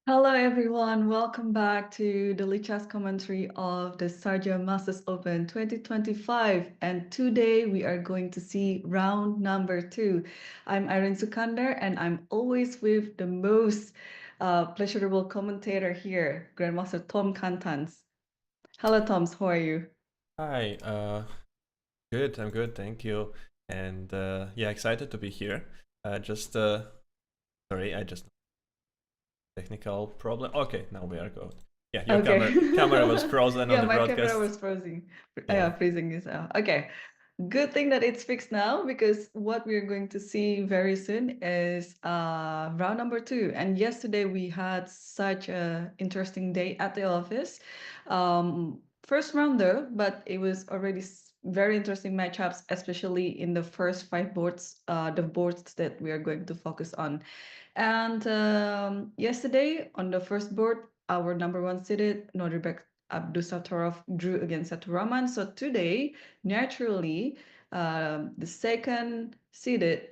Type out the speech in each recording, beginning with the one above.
Hello everyone, welcome back to the Lichess commentary of the Sharjah Masters Open 2025. And today we are going to see round number 2. I'm Irene Sukandar and I'm always with the most pleasurable commentator here, Grandmaster Tom Kantans. Hello Toms, how are you? Hi, good. I'm good, thank you. And yeah, excited to be here. Just sorry, I just technical problem. Okay, now we are good. Yeah, your Okay. camera was frozen on Yeah, the my camera broadcast. was freezing. Yeah. Freezing is okay. Good thing that it's fixed now because what we're going to see very soon is round number 2. And yesterday we had such a interesting day at the office. First round though, but it was already very interesting matchups, especially in the first 5 boards, the boards that we are going to focus on. And yesterday on the first board, our number 1 seeded Nodribek Abdusattorov drew against Saturaman. So today, naturally, the second seeded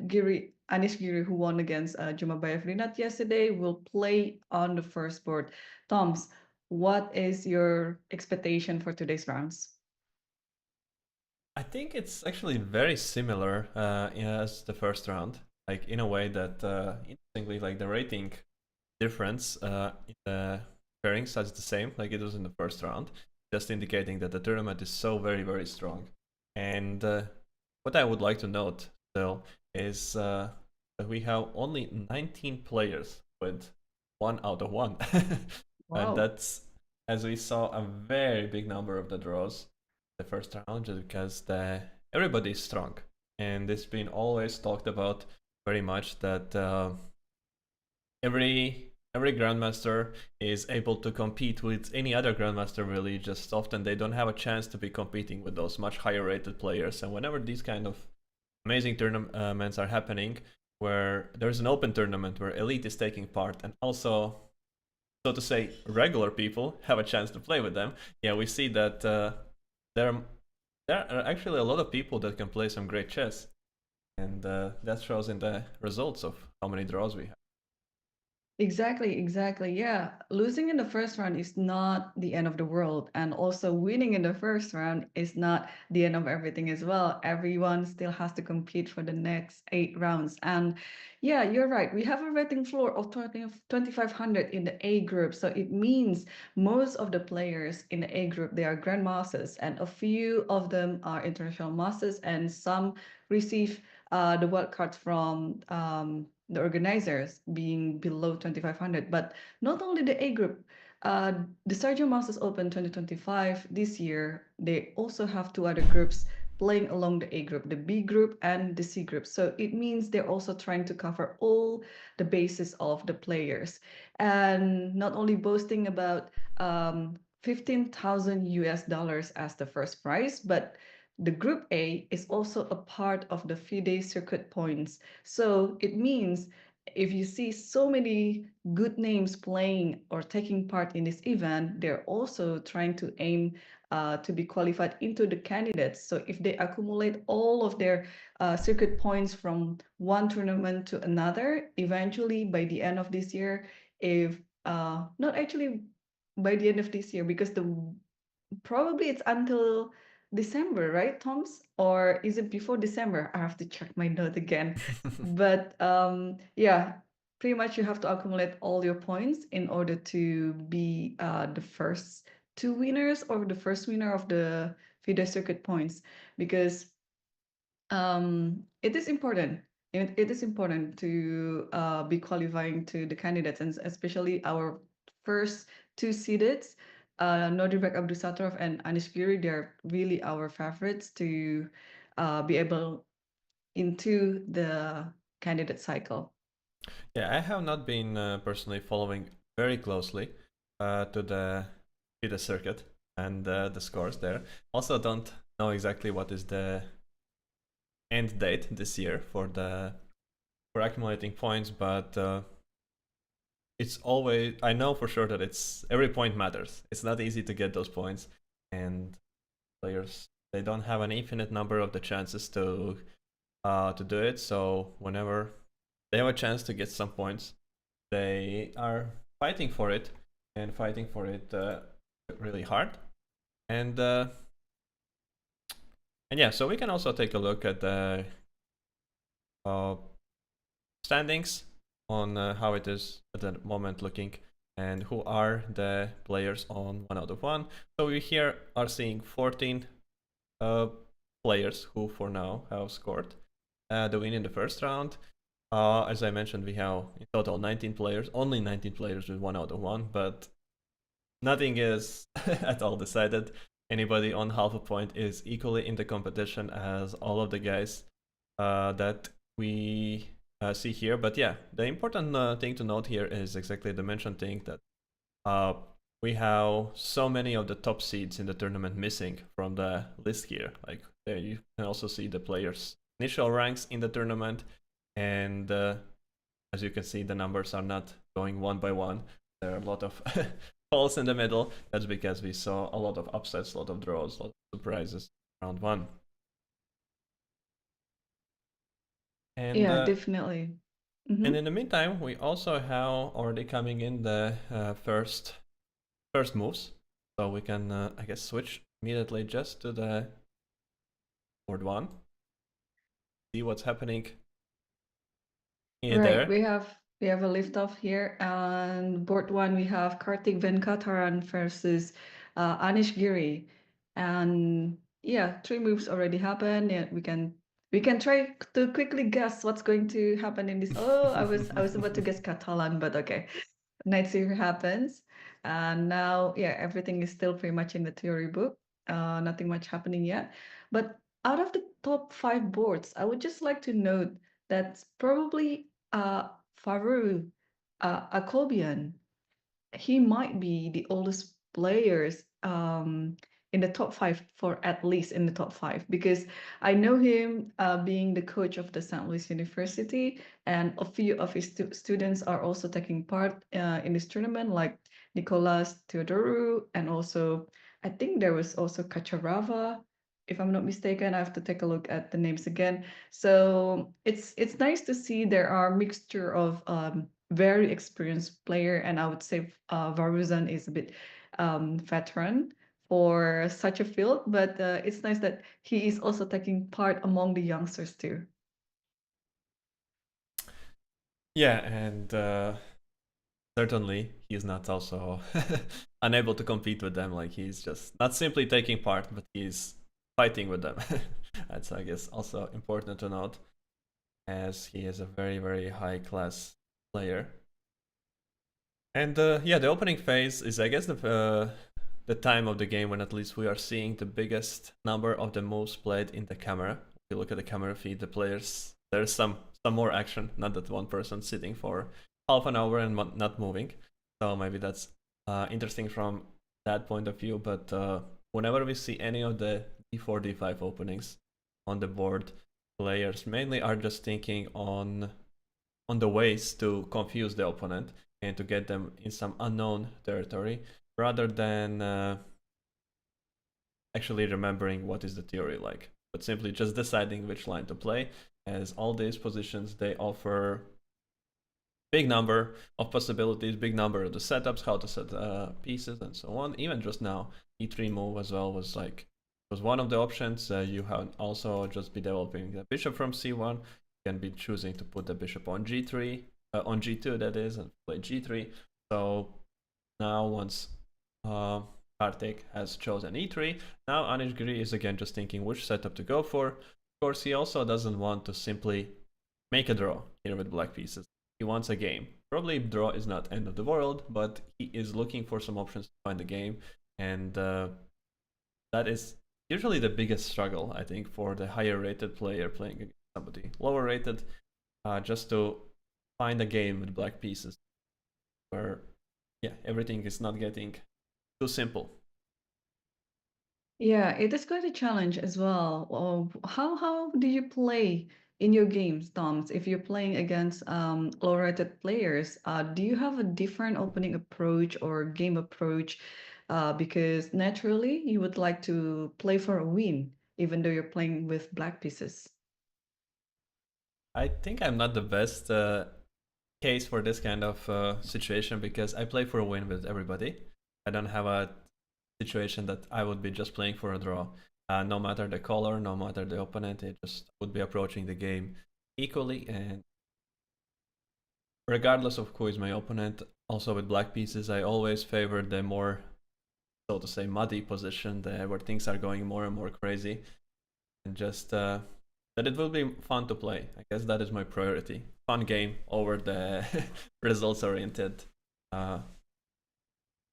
Anish Giri, who won against Jumabayev Rinat yesterday, will play on the first board. Toms, what is your expectation for today's rounds? I think it's actually very similar as the first round. Like in a way that interestingly, like the rating difference in the pairings is the same, like it was in the first round, just indicating that the tournament is so very strong. And what I would like to note still is that we have only 19 players with 1 out of 1, and Wow. that's, as we saw, a very big number of the draws the first round, just because everybody is strong, and it's been always talked about very much that every grandmaster is able to compete with any other grandmaster, really. Just often they don't have a chance to be competing with those much higher rated players, and whenever these kind of amazing tournaments are happening where there's an open tournament where elite is taking part and also, so to say, regular people have a chance to play with them, yeah, we see that there are actually a lot of people that can play some great chess, and that shows in the results of how many draws we have. Exactly. Yeah. Losing in the first round is not the end of the world. And also winning in the first round is not the end of everything as well. Everyone still has to compete for the next 8 rounds. And yeah, you're right. We have a rating floor of 2,500 in the A group. So it means most of the players in the A group, they are grandmasters, and a few of them are international masters, and some receive the wild cards from the organizers being below 2,500. But not only the A group, uh, the Sharjah Masters Open 2025 this year, they also have 2 other groups playing along the A group, the B group and the C group. So it means they're also trying to cover all the bases of the players, and not only boasting about 15,000 US dollars as the first prize, but the Group A is also a part of the FIDE circuit points. So it means if you see so many good names playing or taking part in this event, they're also trying to aim to be qualified into the candidates. So if they accumulate all of their circuit points from one tournament to another, eventually by the end of this year, if not actually by the end of this year, because the probably it's until December, right, Toms? Or is it before December? I have to check my note again. But yeah, pretty much you have to accumulate all your points in order to be the first 2 winners or the first winner of the FIDE circuit points, because it is important. It is important to be qualifying to the candidates, and especially our first 2 seeded, Nodribek Abdusattorov and Anish Giri. They're really our favorites to be able into the candidate cycle. Yeah, I have not been personally following very closely to the circuit and the scores there. Also, don't know exactly what is the end date this year for accumulating points, but it's always, I know for sure that it's every point matters. It's not easy to get those points, and players, they don't have an infinite number of the chances to do it. So whenever they have a chance to get some points, they are fighting for it and fighting for it really hard. And uh, and yeah, so we can also take a look at the uh, standings on how it is at the moment looking and who are the players on 1 out of 1. So we here are seeing 14 players who for now have scored the win in the first round. As I mentioned, we have in total 19 players, only 19 players with 1 out of 1, but nothing is at all decided. Anybody on half a point is equally in the competition as all of the guys that we see here. But yeah, the important thing to note here is exactly the mentioned thing that we have so many of the top seeds in the tournament missing from the list here. Like there you can also see the players' initial ranks in the tournament, and as you can see, the numbers are not going one by one. There are a lot of falls in the middle. That's because we saw a lot of upsets, a lot of draws, a lot of surprises round one. And Yeah, definitely. and Mm-hmm. in the meantime, we also have already coming in the first moves. So we can, I guess, switch immediately just to the board one. See what's happening in Right, there. we have a lift off here, and board one we have Kartik Venkataran versus Anish Giri, and yeah, three moves already happened. Yeah, we can try to quickly guess what's going to happen in this. Oh, I was about to guess Catalan, but okay. Night Saver happens, and now yeah, everything is still pretty much in the theory book. Nothing much happening yet. But out of the top five boards, I would just like to note that probably Faru Akobian, he might be the oldest players in the top five, for at least in the top five, because I know him being the coach of the St. Louis University, and a few of his students are also taking part in this tournament, like Nicolas Theodorou, and also I think there was also Kacharava. If I'm not mistaken, I have to take a look at the names again. So it's nice to see there are mixture of very experienced player, and I would say Varuzan is a bit veteran for such a field, but it's nice that he is also taking part among the youngsters too. Yeah, and certainly he's not also unable to compete with them. Like he's just not simply taking part, but he's fighting with them. That's, I guess, also important to note, as he is a very, very high class player. And yeah, the opening phase is, I guess, the time of the game when at least we are seeing the biggest number of the moves played in the camera. If you look at the camera feed, the players, there's some more action, not that one person sitting for half an hour and not moving. So maybe that's interesting from that point of view. But whenever we see any of the d4, d5 openings on the board, players mainly are just thinking on the ways to confuse the opponent and to get them in some unknown territory, rather than actually remembering what is the theory like, but simply just deciding which line to play, as all these positions, they offer big number of possibilities, big number of the setups, how to set pieces and so on. Even just now, e3 move as well was one of the options. You have also just be developing the bishop from c1. You can be choosing to put the bishop on g3, on g2 that is, and play g3. So now once Kartik has chosen e3, now Anish Giri is again just thinking which setup to go for. Of course, he also doesn't want to simply make a draw here with black pieces. He wants a game. Probably draw is not end of the world, but he is looking for some options to find the game, and that is usually the biggest struggle, I think, for the higher rated player playing against somebody lower rated, just to find a game with black pieces where, yeah, everything is not getting too simple. Yeah, it is quite a challenge as well. How do you play in your games, Toms? If you're playing against low-rated players, do you have a different opening approach or game approach? Because naturally, you would like to play for a win, even though you're playing with black pieces. I think I'm not the best case for this kind of situation because I play for a win with everybody. I don't have a situation that I would be just playing for a draw. No matter the color, no matter the opponent, it just would be approaching the game equally. And regardless of who is my opponent, also with black pieces, I always favor the more, so to say, muddy position, where things are going more and more crazy, and just that it will be fun to play. I guess that is my priority. Fun game over the results oriented uh,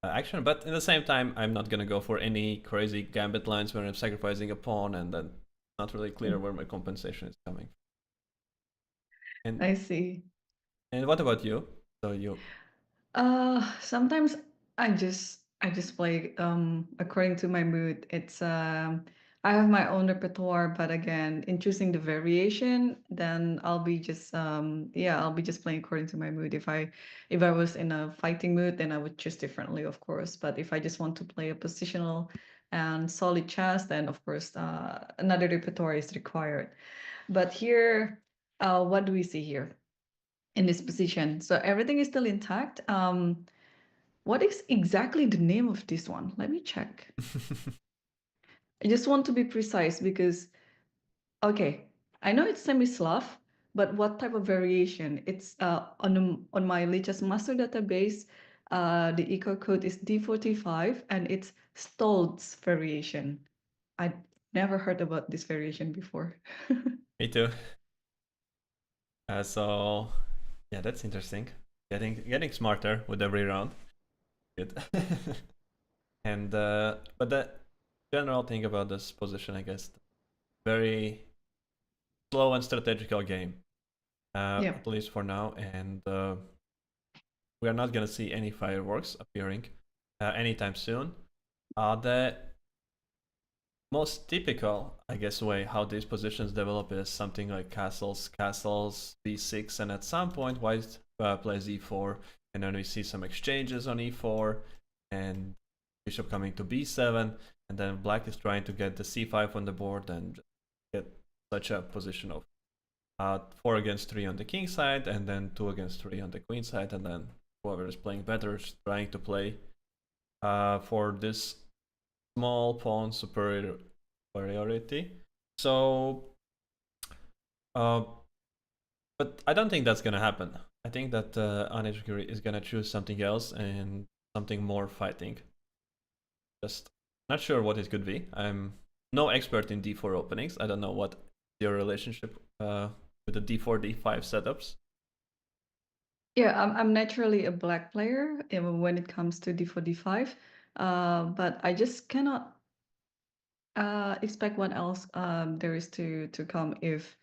action. But at the same time, I'm not gonna go for any crazy gambit lines where I'm sacrificing a pawn and then not really clear where my compensation is coming. And I see. and what about you? So you. Sometimes I just play according to my mood. It's I have my own repertoire, but again, in choosing the variation, then I'll be just playing according to my mood. If I was in a fighting mood, then I would choose differently, of course. But if I just want to play a positional and solid chess, then of course another repertoire is required. But here, what do we see here in this position? So everything is still intact. What is exactly the name of this one? Let me check. I just want to be precise because, okay, I know it's semi-Slav, but what type of variation? It's on my Lichess master database, the eco code is D45 and it's Stoltz variation. I never heard about this variation before. Me too. So yeah, that's interesting. Getting smarter with every round. Good. And but the general thing about this position, I guess, very slow and strategical game, Yeah. at least for now. And we are not gonna see any fireworks appearing anytime soon. The most typical, I guess, way how these positions develop is something like castles, b6, and at some point white plays e4, and then we see some exchanges on e4, and bishop coming to b7, and then black is trying to get the c5 on the board and get such a position of 4 against 3 on the king side, and then 2 against 3 on the queen side, and then whoever is playing better is trying to play for this small pawn superiority. So, uh, but I don't think that's gonna happen. I think that Anish Giri is gonna choose something else and something more fighting. Just not sure what it could be. I'm no expert in d4 openings. I don't know what your relationship with the d4 d5 setups. Yeah, I'm naturally a black player when it comes to D4, D5. But I just cannot expect what else there is to come if,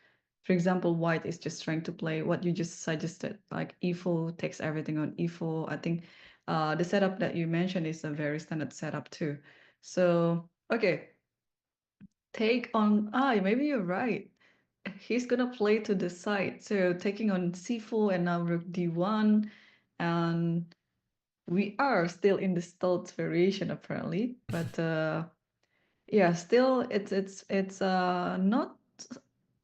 for example, white is just trying to play what you just suggested, like e4 takes everything on e4. I think the setup that you mentioned is a very standard setup too. So, okay, take on, maybe you're right. He's gonna play to the side. So taking on c4 and now rook d1. And we are still in the Stoltz variation apparently, but yeah, still it's not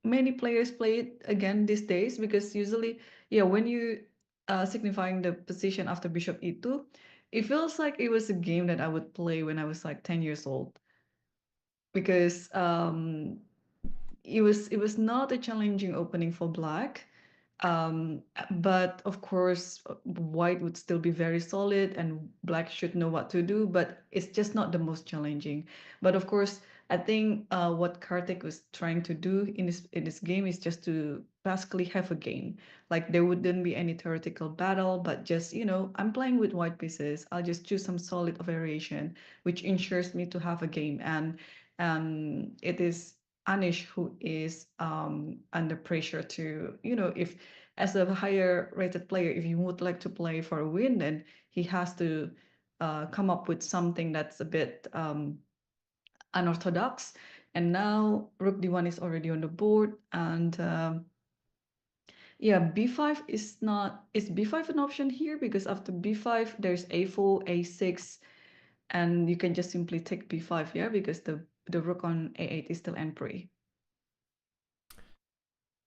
many players play it again these days because usually, yeah, when you signifying the position after bishop e2, it feels like it was a game that I would play when I was like 10 years old because it was not a challenging opening for black. But of course, white would still be very solid and black should know what to do, but it's just not the most challenging. But of course, I think what Kartik was trying to do in this game is just to basically have a game. Like there wouldn't be any theoretical battle, but just, I'm playing with white pieces. I'll just choose some solid variation, which ensures me to have a game. And it is Anish who is under pressure to, if as a higher rated player, if you would like to play for a win, then he has to come up with something that's a bit unorthodox. And now Rook D1 is already on the board, and yeah, B5 is B5 an option here because after B5 there's A4, A6, and you can just simply take B5, yeah, because the rook on A8 is still end prey.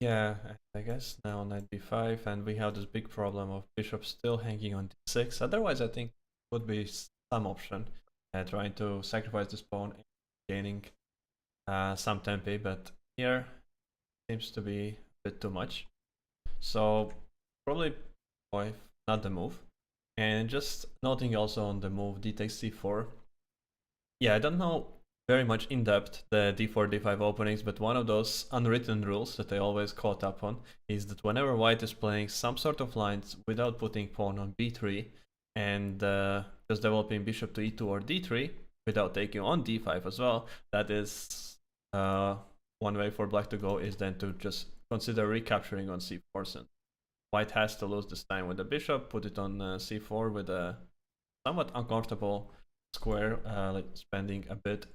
Yeah, I guess now knight b5, and we have this big problem of bishop still hanging on d6. Otherwise, I think would be some option, trying to sacrifice this pawn, and gaining some tempo, but here seems to be a bit too much. So probably not the move. And just noting also on the move d takes c4. Yeah, I don't know very much in depth the d4 d5 openings, but one of those unwritten rules that I always caught up on is that whenever white is playing some sort of lines without putting pawn on b3 and just developing bishop to e2 or d3 without taking on d5 as well, that is one way for black to go is then to just consider recapturing on c4, since white has to lose this time with the bishop, put it on c4 with a somewhat uncomfortable square, like spending a bit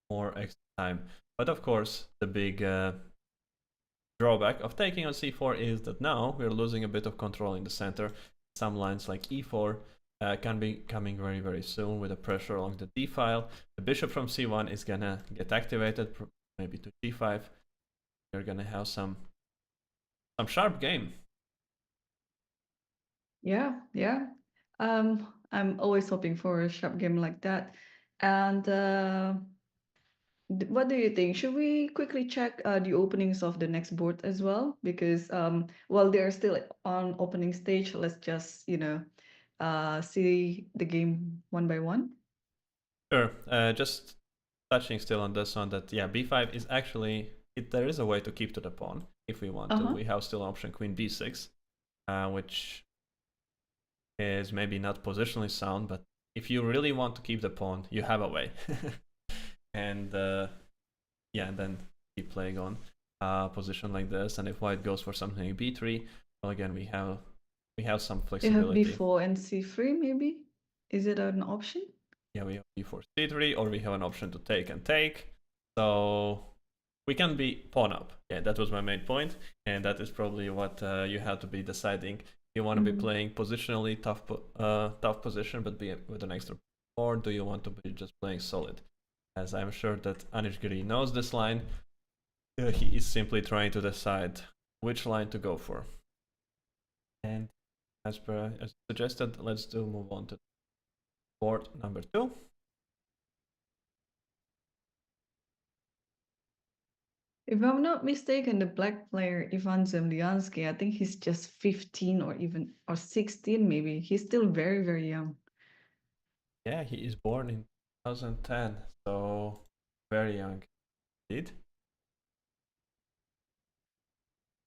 more extra time. But of course, the big drawback of taking on c4 is that now we're losing a bit of control in the center. Some lines like e4 can be coming very, very soon with the pressure along the d file. The bishop from c1 is gonna get activated, maybe to g5. You're gonna have some sharp game. Yeah, yeah. I'm always hoping for a sharp game like that. And what do you think? Should we quickly check the openings of the next board as well? Because while they're still on opening stage, let's just, see the game one by one. Sure. Just touching still on this one, that yeah, b5 is actually there is a way to keep to the pawn if we want to. Uh-huh. We have still option queen b6, which is maybe not positionally sound, but if you really want to keep the pawn, you have a way. And yeah, then keep playing on position like this. And if white goes for something like b3, well, again we have some You have flexibility. b4 and c3 maybe? Is it an option? Yeah, we have b4 c3, or we have an option to take and take. So we can be pawn up. Yeah, that was my main point, and that is probably what you have to be deciding. You want to be playing positionally tough position, but be with an extra, or do you want to be just playing solid? As I'm sure that Anish Giri knows this line, he is simply trying to decide which line to go for. And as suggested, let's move on to board number 2. If I'm not mistaken, the black player Ivan Zemlyansky, I think he's just 15 or 16 maybe. He's still very, very young. Yeah, he is born in 2010, so very young indeed.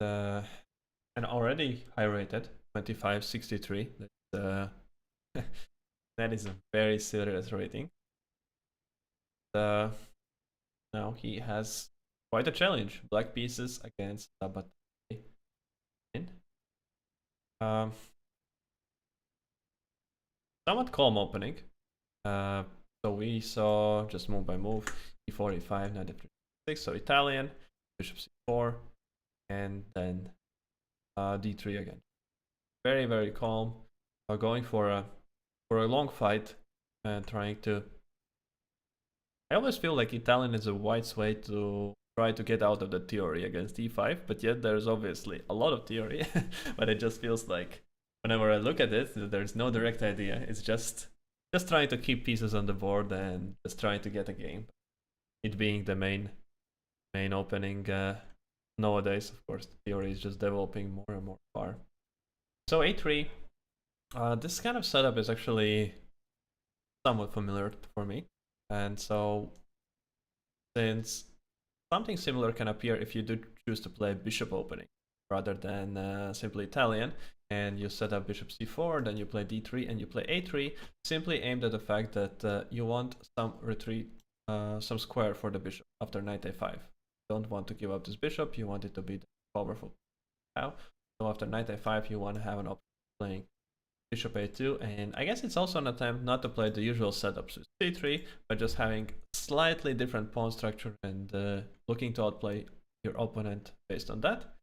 And already high rated, 2563. That is a very serious rating. Now he has quite a challenge. Black pieces against Sabat. Somewhat calm opening. So we saw just move by move, e4, e5, knight f6, so Italian, bishop c4, and then d3 again. Very, very calm. Going for a long fight and trying to. I always feel like Italian is a white's way to try to get out of the theory against e5, but yet there's obviously a lot of theory. But it just feels like whenever I look at it, there's no direct idea. It's just trying to keep pieces on the board and just trying to get a game. It being the main opening nowadays, of course, the theory is just developing more and more far. So a3, this kind of setup is actually somewhat familiar for me, and so since something similar can appear if you do choose to play bishop opening rather than simply Italian, and you set up bishop c4, then you play d3 and you play a3, simply aimed at the fact that you want some retreat, some square for the bishop after knight a5. You don't want to give up this bishop, you want it to be powerful now. So after knight a5, you want to have an option playing bishop a2, and I guess it's also an attempt not to play the usual setups with c3, but just having slightly different pawn structure and looking to outplay your opponent based on that.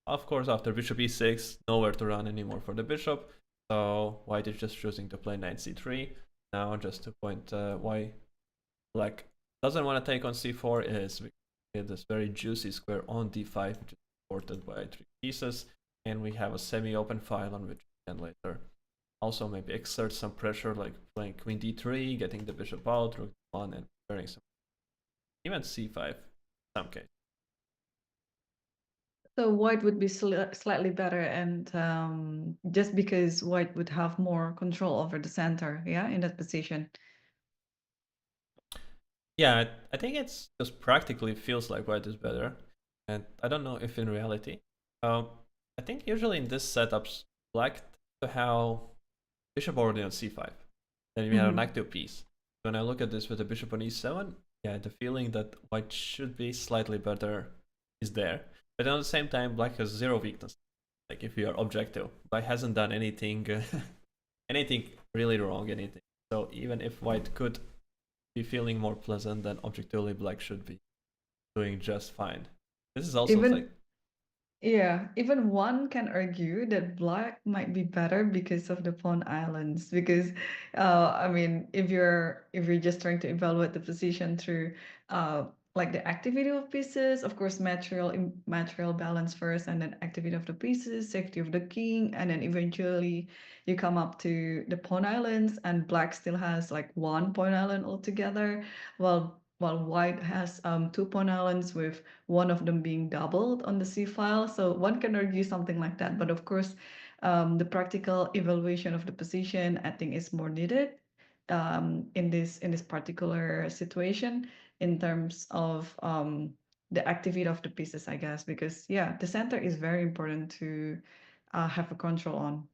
Of course, after bishop e6, nowhere to run anymore for the bishop, so white is just choosing to play knight c3. Now, just to point why black doesn't want to take on c4 is we get this very juicy square on d5, which is supported by 3 pieces, and we have a semi-open file on which we can later also maybe exert some pressure, like playing queen d3, getting the bishop out, rook d1, and preparing some, even c5 in some case. So white would be slightly better, and just because white would have more control over the center, yeah, in that position. Yeah, I think it's just practically feels like white is better, and I don't know if in reality. Um, I think usually in this setups, black to have bishop already on c5, then we have an active piece. When I look at this with the bishop on e7, yeah, the feeling that white should be slightly better is there. But at the same time, black has zero weakness. Like if you are objective, black hasn't done anything, anything really wrong, anything. So even if white could be feeling more pleasant, then objectively black should be doing just fine. This is also like, Even Yeah, even one can argue that black might be better because of the pawn islands. Because, I mean, if you're just trying to evaluate the position through, like the activity of pieces, of course, material balance first, and then activity of the pieces, safety of the king, and then eventually you come up to the pawn islands, and black still has like one pawn island altogether, while white has two pawn islands with one of them being doubled on the C file. So one can argue something like that. But of course, the practical evaluation of the position, I think, is more needed in this particular situation in terms of the activity of the pieces, I guess, because yeah, the center is very important to have a control on.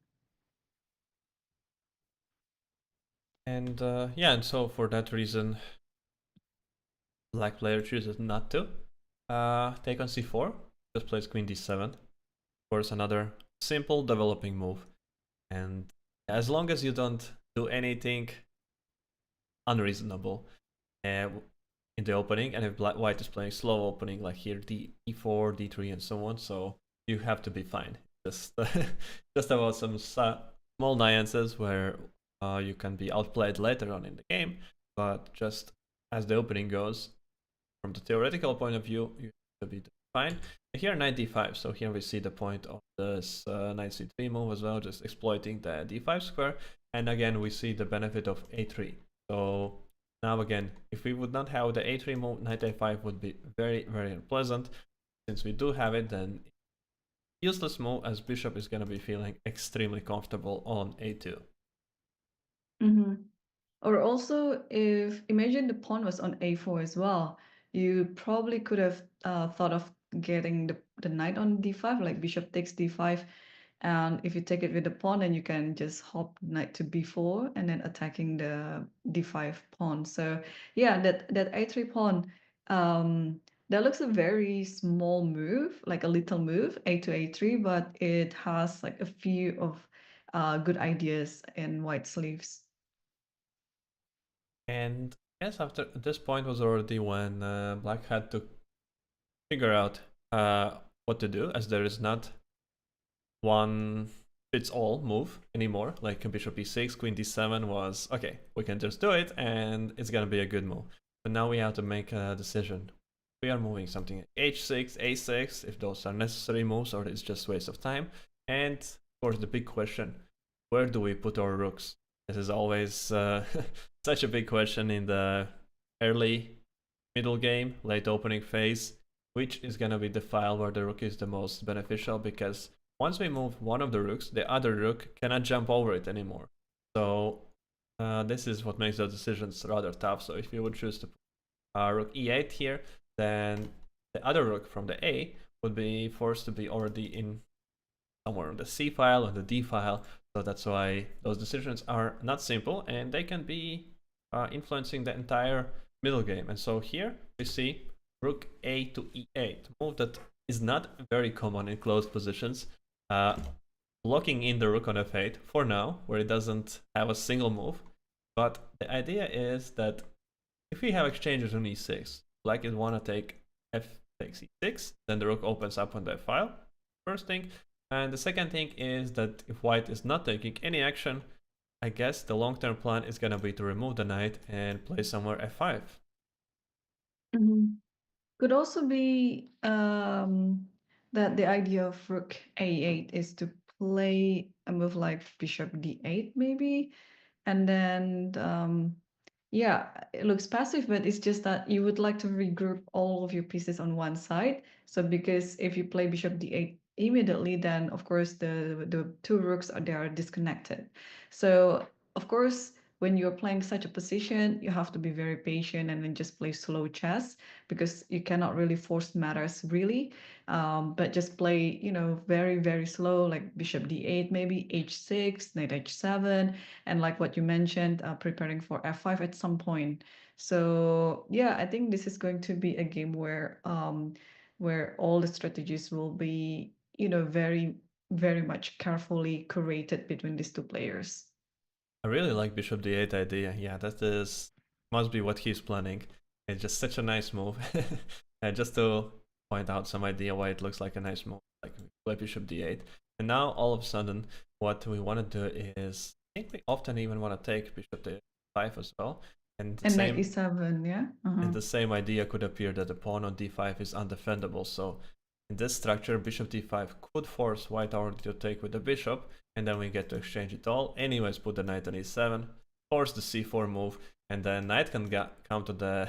and yeah, and so for that reason, black player chooses not to take on c4, just plays queen d7. Of course, another simple developing move, and as long as you don't do anything unreasonable in the opening, and if white is playing slow opening like here, d4, d3, and so on, so you have to be fine. Just just about some small nuances where you can be outplayed later on in the game, but just as the opening goes, from the theoretical point of view, you have to be fine. Here knight d5, so here we see the point of this knight c3 move as well, just exploiting the d5 square, and again we see the benefit of a3. So now again, if we would not have the a3 move, knight a5 would be very, very unpleasant. Since we do have it, then useless move, as bishop is going to be feeling extremely comfortable on a2. Mm-hmm. Or also, if imagine the pawn was on a4 as well, you probably could have thought of getting the knight on d5, like bishop takes d5, and if you take it with the pawn, then you can just hop knight to b4 and then attacking the d5 pawn. So yeah, that a3 pawn, that looks a very small move, like a little move, a2 a3, but it has like a few of good ideas in white sleeves. And yes, after this point was already when black had to figure out what to do, as there is not one fits all move anymore. Like bishop e6, queen d7 was okay, we can just do it and it's gonna be a good move. But now we have to make a decision. We are moving something h6, a6, if those are necessary moves or it's just waste of time. And of course the big question, where do we put our rooks? This is always such a big question in the early middle game, late opening phase, which is gonna be the file where the rook is the most beneficial, because once we move one of the rooks, the other rook cannot jump over it anymore. So this is what makes the decisions rather tough. So if you would choose to put rook e8 here, then the other rook from the A would be forced to be already in somewhere on the C file or the D file. So that's why those decisions are not simple, and they can be influencing the entire middle game. And so here we see rook A to E8, a move that is not very common in closed positions. Blocking in the rook on f8 for now, where it doesn't have a single move. But the idea is that if we have exchanges on e6, black is want to take f takes e6, then the rook opens up on the file, first thing. And the second thing is that if white is not taking any action, I guess the long-term plan is going to be to remove the knight and play somewhere f5. Mhm. Could also be that the idea of rook a8 is to play a move like bishop d8 maybe, and then yeah, it looks passive, but it's just that you would like to regroup all of your pieces on one side. So because if you play bishop d8 immediately, then of course the two rooks are they are disconnected. So of course when you're playing such a position, you have to be very patient and then just play slow chess because you cannot really force matters really. But just play, very, very slow, like bishop d8, maybe h6, knight h7, and like what you mentioned, preparing for f5 at some point. So yeah, I think this is going to be a game where all the strategies will be, very, very much carefully curated between these two players. I really like bishop d8 idea. Yeah, that is must be what he's planning. It's just such a nice move. And just to point out some idea why it looks like a nice move, like we play bishop d8. And now all of a sudden, what we want to do is, I think we often even want to take bishop d5 as well. And the And knight same e7, yeah. and the same idea could appear that the pawn on d5 is undefendable. So in this structure, bishop d5 could force white already to take with the bishop, and then we get to exchange it all. Anyways, put the knight on e7, force the c4 move, and then knight can come to the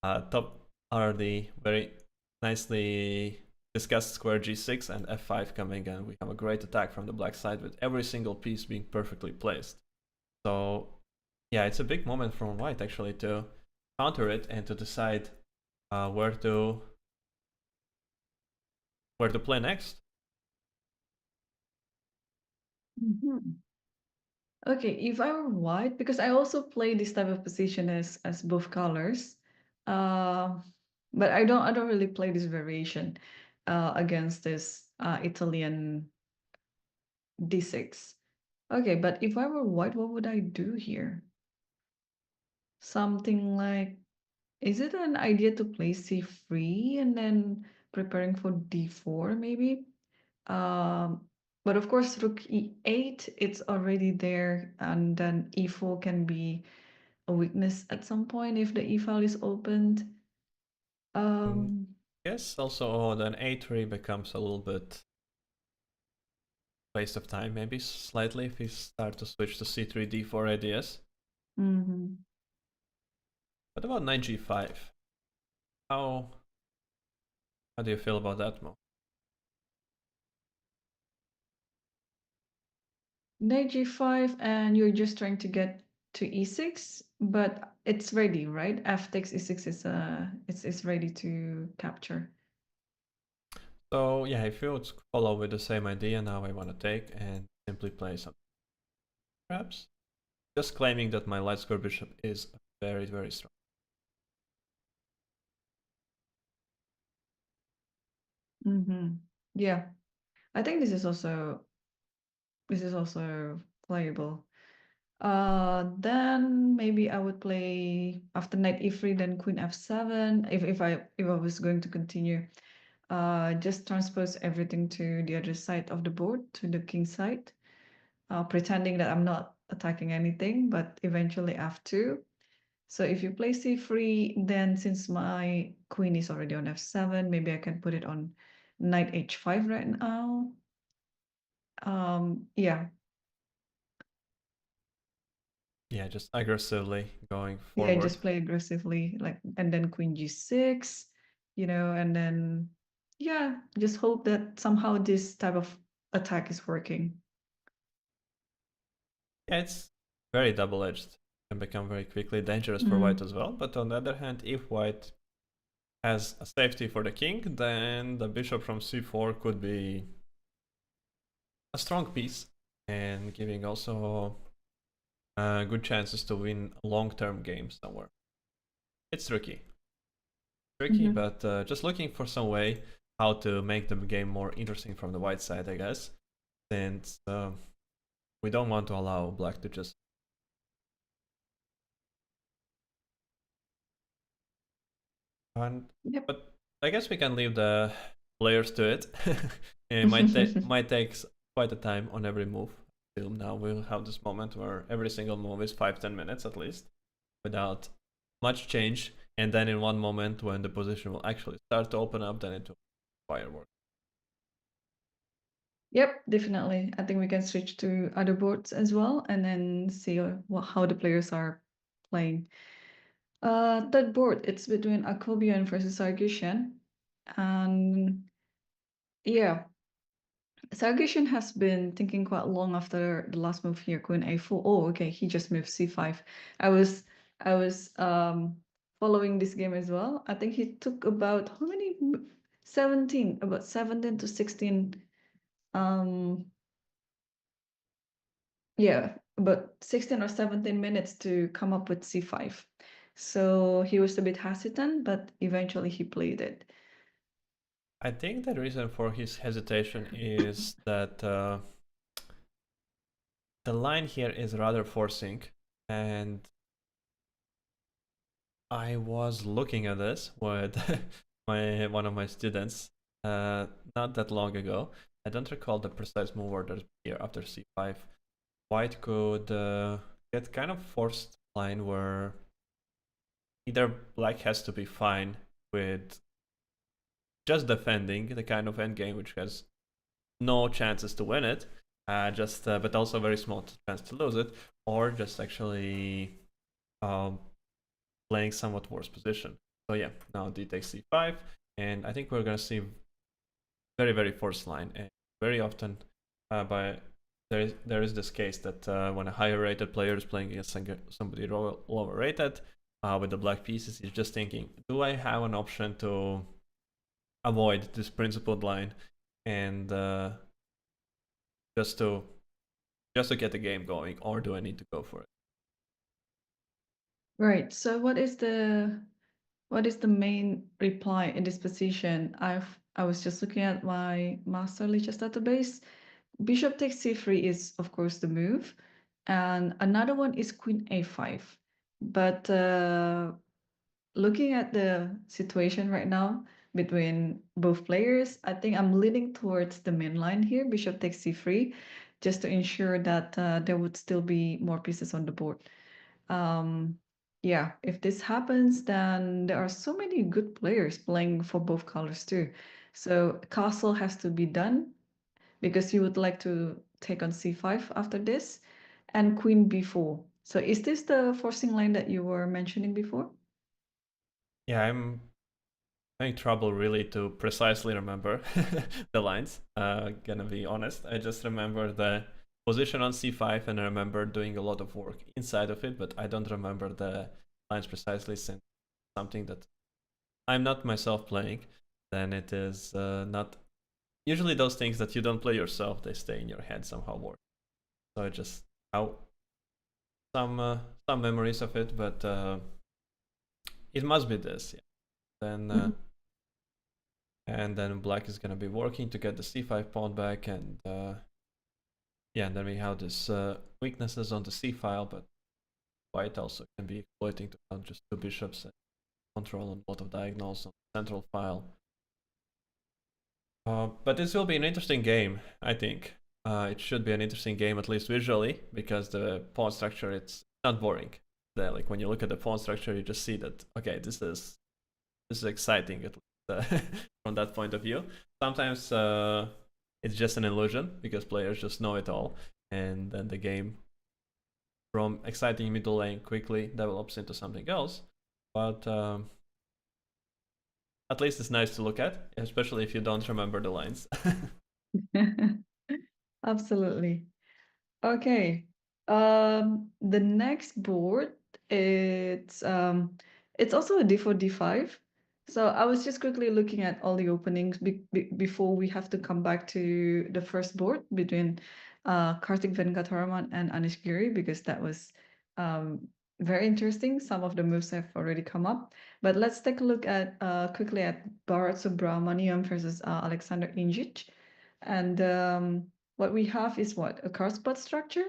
top already very nicely discussed square g6 and f5 coming, and we have a great attack from the black side with every single piece being perfectly placed. So yeah, it's a big moment from white actually to counter it and to decide where to play next. Okay, if I were white, because I also play this type of position as both colors, uh, but I don't really play this variation against this Italian d6. Okay, but if I were white, what would I do here? Something like, is it an idea to play c3 and then preparing for d4 maybe? Um, but of course, rook e8, it's already there, and then e4 can be a weakness at some point if the e file is opened. And Um, yes, also then a3 becomes a little bit waste of time, maybe slightly, if we start to switch to c3, d4 ideas. mhm. What about knight g5? How do you feel about that move? Knight g5, and you're just trying to get to e6, but it's ready, right? F takes e6 is ready to capture. So yeah, if you would follow with the same idea, now I want to take and simply play something. Perhaps just claiming that my light square bishop is very, very strong. Yeah, I think this is also playable. Then maybe I would play after knight e3, then queen f7. If I was going to continue, just transpose everything to the other side of the board, to the king side, pretending that I'm not attacking anything, but eventually f2. So if you play c3, then since my queen is already on f7, maybe I can put it on knight h5 right now. Yeah, Yeah, just aggressively going yeah, forward. just play aggressively, like, and then queen g6, and then yeah, just hope that somehow this type of attack is working. Yeah, it's very double-edged. Can become very quickly dangerous for white Mm. as well. But on the other hand, if white has a safety for the king, then the bishop from c4 could be a strong piece and giving also good chances to win a long-term game somewhere. It's tricky, Mhm. but just looking for some way how to make the game more interesting from the white side, I guess, since we don't want to allow black to just. And, Yep. but I guess we can leave the players to it. It might take quite a time on every move. Till now we'll have this moment where every single move is 5-10 minutes at least, without much change. And then in one moment when the position will actually start to open up, then it will firework. Yep, definitely. I think we can switch to other boards as well and then see how the players are playing. Third board, it's between Akobian versus Sargishan. And yeah, Sargishan has been thinking quite long after the last move here, Queen A4. Oh, okay, he just moved C5. I was I was following this game as well. I think he took about how many 17, about 17 to 16 um yeah, about 16 or 17 minutes to come up with C5. So he was a bit hesitant, but eventually he played it. I think the reason for his hesitation is that the line here is rather forcing, and I was looking at this with one of my students not that long ago. I don't recall the precise move order here after c5. White could get kind of forced line where either black has to be fine with just defending the kind of endgame which has no chances to win it, just but also a very small chance to lose it, or just actually um, playing somewhat worse position. So yeah, now d takes c5, and I think we're gonna see very forced line, and very often by there is this case that when a higher rated player is playing against somebody lower rated with the black pieces, he's just thinking, do I have an option to avoid this principled line and just to get the game going, or do I need to go for it? Right. So what is the main reply in this position? I was just looking at my master Lichess database. Bishop takes c3 is of course the move, and another one is Queen a5. But looking at the situation right now between both players, I think I'm leaning towards the main line here, Bishop takes c3, just to ensure that there would still be more pieces on the board. Um, yeah, if this happens, then there are so many good players playing for both colors too. So castle has to be done because you would like to take on c5 after this, and queen b4. So is this the forcing line that you were mentioning before? Yeah, I'm having trouble really to precisely remember the lines. Gonna be honest, I just remember the position on c5, and I remember doing a lot of work inside of it, but I don't remember the lines precisely, since something that I'm not myself playing. Then it is not usually those things that you don't play yourself, they stay in your head somehow more. So I just how some some memories of it, but it must be this. Yeah. Then and then black is gonna be working to get the c5 pawn back, and yeah, and then we have this weaknesses on the c file, but white also can be exploiting to have just two bishops and control on a lot of diagonals on the central file. But this will be an interesting game, I think. It should be an interesting game, at least visually, because the pawn structure, it's not boring. Like when you look at the pawn structure, you just see that, okay, this is exciting, at least from that point of view. Sometimes it's just an illusion because players just know it all, and then the game from exciting middle lane quickly develops into something else. But at least it's nice to look at, especially if you don't remember the lines. Absolutely. Okay. The next board, it's also a d4 d5. So I was just quickly looking at all the openings before we have to come back to the first board between Karthik Venkataraman and Anish Giri, because that was very interesting. Some of the moves have already come up. But let's take a look at quickly at Bharat Subramaniam versus Alexander Ingic. And what we have is what? A card spot structure?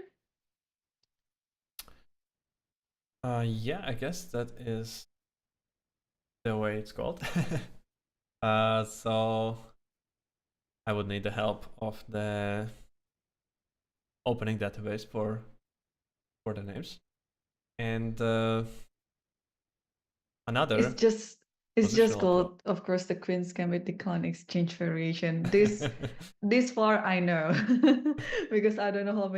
Yeah, I guess that is the way it's called. So I would need the help of the opening database for the names. And It's another, just It's just Positional approach. called, of course, the Queen's Gambit Decline Exchange Variation. This far I know because I don't know how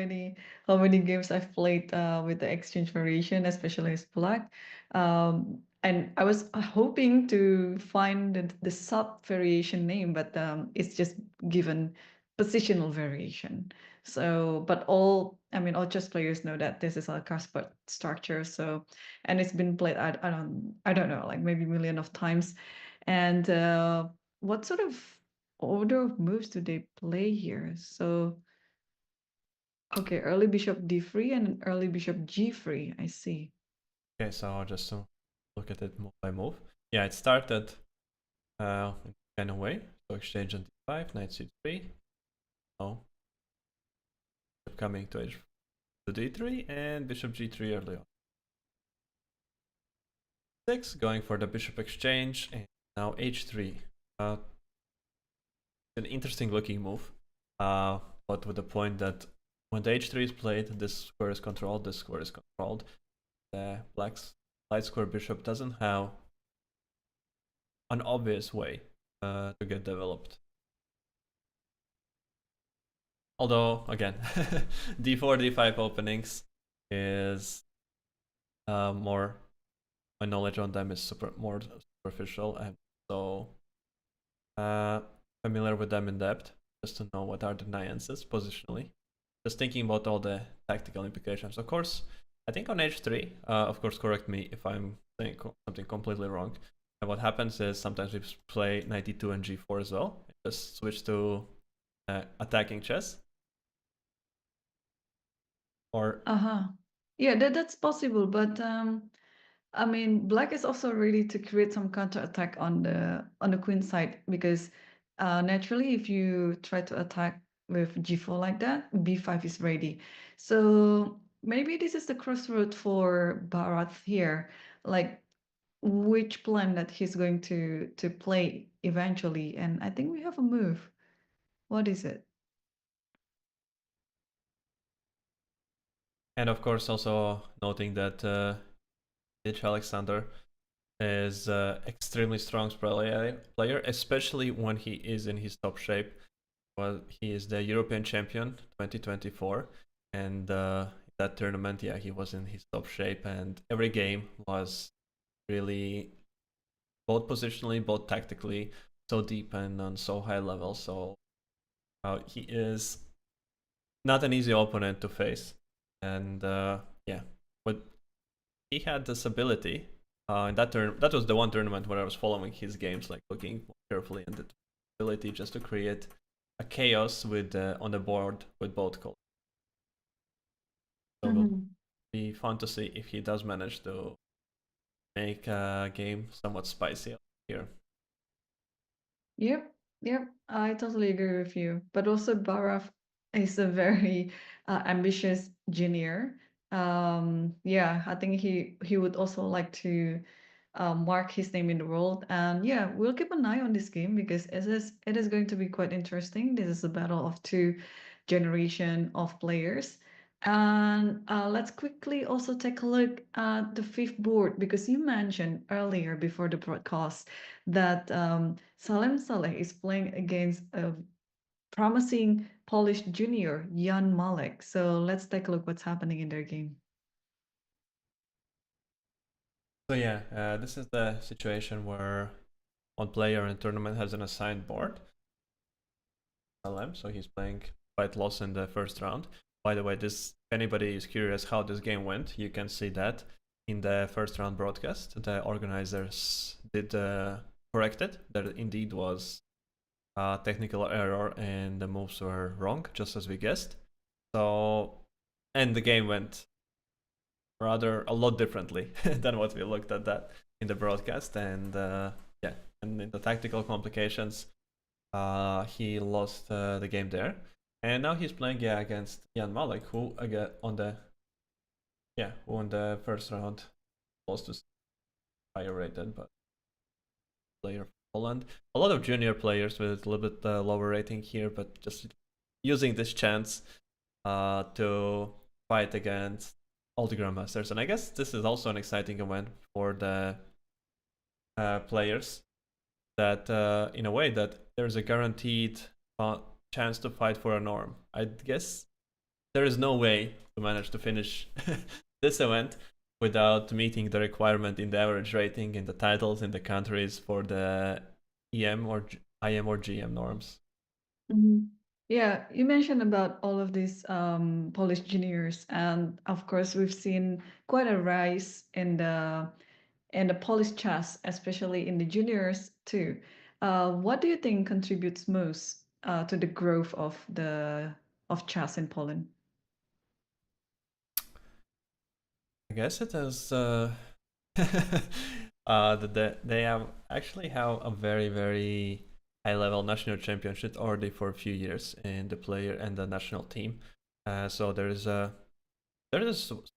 many games I've played with the exchange variation, especially as black. And I was hoping to find the sub variation name, but it's just given positional variation. So, but all chess players know that this is a Kasparov structure. So, and it's been played I don't know, like maybe million of times. And what sort of order of moves do they play here? So okay, early bishop d3 and early bishop g3. I see. Okay, so just to look at it move by move. Yeah, it started in kind of way. So exchange on d5, knight c3. Oh, coming to h to d3 and bishop g3 early on. 6 going for the bishop exchange and now h3. An interesting looking move, but with the point that when the h3 is played, this square is controlled, this square is controlled. The black's light square bishop doesn't have an obvious way to get developed. Although, again, d4, d5 openings is more, my knowledge on them is more superficial, and so familiar with them in depth, just to know what are the nuances positionally. Just thinking about all the tactical implications. Of course, I think on h3, of course, correct me if I'm saying something completely wrong. And what happens is sometimes we play knight d2 and g4 as well. Just switch to attacking chess. Or Yeah, that's possible, but I mean, black is also ready to create some counter attack on the queen side because naturally, if you try to attack with g4 like that, b5 is ready. So maybe this is the crossroad for Bharat here, like which plan that he's going to play eventually. And I think we have a move. What is it? and of course also noting that Alexander is extremely strong player, especially when he is in his top shape. Well, he is the European champion 2024, and that tournament, yeah, he was in his top shape, and every game was really both positionally, both tactically, so deep and on so high level. So he is not an easy opponent to face, and yeah, but he had this ability. In that was the one tournament where I was following his games, like looking more carefully, and the ability just to create a chaos with on the board with both colors. So it'll be fun to see if he does manage to make a game somewhat spicy here. Yep, yep, I totally agree with you. But also, Bharat is a very ambitious junior. Yeah, I think he would also like to mark his name in the world. And yeah, we'll keep an eye on this game because it is going to be quite interesting. This is a battle of two generation of players. And let's quickly also take a look at the fifth board because you mentioned earlier before the broadcast that Salem Saleh is playing against a promising Polish junior, Jan Malek. So let's take a look what's happening in their game. So yeah, this is the situation where one player in tournament has an assigned board. So he's playing quite lost in the first round. By the way, this if anybody is curious how this game went, you can see that in the first round broadcast. The organizers did correct it. There indeed was a technical error and the moves were wrong, just as we guessed. So, and the game went rather a lot differently than what we looked at that in the broadcast. And yeah, and in the tactical complications, he lost the game there. And now he's playing against Jan Malek, who again on the who in the first round lost to higher rated, but player from Poland. A lot of junior players with a little bit lower rating here, but just using this chance to fight against all the grandmasters. And I guess this is also an exciting event for the players that in a way that there's a guaranteed uh, chance to fight for a norm. I guess there is no way to manage to finish this event without meeting the requirement in the average rating, in the titles, in the countries for the EM or IM or GM norms. Mhm. Yeah, you mentioned about all of these Polish juniors, and of course, we've seen quite a rise in the Polish chess, especially in the juniors too. What do you think contributes most to the growth of chess in Poland? I guess it is. They have actually have a very high level national championship already for a few years in the player and the national team. So there is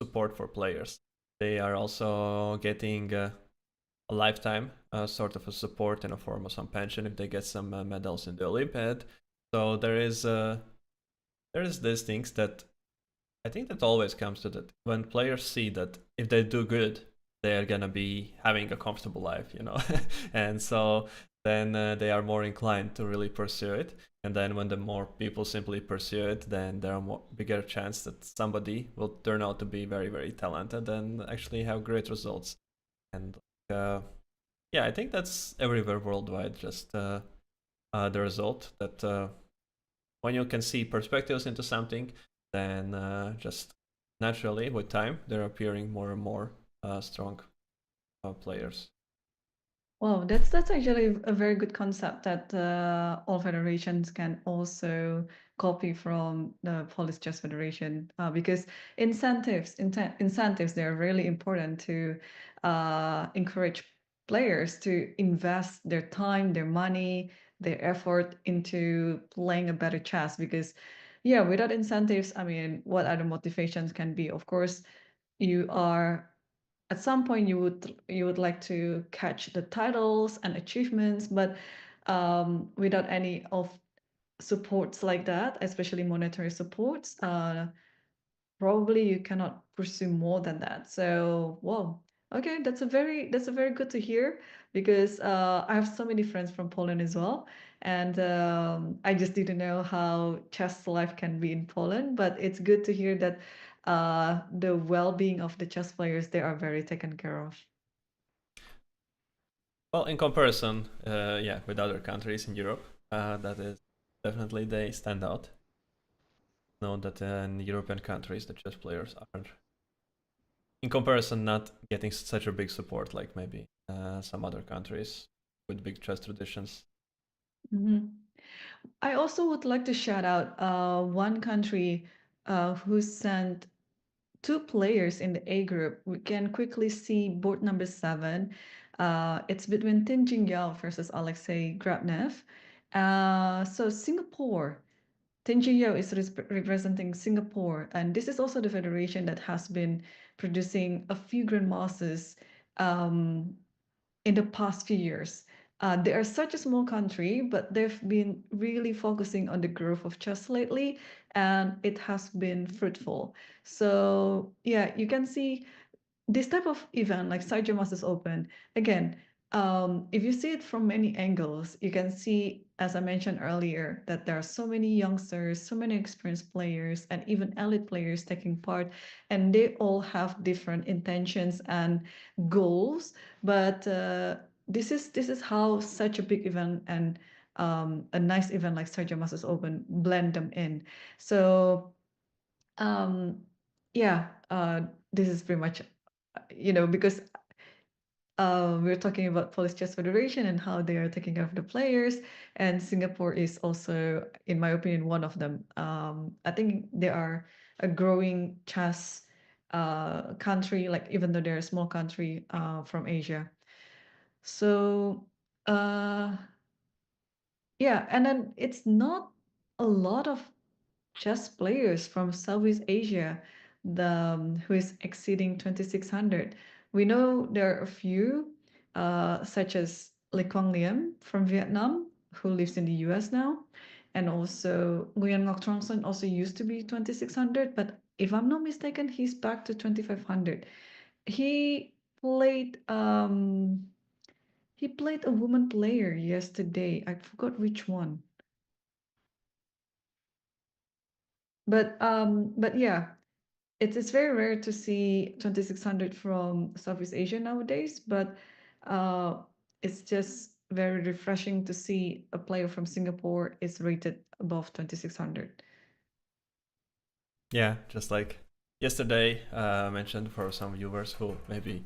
support for players. They are also getting a lifetime sort of a support in a form of some pension if they get some medals in the Olympiad. So there is these things that I think that always comes to that when players see that if they do good, they are gonna be having a comfortable life, and so then they are more inclined to really pursue it. And then when the more people simply pursue it, then there are more bigger chance that somebody will turn out to be very talented and actually have great results. And uh, yeah, I think that's everywhere worldwide. Just the result that when you can see perspectives into something, then just naturally with time they're appearing more and more strong players. Well, that's actually a very good concept that all federations can also copy from the Polish Chess Federation because incentives they are really important to encourage players to invest their time, their money, their effort into playing a better chess. Because yeah, without incentives, I mean, what other motivations can be? Of course, you are at some point you would like to catch the titles and achievements, but without any of supports like that, especially monetary supports, probably you cannot pursue more than that. So, whoa, okay, that's a very good to hear because I have so many friends from Poland as well, and I just didn't know how chess life can be in Poland. But it's good to hear that the well-being of the chess players they are very taken care of. Well, in comparison, yeah, with other countries in Europe, that is definitely they stand out. Know that in European countries, the chess players are, in comparison, not getting such a big support like maybe some other countries with big chess traditions. Mhm. I also would like to shout out one country who sent two players in the A group. We can quickly see board number 7. It's between Tin Jingyao versus Alexei Grabnev. So Singapore, Tin Jingyao is representing Singapore, and this is also the federation that has been producing a few grandmasters um, in the past few years. They are such a small country, but they've been really focusing on the growth of chess lately, and it has been fruitful. So yeah, you can see this type of event like Sharjah Masters Open, again, if you see it from many angles, you can see, as I mentioned earlier, that there are so many youngsters, so many experienced players, and even elite players taking part, and they all have different intentions and goals. But this is how such a big event and a nice event like Sharjah Masters Open blend them in. So um, yeah, this is pretty much because we're talking about Polish Chess Federation and how they are taking care of the players, and Singapore is also, in my opinion, one of them. I think they are a growing chess country, like even though they're a small country from Asia. So uh, yeah, and then it's not a lot of chess players from Southeast Asia who is exceeding 2600. We know there are a few, such as Le Quang Liem from Vietnam, who lives in the US now, and also Nguyen Ngoc Trong Son also used to be 2600, but if I'm not mistaken, he's back to 2500. He played He played a woman player yesterday. I forgot which one. But yeah, it's very rare to see 2600 from Southeast Asia nowadays, but uh, it's just very refreshing to see a player from Singapore is rated above 2600. Yeah, just like yesterday, I mentioned for some viewers who maybe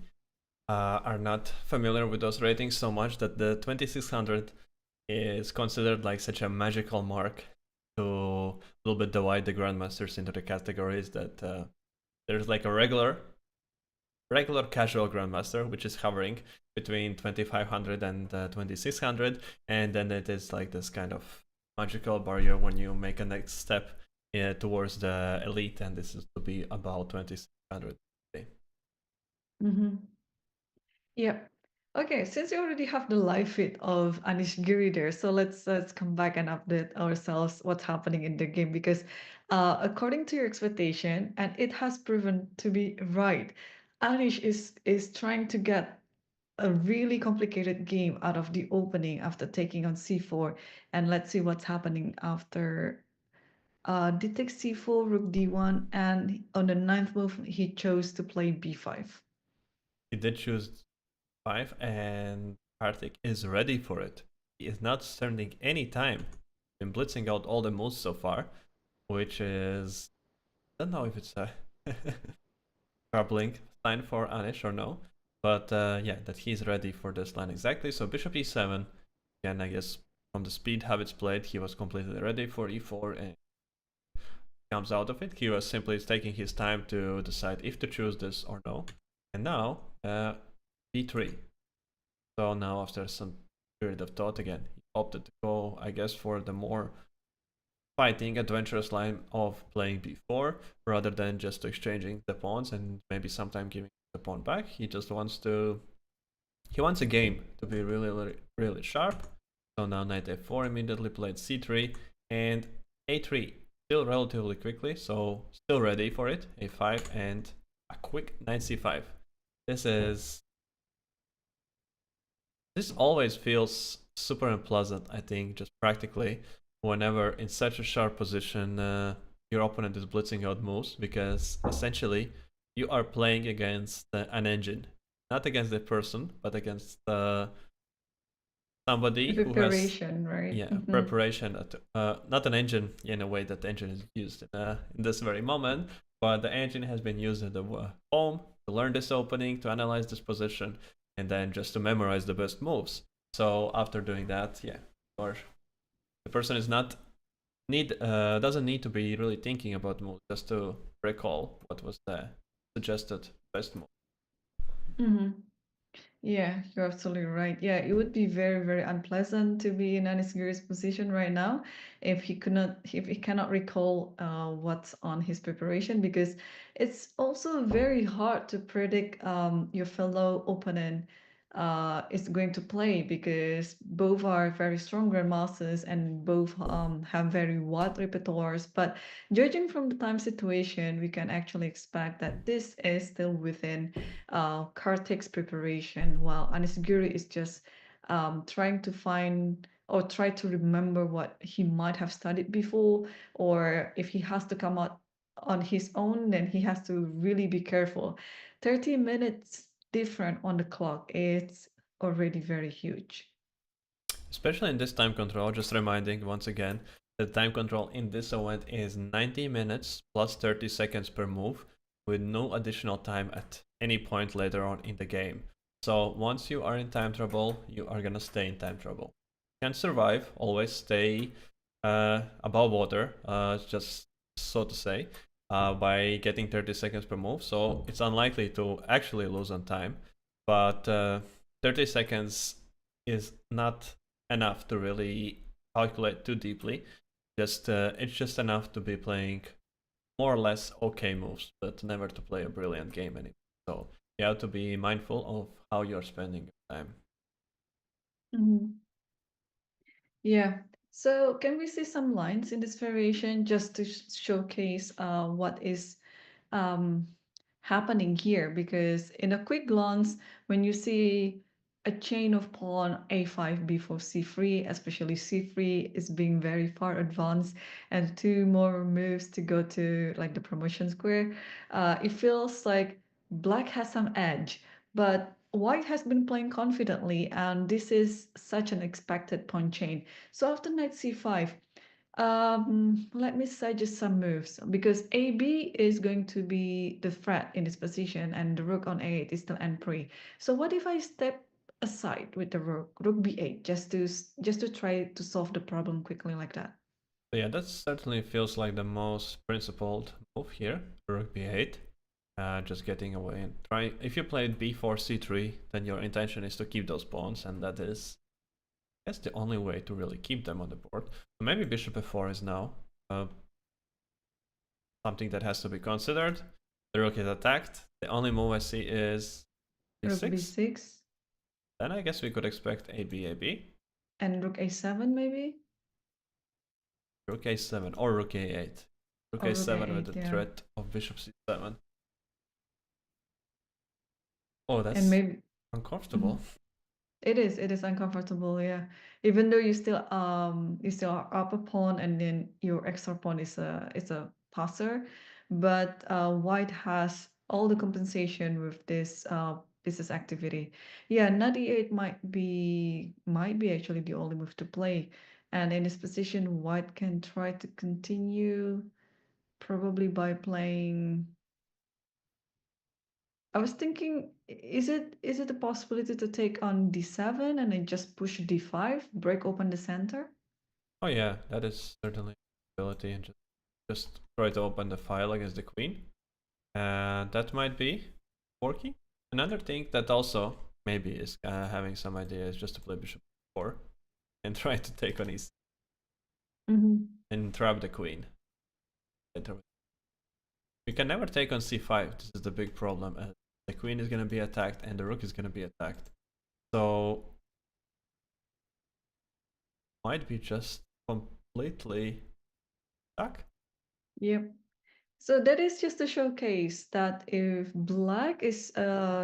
are not familiar with those ratings so much that the 2600 is considered like such a magical mark to a little bit divide the grandmasters into the categories that there's like a regular casual grandmaster which is hovering between 2500 and 2600, and then it is like this kind of magical barrier when you make a next step towards the elite, and this is to be about 2600. Mm-hmm. Yep. Okay, since we already have the live feed of Anish Giri there, so let's come back and update ourselves what's happening in the game because according to your expectation, and it has proven to be right, Anish is trying to get a really complicated game out of the opening after taking on c4, and let's see what's happening after did take c4, rook d1, and on the ninth move he chose to play b5. He did choose 5, and Karthik is ready for it. He is not spending any time in blitzing out all the moves so far, which is, I don't know if it's a troubling sign for Anish or no, but yeah, that he's ready for this line exactly. So bishop e7, again, I guess from the speed habits played, he was completely ready for e4 and comes out of it. He was simply taking his time to decide if to choose this or no. And now, b3. So now after some period of thought again, he opted to go, I guess, for the more fighting, adventurous line of playing b4 rather than just exchanging the pawns and maybe sometime giving the pawn back. He just wants to, he wants a game to be really sharp. So now knight f4, immediately played c3 and a3 still relatively quickly, so still ready for it. a5 and a quick knight c5. This always feels super unpleasant, I think, just practically, whenever in such a sharp position your opponent is blitzing out moves, because essentially you are playing against an engine, not against the person, but against somebody who has, Preparation, right? yeah, preparation. Not an engine in a way that the engine is used in this very moment, but the engine has been used at the home to learn this opening, to analyze this position, and then just to memorize the best moves. So after doing that, yeah, or the person is not doesn't need to be really thinking about moves, just to recall what was the suggested best move. Mm-hmm. Yeah, you're absolutely right. Yeah, it would be very, very unpleasant to be in Anisgiri's position right now if he cannot recall what's on his preparation, because it's also very hard to predict your fellow opponent is going to play, because both are very strong grandmasters and both have very wide repertoires. But judging from the time situation, we can actually expect that this is still within Karthik's preparation, while Anisgiri is just trying to find or try to remember what he might have studied before, or if he has to come out on his own, then he has to really be careful. 30 minutes different on the clock, it's already very huge. Especially in this time control, just reminding once again, the time control in this event is 90 minutes plus 30 seconds per move, with no additional time at any point later on in the game. So once you are in time trouble, you are gonna stay in time trouble. You can survive, always stay above water, just so to say, by getting 30 seconds per move. So it's unlikely to actually lose on time, but 30 seconds is not enough to really calculate too deeply. Just it's just enough to be playing more or less okay moves, but never to play a brilliant game anymore. So you have to be mindful of how you're spending your time. Mhm. Yeah. So can we see some lines in this variation just to showcase what is um, happening here? Because in a quick glance, when you see a chain of pawn a5, b4, c3, especially c3 is being very far advanced, and two more moves to go to like the promotion square. It feels like black has some edge, but white has been playing confidently, and this is such an expected pawn chain. So after knight c5, let me suggest some moves because AB is going to be the threat in this position, and the rook on A8 is still n3. So what if I step aside with the rook B8, just to try to solve the problem quickly like that? So yeah, that certainly feels like the most principled move here, rook b8. Just getting away and try. If you played b4, c3, then your intention is to keep those pawns, and that is, I guess, the only way to really keep them on the board. So maybe bishop f4 is now something that has to be considered. The rook is attacked. The only move I see is Rook b6. B6 Then I guess we could expect AB, AB. and rook A7 maybe? Rook a7 or rook a8. Rook Or rook a7 with A8, the yeah. threat of bishop c7. Oh, And that's maybe uncomfortable. it is uncomfortable, yeah. Even though you still are up a pawn and then your extra pawn is a passer, but white has all the compensation with this activity. Yeah, knight e8 might be actually the only move to play. And in this position, white can try to continue probably by playing. I was thinking, is it a possibility to take on d7 and then just push d5, break open the center? Oh yeah, that is certainly a possibility, and just try to open the file against the queen. And that might be working. Another thing that also maybe is having some idea is just to play bishop 4 and try to take on e6 Mm-hmm. and trap the queen. We can never take on c5. This is the big problem. The queen is going to be attacked and the rook is going to be attacked. So might be just completely stuck. Yep. So that is just to showcase that if black is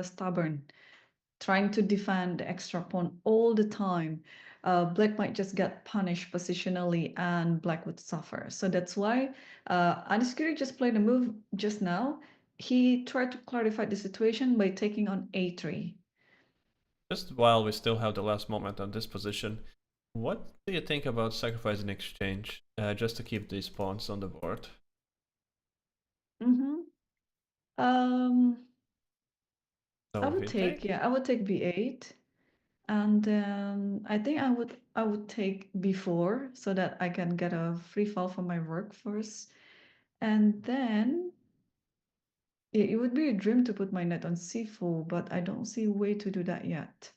stubborn, trying to defend the extra pawn all the time, black might just get punished positionally and black would suffer. So that's why Aniskiri just played a move just now. He tried to clarify the situation by taking on a3. Just while we still have the last moment on this position, what do you think about sacrificing exchange just to keep these pawns on the board? Mm-hmm. Um, I So would we take, take? yeah, I would take b8, and then I think I would take b4 so that I can get a free fall for my work first, and then it would be a dream to put my knight on c4, but I don't see a way to do that yet.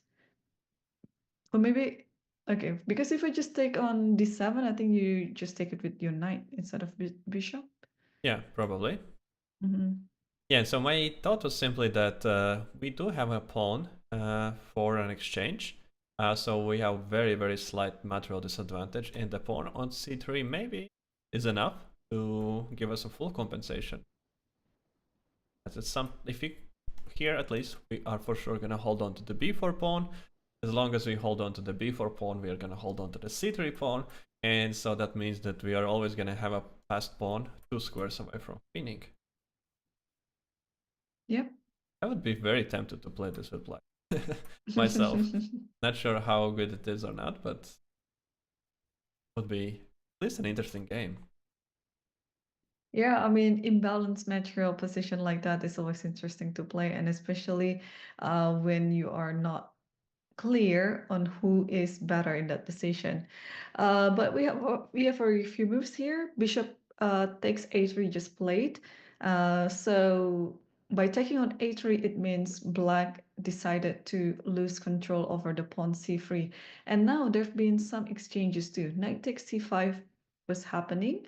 Or maybe, okay, because if I just take on d7, I think you just take it with your knight instead of bishop. Yeah, probably. Mm-hmm. Yeah, so my thought was simply that we do have a pawn for an exchange. So we have very, very slight material disadvantage, and the pawn on c3 maybe is enough to give us a full compensation. As it's if we, here at least, we are for sure going to hold on to the b4 pawn. As long as we hold on to the b4 pawn, we are going to hold on to the c3 pawn. And so that means that we are always going to have a passed pawn 2 squares away from winning. Yep. I would be very tempted to play this with black myself. Not sure how good it is or not, but would be at least an interesting game. Yeah, I mean, imbalanced material position like that is always interesting to play, and especially when you are not clear on who is better in that position. But we have a few moves here. Bishop takes a3 just played. So by taking on a3, it means black decided to lose control over the pawn c3. And now there have been some exchanges too. Knight takes c5 was happening.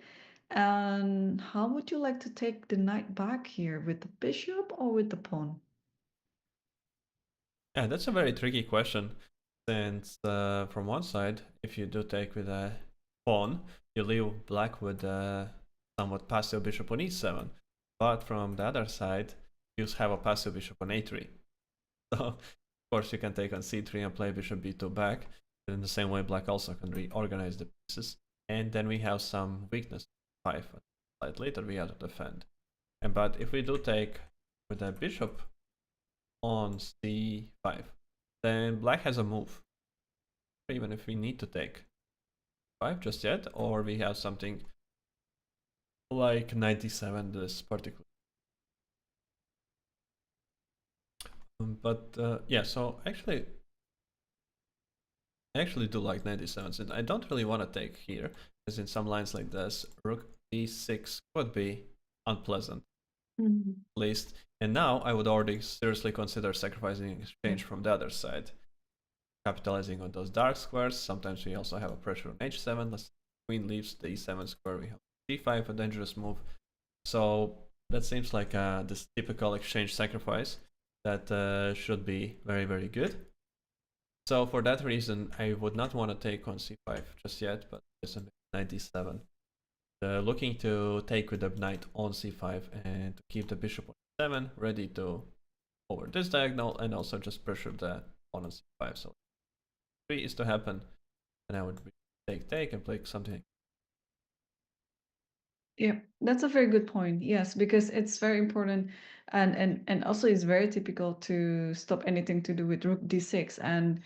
And how would you like to take the knight back here, with the bishop or with the pawn? Yeah, that's a very tricky question. Since from one side, if you do take with a pawn, you leave black with a somewhat passive bishop on e7. But from the other side, you have a passive bishop on a3. So course, you can take on c3 and play bishop b2 back. In the same way, black also can reorganize the pieces. And then we have some weakness. 5. Like later we have to defend. But if we do take with a bishop on c5, then black has a move. Even if we need to take 5 just yet, or we have something like 97 this particular. Yeah, so I actually do like 97, and I don't really want to take here, because in some lines like this, rook e6 could be unpleasant, at least. And now I would already seriously consider sacrificing exchange from the other side, capitalizing on those dark squares. Sometimes we also have a pressure on h7. Let's queen leaves the e7 square. We have c5, a dangerous move. So that seems like this typical exchange sacrifice that should be very, very good. So for that reason, I would not want to take on c5 just yet, but there's a 97. Looking to take with the knight on c5 and to keep the bishop on e7 ready to over this diagonal, and also just pressure the pawn on c5. So 3 is to happen, and I would take and play something. Yeah, that's a very good point. Yes, because it's very important, and also it's very typical to stop anything to do with rook d6 and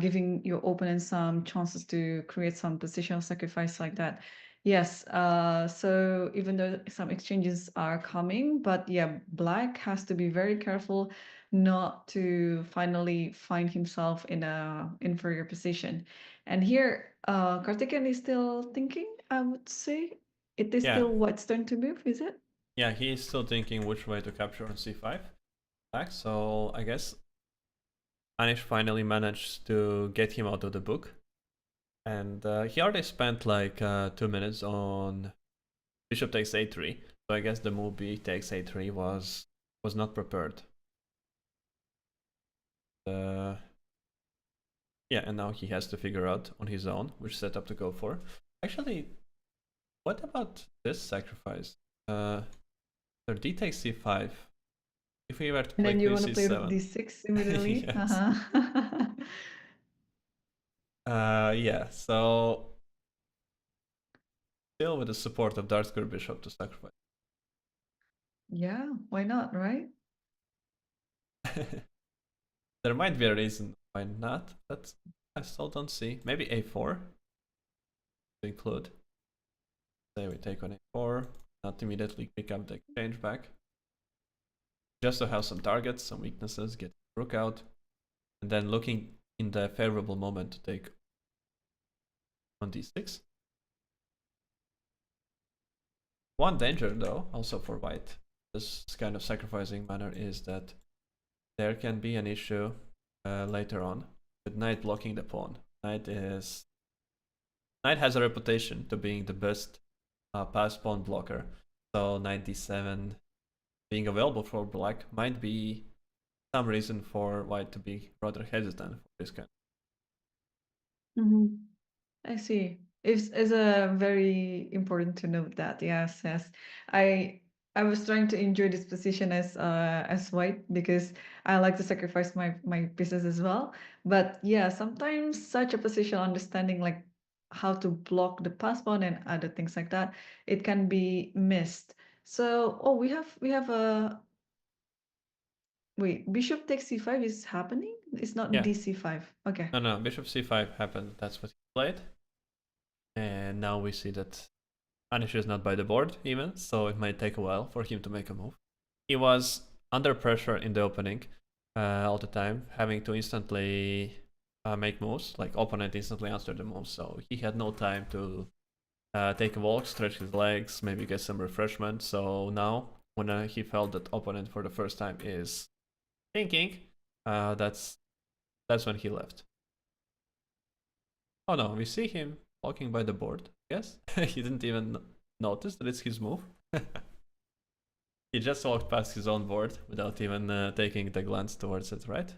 giving your opponent some chances to create some positional sacrifice like that. Yes, so even though some exchanges are coming, but yeah, black has to be very careful not to finally find himself in a inferior position. And here, Karthikeyan is still thinking, I would say. It is Yeah, still white's turn to move, is it? yeah, he's still thinking which way to capture on c5. Back, so I guess Anish finally managed to get him out of the book. And he already spent like 2 minutes on bishop takes a3. So I guess the move b takes a3 was not prepared. Yeah, and now he has to figure out on his own which setup to go for. Actually, what about this sacrifice? D takes c5. If we were to And play then you queen want to play rook c7. d6 immediately? Yes. Uh-huh. Yeah, so still with the support of dark square bishop to sacrifice. Yeah, why not, right? There might be a reason why not, but I still don't see. Maybe a4 to include. Say we take on a4, not immediately pick up the exchange back. Just to have some targets, some weaknesses, get rook out, and then looking in the favorable moment to take on d6. One danger though, also for white, this kind of sacrificing manner, is that there can be an issue later on with knight blocking the pawn. Knight has a reputation to being the best pass pawn blocker, so 97 being available for black might be some reason for white to be rather hesitant for this kind. I see. It's a very important to note that. Yes, yes. I was trying to enjoy this position as white because I like to sacrifice my pieces as well. But yeah, sometimes such a position understanding like how to block the pass pawn and other things like that, it can be missed. So, oh, we have a wait, bishop takes c5 is happening? It's not Yeah. dc5. Okay. No, bishop c5 happened. That's what he played. And now we see that Anish is not by the board even, so it might take a while for him to make a move. He was under pressure in the opening all the time, having to instantly make moves, like opponent instantly answered the move, so he had no time to take a walk, stretch his legs, maybe get some refreshment. So now, when he felt that opponent for the first time is thinking, that's when he left. Oh no, we see him walking by the board. Yes, he didn't even notice that it's his move. He just walked past his own board without even taking the glance towards it, right?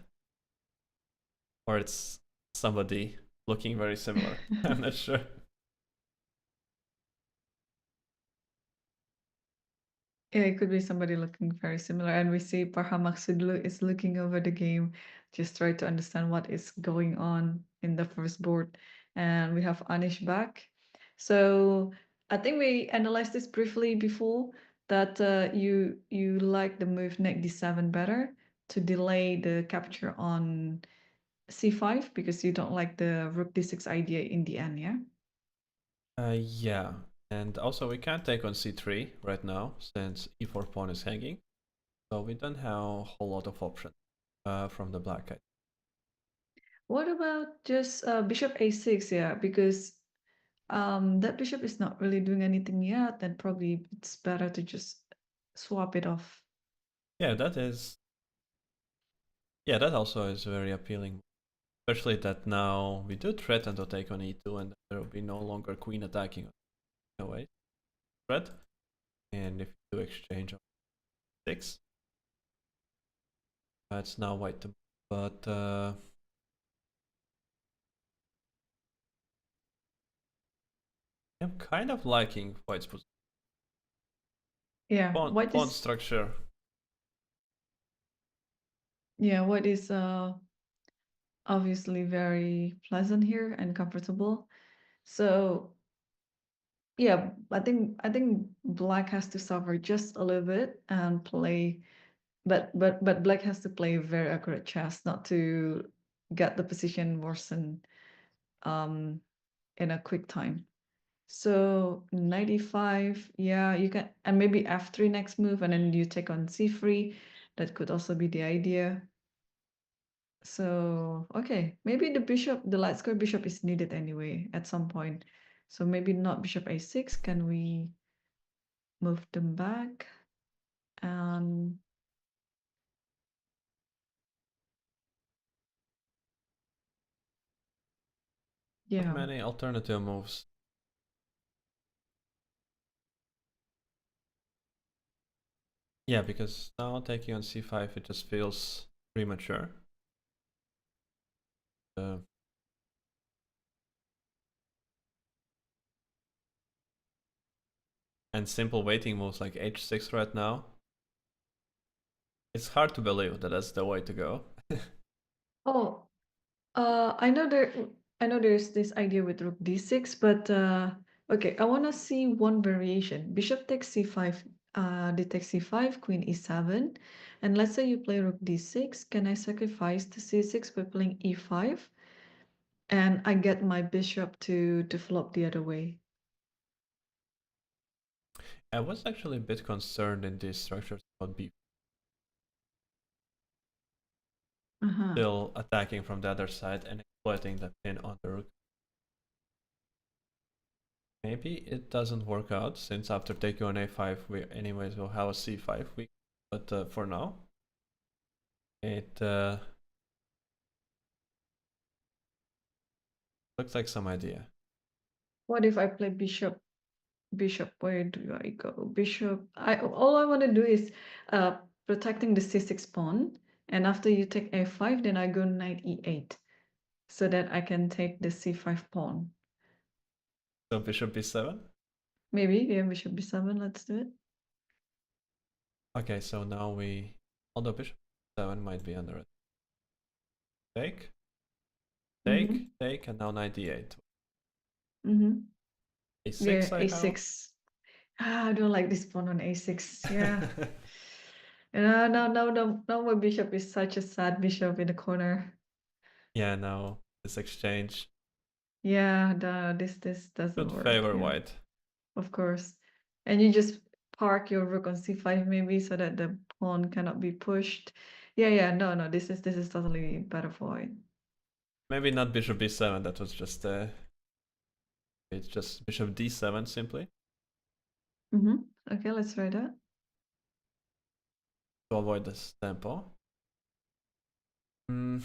Or it's somebody looking very similar. I'm not sure. Yeah, it could be somebody looking very similar. And we see Parham Maksudlu is looking over the game, just try to understand what is going on in the first board. And we have Anish back. So I think we analyzed this briefly before that you like the move knight d7 better to delay the capture on c5 because you don't like the rook d6 idea in the end, yeah? Yeah, and also we can't take on c3 right now since e4 pawn is hanging, so we don't have a whole lot of options from the black side. What about just bishop a6, yeah? Because that bishop is not really doing anything yet, then probably it's better to just swap it off. Yeah, that also is very appealing, especially that now we do threaten to take on e2 and there will be no longer queen attacking away threat, and if you do exchange on 6, it's now white to move. But I'm kind of liking white's position. Yeah, Pawn structure. what is obviously very pleasant here and comfortable. So yeah, I think black has to suffer just a little bit and play, but black has to play very accurate chess not to get the position worsened um in a quick time. So 95, yeah, you can, and maybe f3 next move, and then you take on c3. That could also be the idea. So, okay, maybe the light square bishop is needed anyway at some point. So maybe not bishop a6. Can we move them back? And Not yeah. many alternative moves. Yeah, because now taking on c5 it just feels premature. Uh, and simple waiting moves like h6 right now. It's hard to believe that that's the way to go. Oh, I know there's this idea with rook d6, but okay, I want to see one variation. Bishop takes c5, d takes c5, queen e7, and let's say you play rook d6. Can I sacrifice the c6 by playing e5, and I get my bishop to flop the other way? I was actually a bit concerned in these structures about b Uh-huh. still attacking from the other side and exploiting the pin on the rook. Maybe it doesn't work out since after taking on a5 we anyways will have a c5 weak, but for now it looks like some idea. What if I play bishop? Bishop, where do I go? Bishop, all I want to do is protecting the c6 pawn, and after you take a5, then I go knight e8, so that I can take the c5 pawn. So bishop b7. Maybe, yeah, bishop b7, let's do it. Okay, so now we, although bishop b7 might be under it. Take, Mm-hmm. take, and now knight d8. Mm-hmm. Yeah, a6 I have. a6. I don't like this pawn on a6. Yeah. No, my bishop is such a sad bishop in the corner. Yeah, now this exchange Yeah, this doesn't should work. favor Yeah. white. Of course. And you just park your rook on c5 maybe so that the pawn cannot be pushed. No, this is totally better for white. Maybe not bishop b7, that was just it's just bishop d7 simply Mm-hmm. Okay, let's try that. to avoid this tempo. Hmm.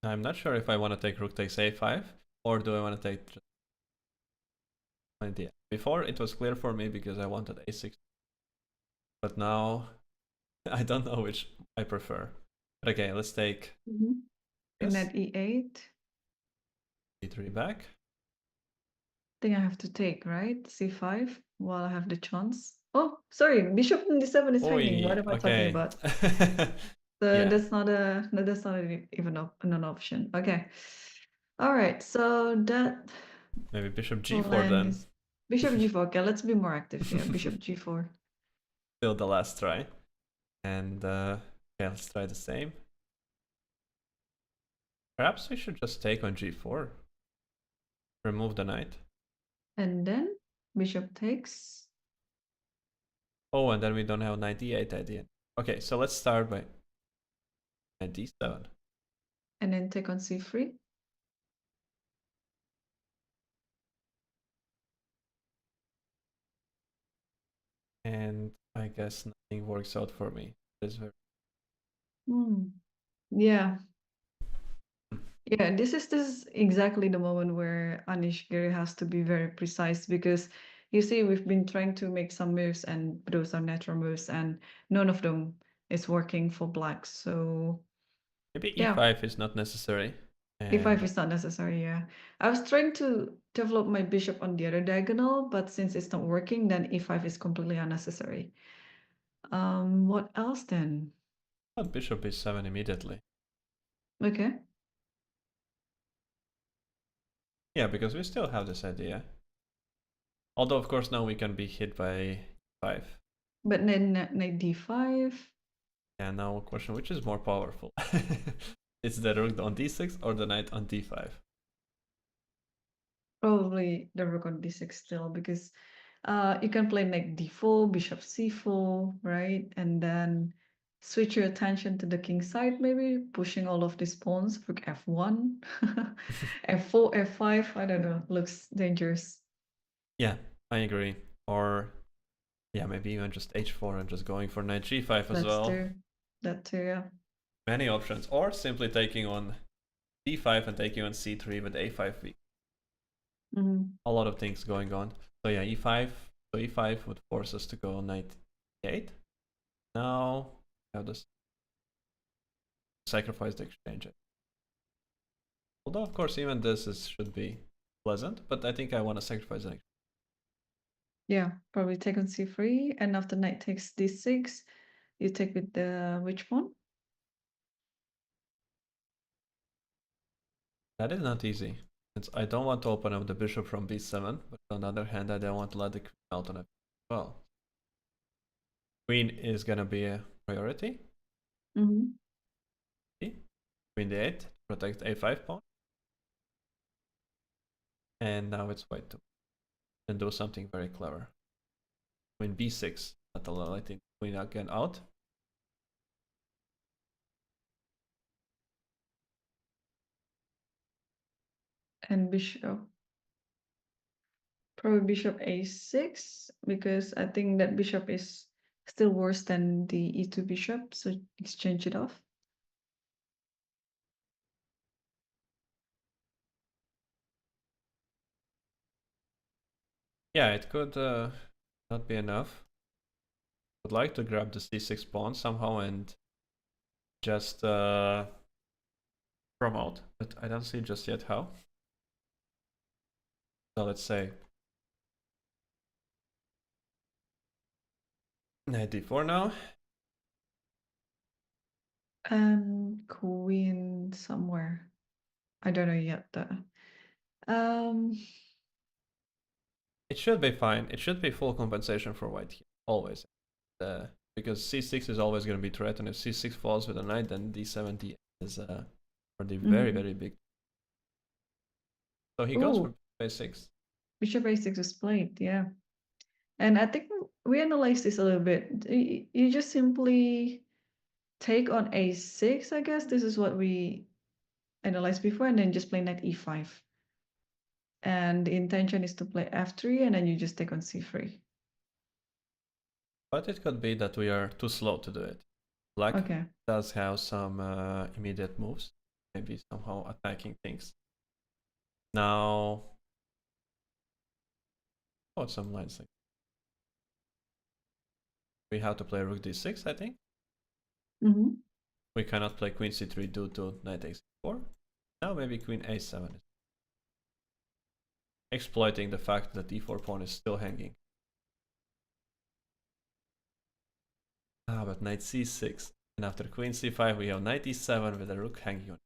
I'm not sure if I want to take rook takes a5 or do I want to take just idea. Before it was clear for me because I wanted a6, but now I don't know which I prefer. But okay, let's take Mm-hmm. And Yes. at e8. C3 back. Think I have to take, right? C5 while I have the chance. Oh, sorry, bishop in d7 is hanging. What Oi, am I talking okay. about? So Yeah, that's not a no, that's not even an option. Okay. All right. So that maybe bishop g4 plan then. is bishop g4. Okay, let's be more active here. Bishop g4. Still the last try. And yeah, let's try the same. Perhaps we should just take on g4. Remove the knight. And then bishop takes. Oh, and then we don't have knight d8 at the end. Okay, so let's start by knight d7. And then take on c3. And I guess nothing works out for me. This very Yeah. Yeah, this is exactly the moment where Anish Giri has to be very precise, because you see we've been trying to make some moves and those are natural moves and none of them is working for black. So maybe yeah, e5 is not necessary. e5 And is not necessary. Yeah, I was trying to develop my bishop on the other diagonal, but since it's not working, then e5 is completely unnecessary. What else then? bishop b7 immediately. Okay, Yeah, because we still have this idea. Although, of course, now we can be hit by 5. but then knight d5. And now a question, which is more powerful? It's the rook on d6 or the knight on d5? Probably the rook on d6 still, because you can play knight d4, bishop c4, right? And then switch your attention to the king side, maybe pushing all of these pawns, rook f1, f4, f5, I don't know, looks dangerous. Yeah, I agree. Or, yeah, maybe even just h4 and just going for knight g5 as That's well. too, that too, yeah. Many options. Or simply taking on d5 and taking on c3 with a5 weak. A lot of things going on. So yeah, e5. So e5 would force us to go knight e8. Now we have to sacrifice the exchange. Although of course even this should be pleasant, but I think I want to sacrifice an exchange. Yeah, probably take on c3, and after knight takes d6, you take with the which pawn? That is not easy. Since I don't want to open up the bishop from b7, but on the other hand I don't want to let the queen out on it as well. Queen is gonna be a priority. Mm-hmm. Queen d8 protects a5 pawn. And now it's white to and do something very clever. Queen b6, not letting queen again out. And bishop. Probably bishop a6, because I think that bishop is still worse than the e2 bishop, so exchange it off. Yeah, it could not be enough. Would like to grab the c6 pawn somehow and just promote, but I don't see just yet how. So let's say knight d4 now. And queen somewhere. I don't know yet though. Um, It should be fine. It should be full compensation for white here, always. Because c6 is always going to be threatened. If c6 falls with a knight, then d7, d8 is already very, very big. So he goes for ooh, a6. bishop a6 is played, yeah. And I think we analyzed this a little bit. You just simply take on a6, I guess. This is what we analyzed before, and then just play knight e5. And the intention is to play f3, and then you just take on c3. But it could be that we are too slow to do it. Black Okay. does have some immediate moves, maybe somehow attacking things. Now, oh, some lines like we have to play rook d6, I think. Mm-hmm. We cannot play queen c3 due to knight takes e4. Now maybe queen a7 is exploiting the fact that e4 pawn is still hanging. Ah, but knight c6. And after queen c5 we have knight e7 with a rook hanging on.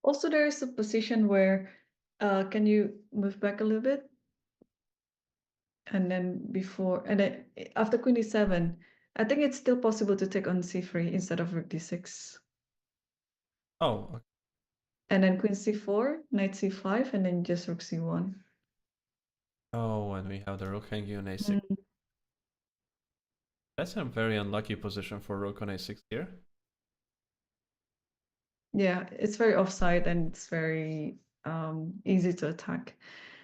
Also, there is a position where, can you move back a little bit? And then after queen e7, I think it's still possible to take on c3 instead of rook d6. Oh, okay. And then queen c4, knight c5, and then just rook c1. Oh, and we have the rook hanging on a6. Mm. That's a very unlucky position for rook on a6 here. Yeah, it's very offside and it's very easy to attack.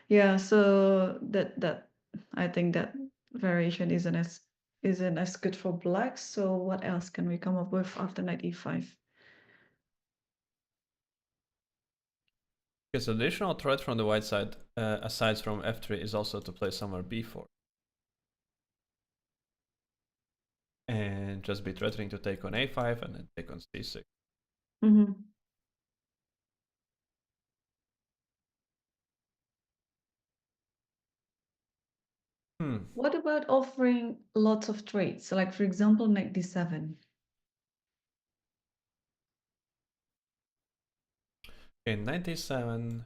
Yeah, so that I think that variation isn't as good for black. So what else can we come up with after knight e5? Because the additional threat from the white side, aside from f3, is also to play somewhere b4. And just be threatening to take on a5 and then take on c6. Mm-hmm. What about offering lots of trades? So like, for example, knight d7. Okay, 97.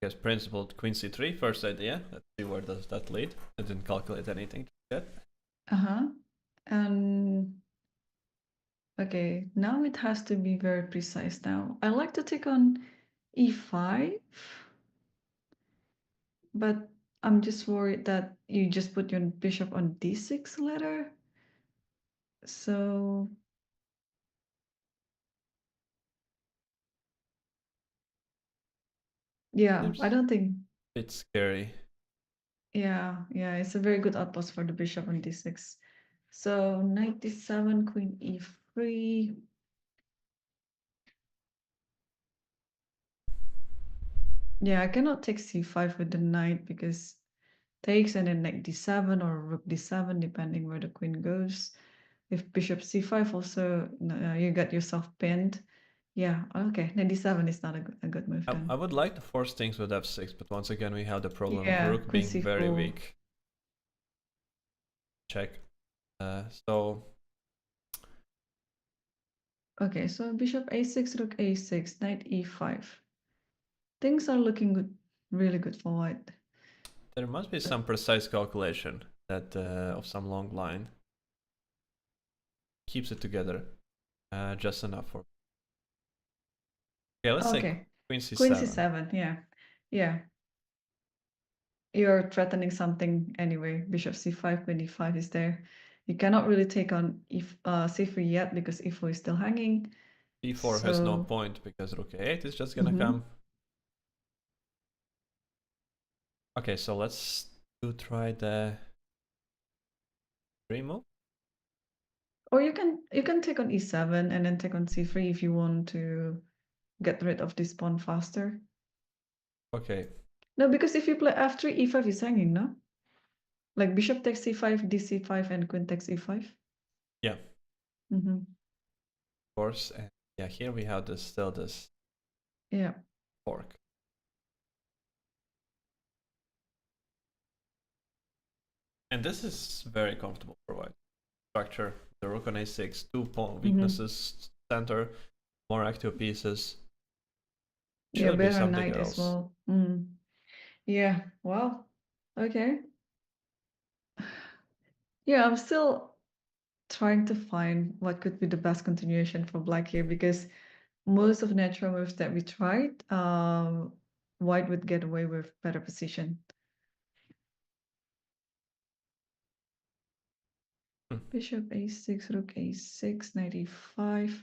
Yes, principled queen c3, first idea. Let's see where does that lead. I didn't calculate anything yet. Uh-huh. And okay, now it has to be very precise now. I like to take on e5, but I'm just worried that you just put your bishop on d6 later. So yeah, Seems I don't think. a bit scary. Yeah, it's a very good outpost for the bishop on d6. So knight d7, queen e3. Yeah, I cannot take c5 with the knight because takes and then knight d7 or rook d7, depending where the queen goes. If bishop c5 also, you got yourself pinned. Yeah, okay, knight d7 is not a good move I then. would like to force things with f6, but once again we have the problem of Yeah, rook queen being very c4. weak. Check. So Okay, so bishop a6, rook a6, knight e5. Things are looking good, really good for white. there must be some precise calculation that of some long line keeps it together just enough for. Okay, let's say Okay, queen queen c7. c7, yeah. You're threatening something anyway. Bishop c5, queen e5 is there. You cannot really take on c3 yet because e4 is still hanging. b4 has no point because rook a8 is just gonna come. Okay, so let's try the remove. Or you can take on e7 and then take on c3 if you want to get rid of this pawn faster. Okay. No, because if you play f3, e5 is hanging, no? Like bishop takes c5, dc5, and queen takes e5. Yeah. Mm-hmm. Of course. And yeah, here we have still this fork. And this is very comfortable for white. Structure, the rook on a6, two pawn weaknesses, center, more active pieces. Yeah, Should be better something knight else. as well. Yeah, well, okay. Yeah, I'm still trying to find what could be the best continuation for black here because most of the natural moves that we tried, white would get away with better position. Bishop a6, rook a6, knight e5. Is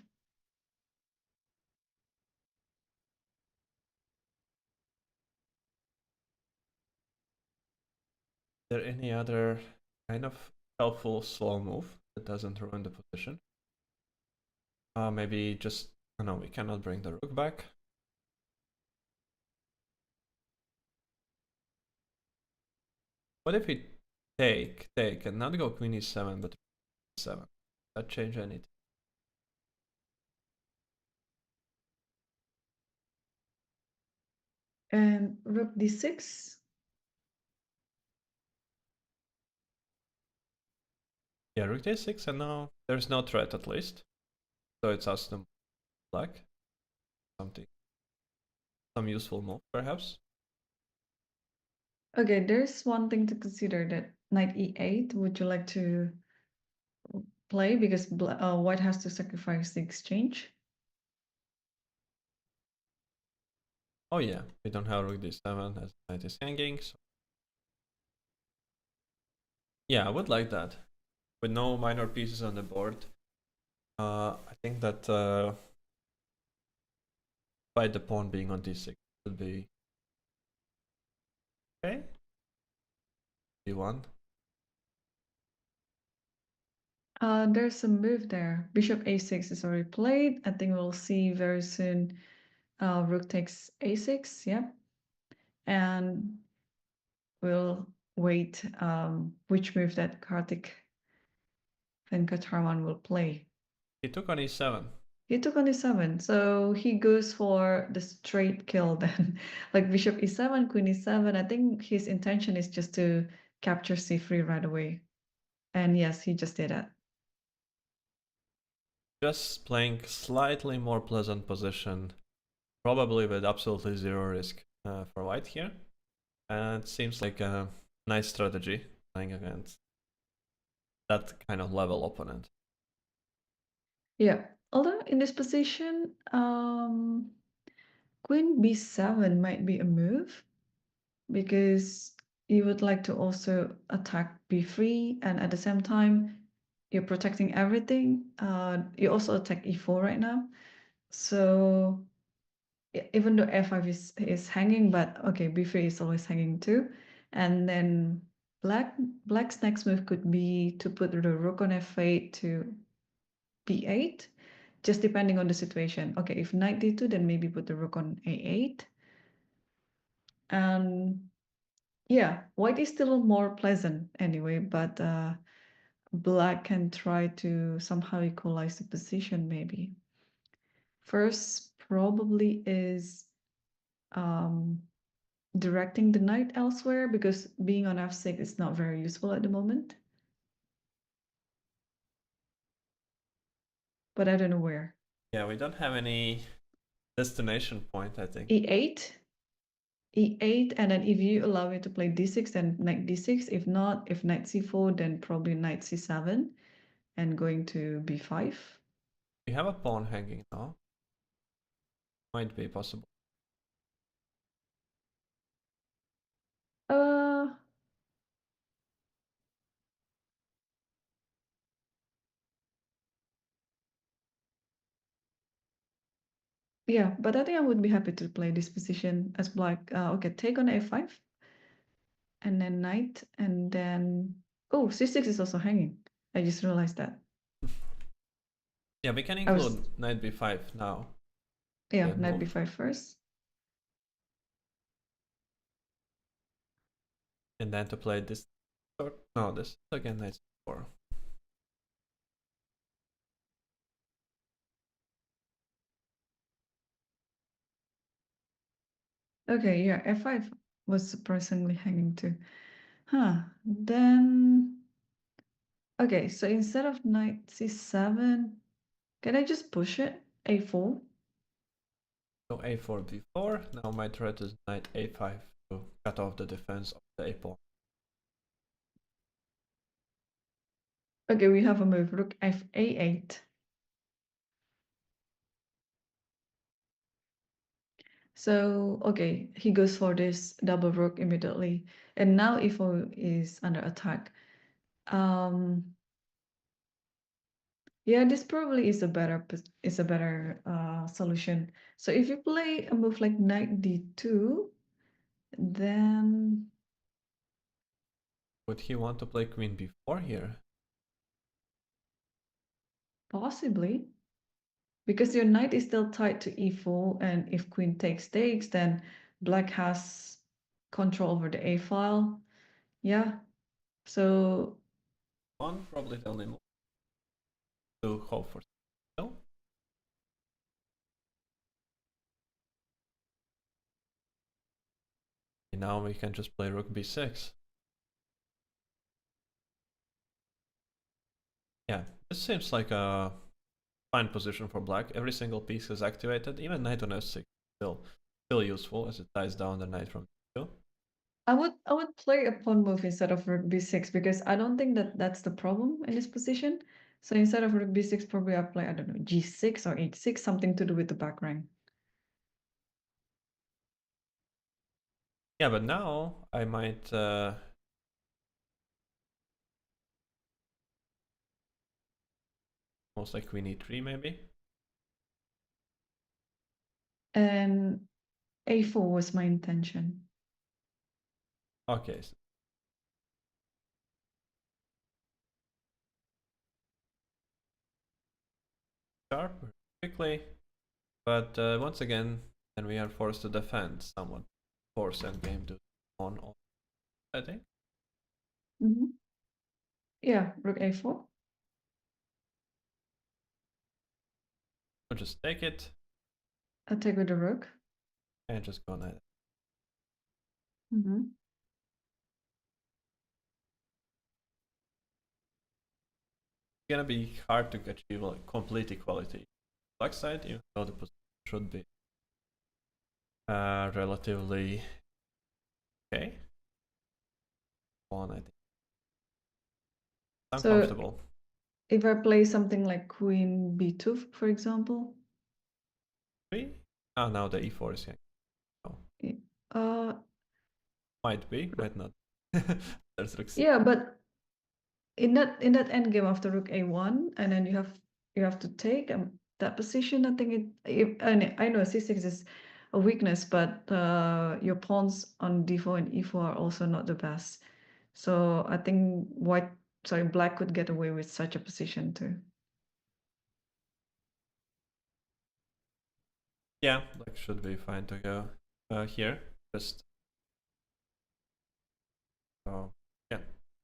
there any other kind of helpful slow move that doesn't ruin the position? Maybe just, no, we cannot bring the rook back. What if we take, and not go queen e7, but e7? that change anything? And rook d6. Yeah, rook d6, and now there's no threat at least. So it's us to black. Something, some useful move perhaps. Okay, there's one thing to consider, that knight e8. Would you like to play? Because white has to sacrifice the exchange. Oh yeah, we don't have rook d7 as knight is hanging. So yeah, I would like that. With no minor pieces on the board, I think that by the pawn being on d6 would be okay. d1. There's a move there. Bishop a6 is already played. I think we'll see very soon. Rook takes a6, yeah. And we'll wait which move that Kartik Venkataraman will play. He took on e7. He took on e7, so he goes for the straight kill then. Like bishop e7, queen e7. I think his intention is just to capture c3 right away. And yes, he just did that. Just playing slightly more pleasant position, probably with absolutely zero risk for white here. And it seems like a nice strategy playing against that kind of level opponent. Yeah, although in this position, queen b7 might be a move, because you would like to also attack b3, and at the same time you're protecting everything. You also attack e4 right now, so even though f5 is hanging, but okay, b3 is always hanging too. And then black's next move could be to put the rook on f8 to b8, just depending on the situation. Okay, if knight d2, then maybe put the rook on a8. And yeah, white is still more pleasant anyway, but black can try to somehow equalize the position maybe. First, probably is um, directing the knight elsewhere, because being on f6 is not very useful at the moment. But I don't know where. Yeah, we don't have any destination point, I think. E8, E8, and then if you allow me to play d6, then knight d6. If not, if knight c4, then probably knight c7 and going to b5. We have a pawn hanging now. Might be possible. Uh, yeah, but I think I would be happy to play this position as black. Okay, take on a5, and then knight, and then oh, c6 is also hanging. I just realized that. Yeah, we can I was include knight b5 now. yeah, That knight move. b5 first. And then to play this. No, this again knight c4. Okay, yeah, f5 was surprisingly hanging too. Huh. Then okay, so instead of knight c7, can I just push it? A4? So a4, b4. Now my threat is knight a5 to cut off the defense of the a pawn. Okay, we have a move, rook f a8. So, okay, he goes for this double rook immediately. And now e4 is under attack. Yeah, this probably is a better solution. So if you play a move like knight d2, then Would he want to play queen b4 here? possibly, because your knight is still tied to e4, and if queen takes, then black has control over the a file. Yeah, so One, probably the only move. hope for no. And now we can just play rook b6. Yeah, this seems like a fine position for black. Every single piece is activated. Even knight on f6 still useful as it ties down the knight from d2. I would play a pawn move instead of rook b6 because I don't think that that's the problem in this position. So instead of rook b6, probably I play, I don't know, g6 or h6, something to do with the back rank. Yeah, but now I might most like queen e3 maybe. And a4 was my intention. Okay. So sharp quickly, but once again, then we are forced to defend somewhat. Force endgame to on, I think. Yeah, rook a4. We'll just take it I'll take with the rook. and just go ahead. Mm-hmm. It's gonna be hard to achieve like complete equality. Black side, even though the position should be relatively okay. One, I think. So Uncomfortable. if I play something like queen b2, for example. 3? Ah, now the e4 is here. Uh, Might be, might not. There's rook c. yeah, but in that endgame after rook a1, and then you have to take that position. I think I know c6 is a weakness, but your pawns on d4 and e4 are also not the best. So I think black could get away with such a position too. Yeah, black should be fine to go here. Just yeah,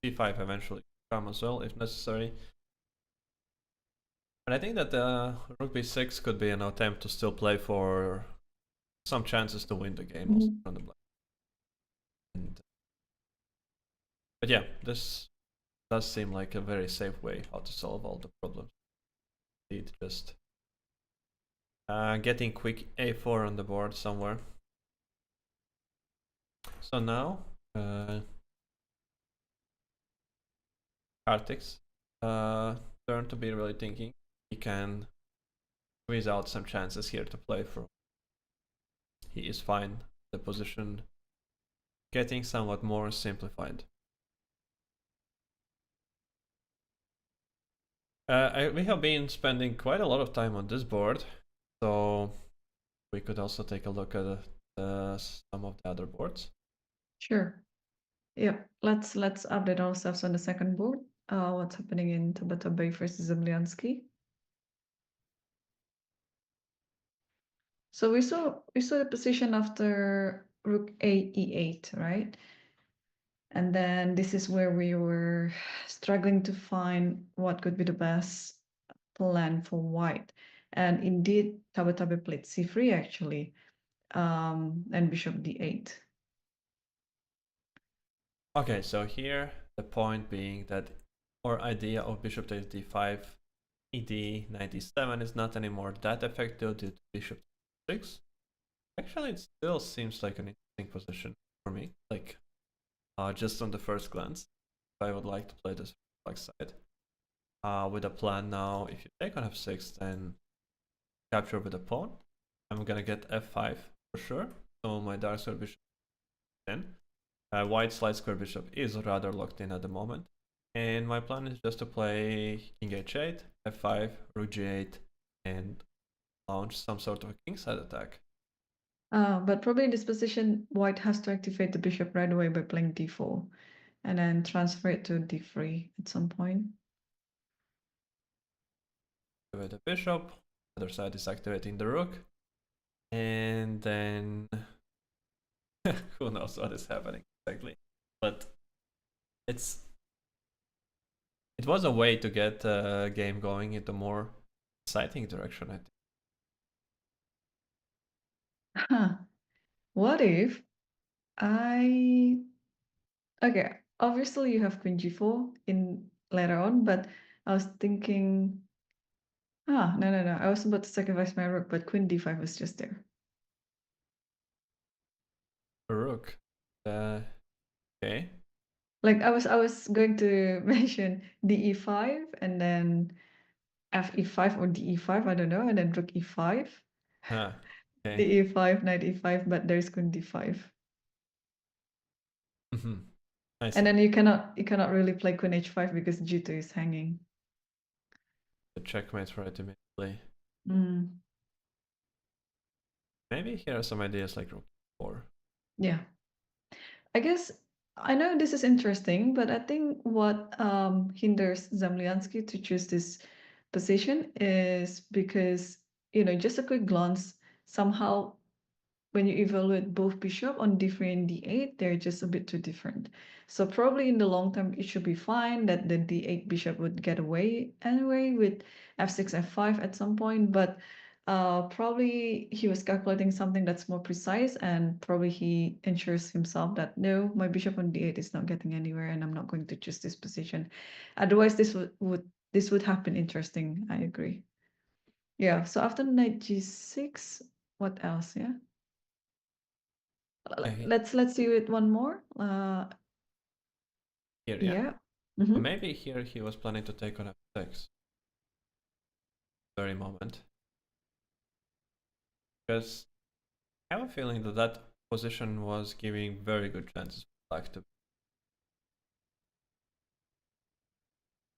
c5 eventually come as well if necessary. But I think that rook b6 could be an attempt to still play for some chances to win the game also from the black. And, but yeah, this does seem like a very safe way how to solve all the problems. Indeed, just getting quick a4 on the board somewhere. So now Kartik's turn to be really thinking. He can squeeze out some chances here to play for. He is fine. The position getting somewhat more simplified. We have been spending quite a lot of time on this board, so we could also take a look at some of the other boards. Sure. Yeah, let's update ourselves on the second board. What's happening in Tabata Bay versus Zemlyansky? So we saw the position after rook a e8, right? And then this is where we were struggling to find what could be the best plan for white. And indeed, Tabatabe played c3 actually, and bishop d8. Okay, so here the point being that our idea of bishop takes d5, ed 97 is not anymore that effective due to bishop 6. Actually, it still seems like an interesting position for me, like just on the first glance. I would like to play this black side with a plan now. If you take on f6, then capture with a pawn. I'm gonna get f5 for sure. So my dark square bishop 10. White's light square bishop is rather locked in at the moment. And my plan is just to play king h8, f5, rook g8, and launch some sort of a kingside attack. But probably in this position, white has to activate the bishop right away by playing d4, and then transfer it to d3 at some point. Activate the bishop, other side is activating the rook, and then who knows what is happening exactly. But it's it was a way to get the game going into more exciting direction, I think. Huh. What if I... Okay, obviously you have queen g4 in later on, but I was thinking... no. I was about to sacrifice my rook, but queen d5 was just there. Rook. Okay. Like I was going to mention de5 and then fe5 or de5, I don't know, and then rook e5, Huh. Okay. de5, knight e5, but there's queen d5. I And see. then you cannot really play queen h5 because g2 is hanging. The checkmate right immediately. Mm, Maybe here are some ideas like rook 4. yeah. I guess I know this is interesting, but I think what hinders Zemlyansky to choose this position is because, just a quick glance, somehow when you evaluate both bishop on d3 and d8, they're just a bit too different. So probably in the long term, it should be fine that the d8 bishop would get away anyway with f6, f5 at some point, but probably he was calculating something that's more precise, and probably he ensures himself that no, my bishop on d8 is not getting anywhere, and I'm not going to choose this position. Otherwise, this would have been interesting. I agree. Yeah. So after knight g6, what else? Yeah. Okay. Let's do it one more. Here, yeah. Yeah. Mm-hmm. Maybe here he was planning to take on f6. Very moment. Because I have a feeling that that position was giving very good chances for black to.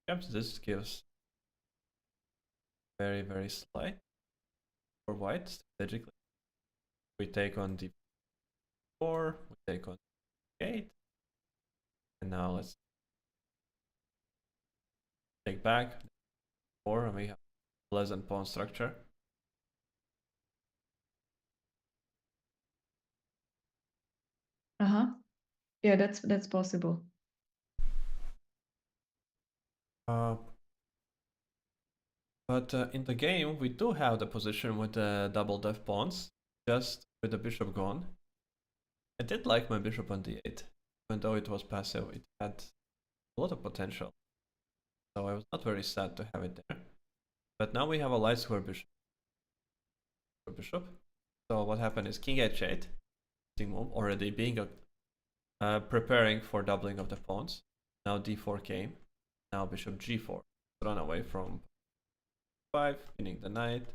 Perhaps this gives very, very slight for white strategically. We take on d4, we take on d8, and now let's take back 4, and we have pleasant pawn structure. Uh-huh. Yeah, that's possible. Uh, but in the game, we do have the position with the double def pawns, just with the bishop gone. I did like my bishop on d8, even though it was passive, it had a lot of potential. So I was not very sad to have it there. But now we have a light square bishop. So what happened is king h8, move already being preparing for doubling of the pawns. Now d4 came. Now bishop g4. Run away from 5, winning the knight.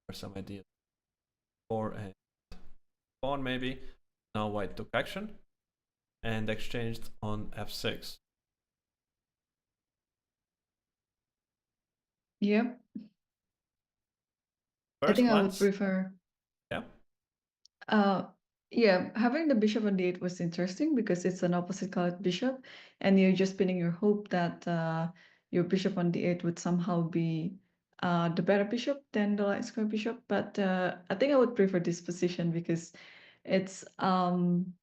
Or some ideas. 4 and pawn maybe. Now white took action and exchanged on f6. Yep. I First think I would glance, prefer. yeah. Uh, yeah, having the bishop on d8 was interesting because it's an opposite colored bishop, and you're just pinning your hope that your bishop on d8 would somehow be the better bishop than the light square bishop. But I think I would prefer this position because it's um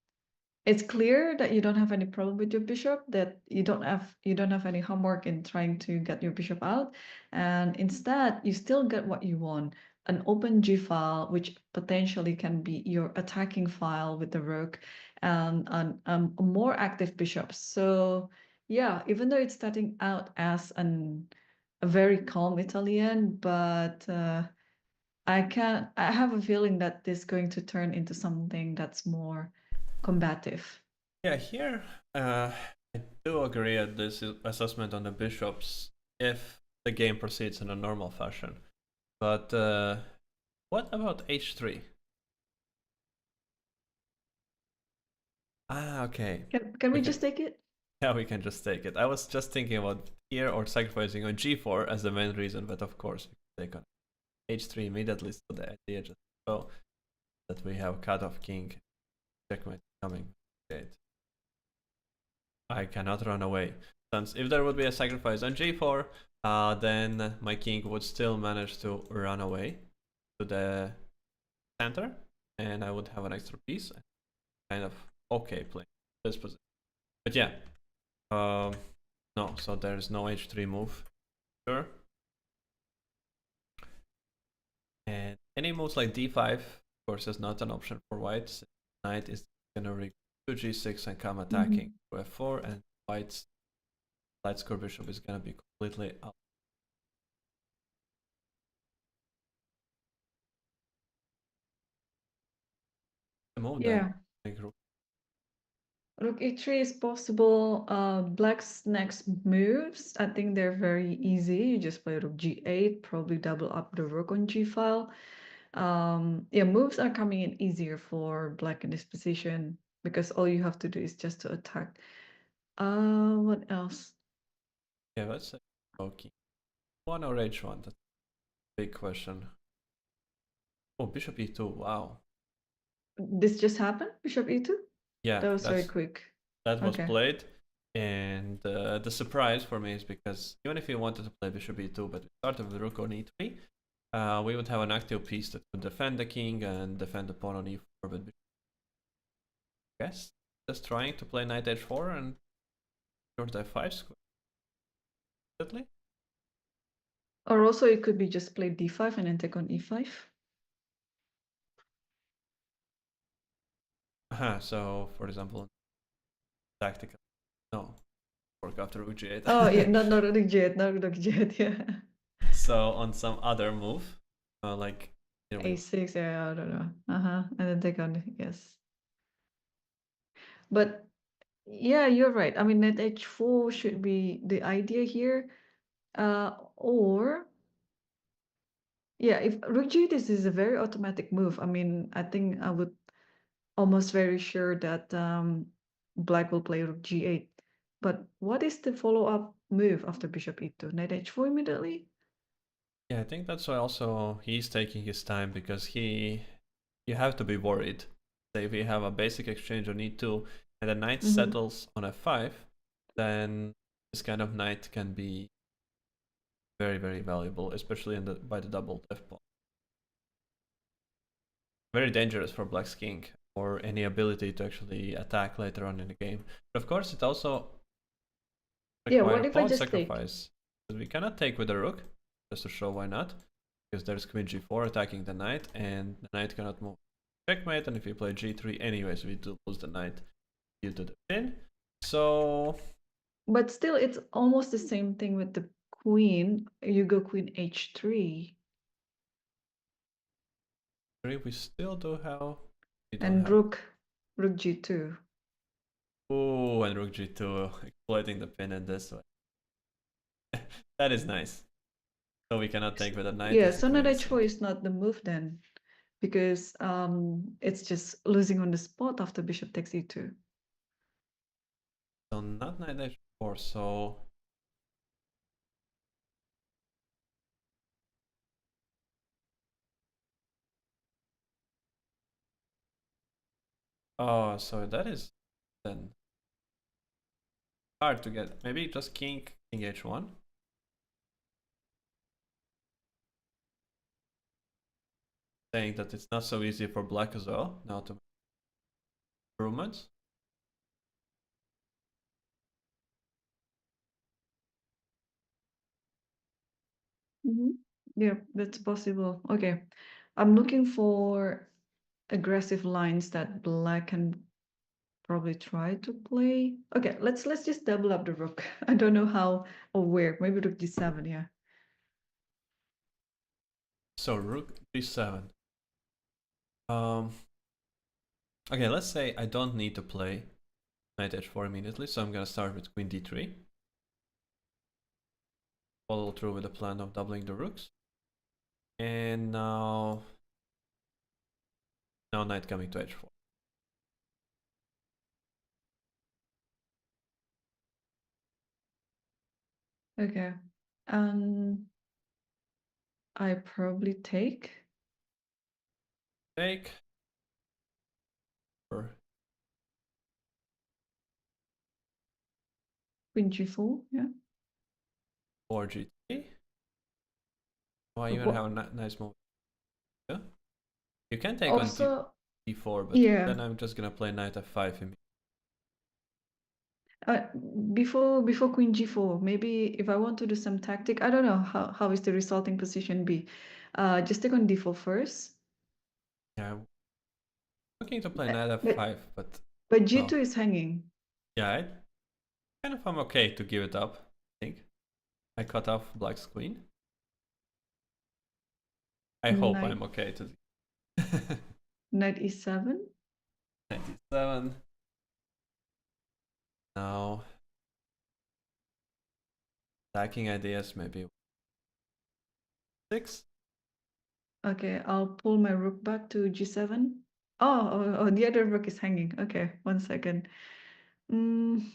it's clear that you don't have any problem with your bishop, that you don't have any homework in trying to get your bishop out, and instead you still get what you want, an open G file, which potentially can be your attacking file with the rook, and a more active bishop. So yeah, even though it's starting out as a very calm Italian, but I have a feeling that this is going to turn into something that's more combative. Yeah, here I do agree at this assessment on the bishops if the game proceeds in a normal fashion. But what about h3? Okay. Can we We can, just take it? yeah, we can just take it. I was just thinking about here or sacrificing on g4 as the main reason, but of course we can take on h3 immediately, so the idea just so that we have cut off king, checkmate coming. Okay. I cannot run away. Since if there would be a sacrifice on g4, then my king would still manage to run away to the center, and I would have an extra piece. Kind of okay playing this position. But yeah, No, so there's no h3 move. Sure. And any moves like d5, of course, is not an option for white. Knight is gonna reach to g6 and come attacking to f4, and white's light score bishop is gonna be completely out. The move then. Yeah. Like rook. Rook e3 is possible. Black's next moves, I think they're very easy. You just play rook g8, probably double up the rook on g file. Yeah, moves are coming in easier for black in this position because all you have to do is just to attack. What else? Yeah, let's say okay. One or h1, that's a big question. Oh, bishop e2, wow. This just happened, bishop e2? Yeah, That was very quick. that was Okay. played. And the surprise for me is because even if you wanted to play bishop e2, but we started with rook on e3, we would have an active piece that would defend the king and defend the pawn on e4. But I guess just trying to play knight h4 and short f5 square. Or also it could be just play d5 and then take on e5. So, for example, tactical. No, work after rook g8. Oh, yeah, not rook g8, not rook g8, yeah. So, on some other move, like here we a6, yeah, I don't know. And then take on, yes. But yeah, you're right. I mean, knight h4 should be the idea here. Or yeah, if rook g8 is a very automatic move. I mean, I think I would almost very sure that black will play rook g8. But what is the follow-up move after bishop e2? Knight h4 immediately? Yeah, I think that's why also he's taking his time because you have to be worried. Say if you have a basic exchange on e2 and the knight settles on f5, then this kind of knight can be very, very valuable, especially by the doubled f pawn. Very dangerous for black's king or any ability to actually attack later on in the game. But of course, it also Yeah, requires what a if I pawn just take? sacrifice. But we cannot take with the rook, just to show why not. Because there's queen g4 attacking the knight, and the knight cannot move. Checkmate, and if you play g3 anyways, we do lose the knight due to the pin. So... But still, it's almost the same thing with the queen. You go queen h3. we still do have... And rook g2. Oh, and rook g2, exploiting the pin in this way. That is nice. So we cannot take with a knight. Yeah, so knight h4 is not the move then, because it's just losing on the spot after bishop takes e2. So not knight h4, so... Oh, so that is then hard to get. Maybe just king h1. Saying that it's not so easy for black as well now to make improvements. Yeah, that's possible. Okay, I'm looking for aggressive lines that black can probably try to play. Okay, let's just double up the rook. I don't know how or where. Maybe rook d7, yeah. So rook d7. Okay, let's say I don't need to play knight h4 immediately, so I'm gonna start with queen d3. Follow through with the plan of doubling the rooks. And now knight coming to h4. Okay. I probably take. Take. Or Queen g4, yeah. or g3. Oh, I even have a nice move. Yeah? You can take also, on d4, but yeah. then I'm just gonna play knight f5 immediately. Uh, before queen g4, maybe if I want to do some tactic, I don't know how is the resulting position be. Just take on d4 first. Yeah, I'm looking to play Uh, knight But f5, but but well, g2 is hanging. yeah, I kind of am okay to give it up. I think I cut off black's queen. I hope Knight I'm okay to. knight e7. 97. Now attacking ideas maybe 6. Okay, I'll pull my rook back to g7. Oh, the other rook is hanging. Okay, 1 second. Mm,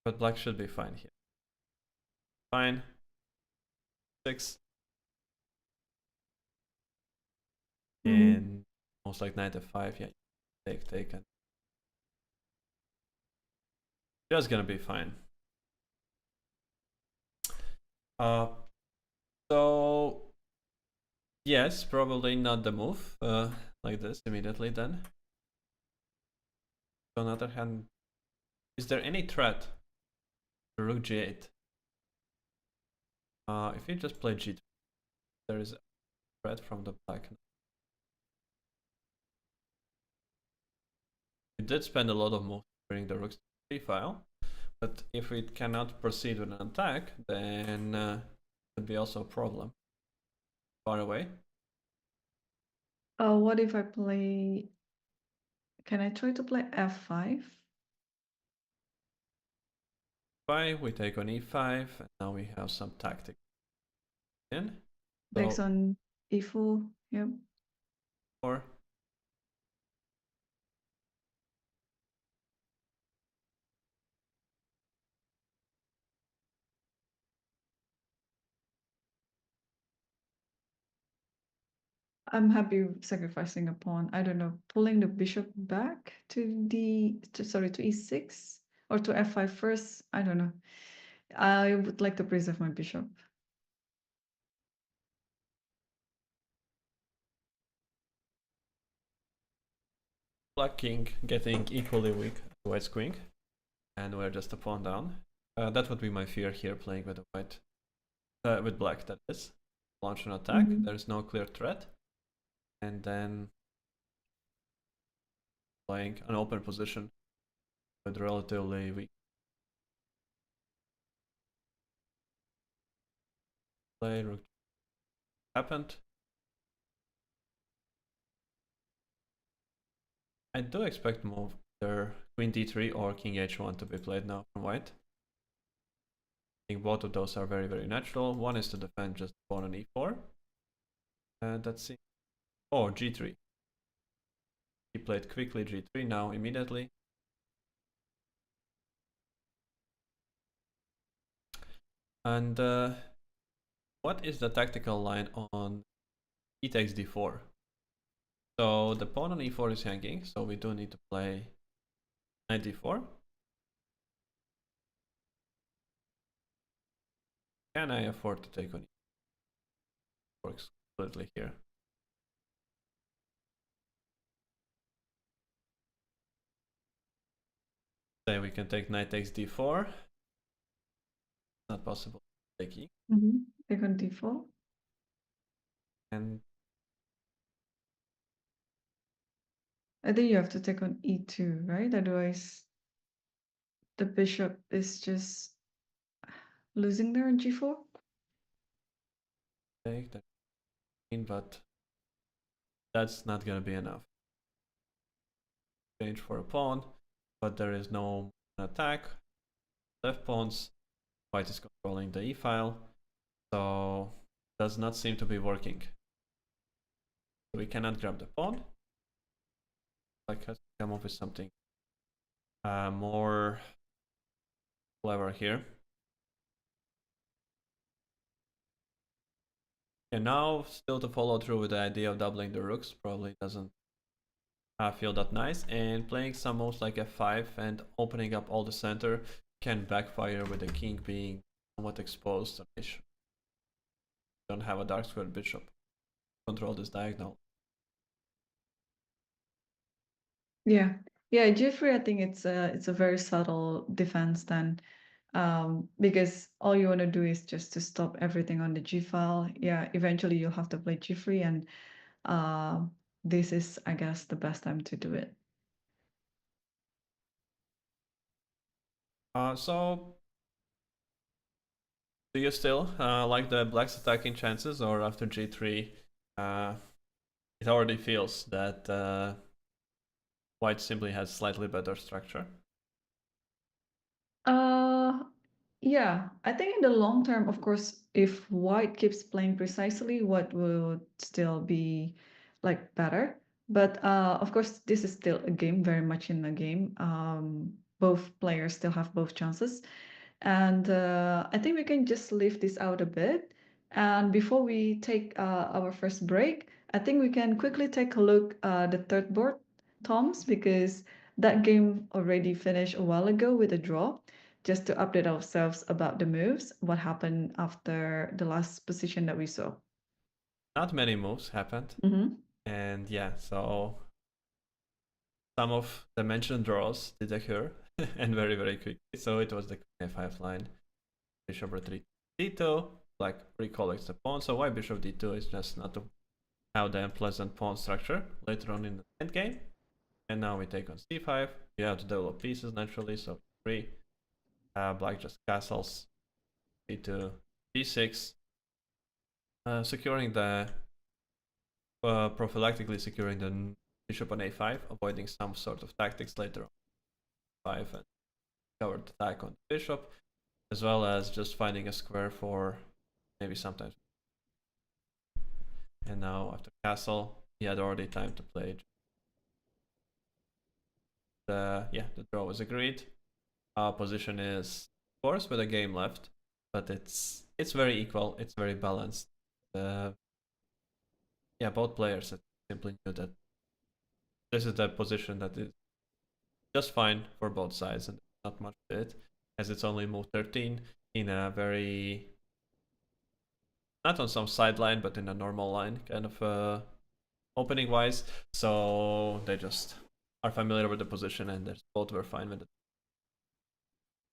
But black should be fine here. Fine. 6. mhm. And most like knight f5. Yeah, take. And just gonna be fine. Uh, so yes, probably not the move like this immediately then. On the other hand, is there any threat to rook g8? If you just play g3, there is a threat from the black. We did spend a lot of moves bringing the rooks to the file, but if we cannot proceed with an attack, then it could be also a problem. Far away. What if I play? Can I try to play f5? 5, we take on e5, and now we have some tactics in. Takes So, on e4. Yep. or I'm happy sacrificing a pawn. I don't know, pulling the bishop back to sorry, to e6 or to f5 first. I don't know. I would like to preserve my bishop. black king getting equally weak to white's queen, and we're just a pawn down. That would be my fear here, playing with the white, with black. That is, launch an attack. Mhm. There is no clear threat, and then playing an open position with relatively weak play. Rook happened. I do expect move either queen d3 or king h1 to be played now from white. I think both of those are very, very natural. One is to defend just pawn on e4. And let's see. Oh, g3. He played quickly g3 now immediately. And what is the tactical line on e takes d4? So the pawn on e4 is hanging, so we do need to play knight d4. Can I afford to take on e4? Works completely here. Say we can take knight takes d4. Not possible to take e. Take on d4. And I think you have to take on e2, right? Otherwise, the bishop is just losing there on g4. take that queen, but that's not gonna be enough. Change for a pawn, but there is no attack. Left pawns. White is controlling the e-file, so does not seem to be working. We cannot grab the pawn. Black has to come up with something more clever here. And now, still to follow through with the idea of doubling the rooks, probably doesn't feel that nice. And playing some moves like f5 and opening up all the center can backfire with the king being somewhat exposed. Don't have a dark squared bishop. Control this diagonal. Yeah. Yeah, Jeffrey, I think it's a very subtle defense then, because all you want to do is just to stop everything on the G file. Yeah, eventually you'll have to play Jeffrey, and uh, this is, I guess, the best time to do it. So do you still like the black's attacking chances, or after G3, uh, it already feels that white simply has slightly better structure? Uh, yeah, I think in the long term, of course, if white keeps playing precisely, white will still be like better. But of course, this is still a game, very much in a game. Both players still have both chances. And I think we can just leave this out a bit. And before we take our first break, I think we can quickly take a look the third board, Tom's, because that game already finished a while ago with a draw. Just to update ourselves about the moves, what happened after the last position that we saw. Not many moves happened, Mm-hmm. and yeah, so some of the mentioned draws did occur, and very, very quickly. So it was the queen a5 line, bishop retreat d2, black recollects the pawn, so white bishop d2 is just not to have the unpleasant pawn structure later on in the endgame. And now we take on c5, you have to develop pieces naturally, so 3, black just castles, d2, d6, securing the, prophylactically securing the bishop on a5, avoiding some sort of tactics later on 5 and covered attack on the bishop, as well as just finding a square for maybe sometimes. And now after castle, he had already time to play. The draw was agreed. Our position is, of course, with a game left, but it's very equal. It's very balanced. Yeah, both players simply knew that this is the position that is just fine for both sides, and not much to it, as it's only move 13 in a very, not on some sideline, but in a normal line, kind of opening wise. So they just are familiar with the position, and they both were fine with it.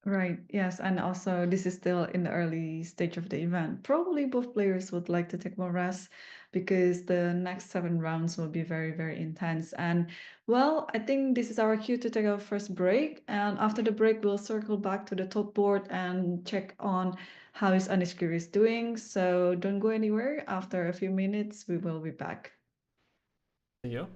Right, yes, and also this is still in the early stage of the event. Probably both players would like to take more rest because the next 7 rounds will be very, very intense. And well, I think this is our cue to take our first break. And after the break, we'll circle back to the top board and check on how is Aniskiri doing. So don't go anywhere. After a few minutes, we will be back. See you.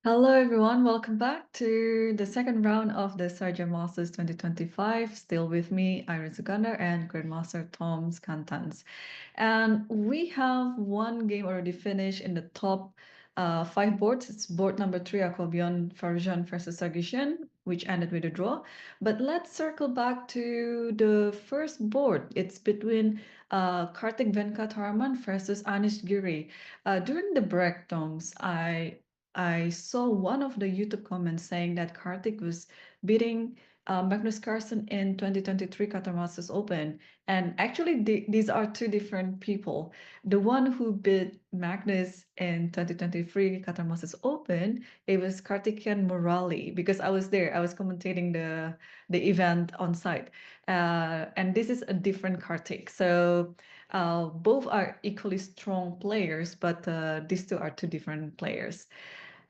Hello, everyone. Welcome back to the second round of the Sharjah Masters 2025. Still with me, Irene Sukandar and Grandmaster Tom's Kantans. And we have one game already finished in the top five boards. It's board number three, Aquabion Farjan versus Sargishan, which ended with a draw. But let's circle back to the first board. It's between Kartik Venkataraman versus Anish Giri. During the break, Toms, I saw one of the YouTube comments saying that Kartik was beating Magnus Carlsen in 2023 Qatar Masters Open. And actually, these are two different people. The one who beat Magnus in 2023 Qatar Masters Open, it was Kartikeyan Murali because I was there. I was commentating the event on site. And this is a different Kartik. So both are equally strong players, but these two are two different players.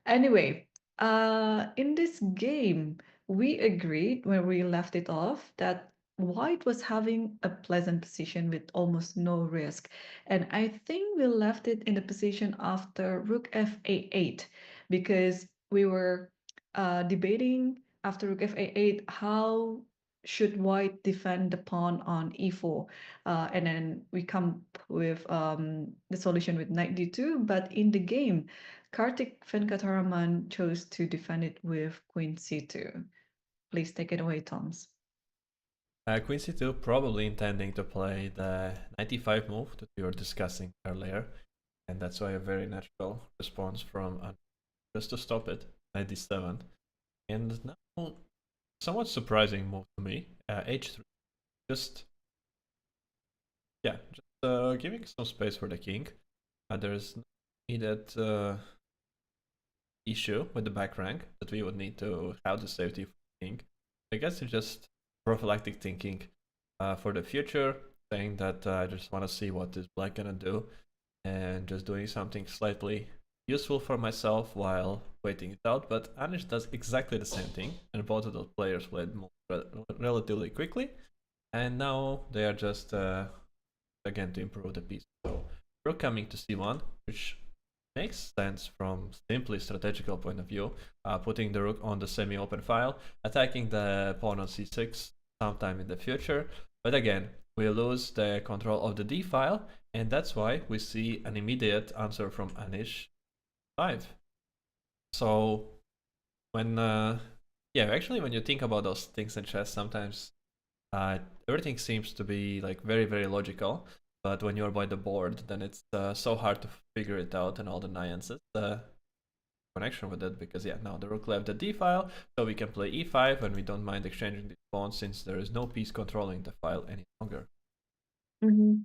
Anyway, in this game, we agreed when we left it off that White was having a pleasant position with almost no risk. And I think we left it in the position after Rook FA8 because we were debating after Rook FA8 how should White defend the pawn on E4. And then we come up with the solution with Knight D2. But in the game, Kartik Venkataraman chose to defend it with Queen C2. Please take it away, Toms. Queen c2 probably intending to play the 95 move that we were discussing earlier, and that's why a very natural response from just to stop it, knight d7. And now, somewhat surprising move to me, h3. Just, yeah, just giving some space for the king. There's no needed issue with the back rank that we would need to have the safety for the king. I guess it's just prophylactic thinking for the future, saying that I just want to see what is black gonna do, and just doing something slightly useful for myself while waiting it out. But Anish does exactly the same thing, and both of those players played relatively quickly, and now they are just again to improve the piece. So rook coming to c1, which makes sense from simply strategical point of view, putting the rook on the semi-open file, attacking the pawn on c6 sometime in the future. But again, we lose the control of the d file, and that's why we see an immediate answer from Anish 5. So when actually when you think about those things in chess, sometimes everything seems to be like very, very logical. But when you're by the board, then it's so hard to figure it out and all the nuances. Connection with it, because yeah, now the rook left the d file, so we can play e5 and we don't mind exchanging the pawns since there is no piece controlling the file any longer. Mm-hmm.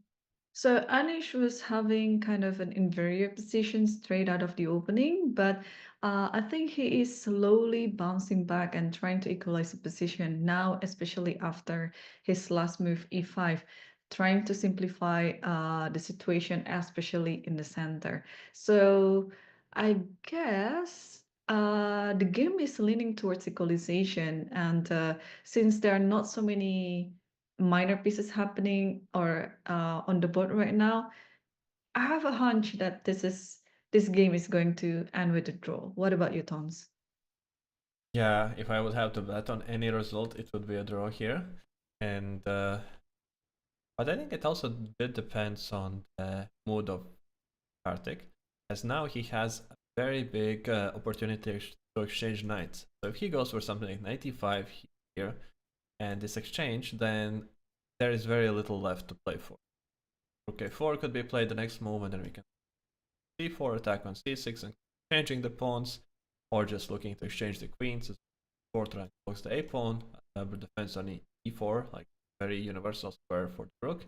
So Anish was having kind of an inferior position straight out of the opening, but I think he is slowly bouncing back and trying to equalize the position now, especially after his last move e5, trying to simplify the situation, especially in the center. So I guess the game is leaning towards equalization, and since there are not so many minor pieces happening or on the board right now, I have a hunch that this game is going to end with a draw. What about you, Toms? Yeah, if I would have to bet on any result, it would be a draw here. And but I think it also a bit depends on the mood of Kartik, as now he has a very big opportunity to exchange knights. So if he goes for something like 95 here, and this exchange, then there is very little left to play for. Rook a4 could be played the next move, and then we can c4, attack on c6 and changing the pawns, or just looking to exchange the queens. 4 trying to box the a pawn, defense on e4, like very universal square for the rook,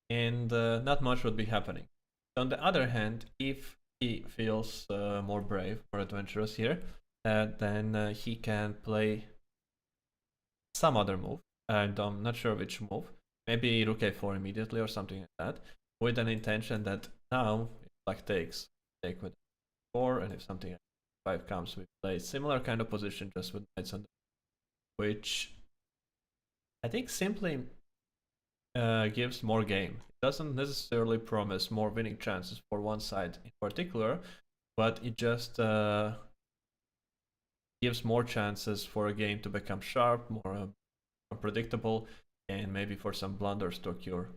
and not much would be happening. On the other hand, if he feels more brave, more adventurous here, then he can play some other move, and I'm not sure which move. Maybe rook a4 immediately or something like that, with an intention that now if black takes, take with 4, and if something like 5 comes, we play similar kind of position just with knights on the, which I think simply gives more game. It doesn't necessarily promise more winning chances for one side in particular, but it just gives more chances for a game to become sharp, more unpredictable, and maybe for some blunders to occur.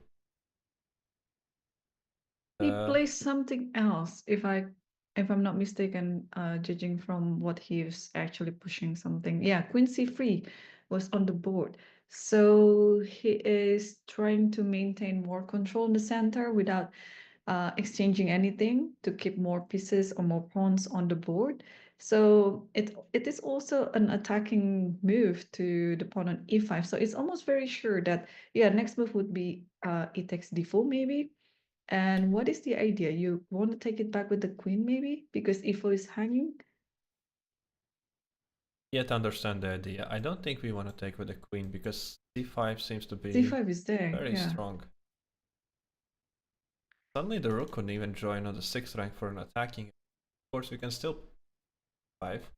He plays something else, if I'm not mistaken, judging from what he's actually pushing something. Yeah, Queen C3 was on the board. So he is trying to maintain more control in the center without exchanging anything to keep more pieces or more pawns on the board. So it is also an attacking move to the pawn on e5. So it's almost very sure that, yeah, next move would be e takes d4 maybe. And what is the idea? You want to take it back with the queen maybe? Because e4 is hanging? Yet understand the idea. I don't think we want to take with the queen because c5 seems to be c5 is there, very yeah. strong. Suddenly the rook couldn't even join on the 6th rank for an attacking. Of course we can still 5,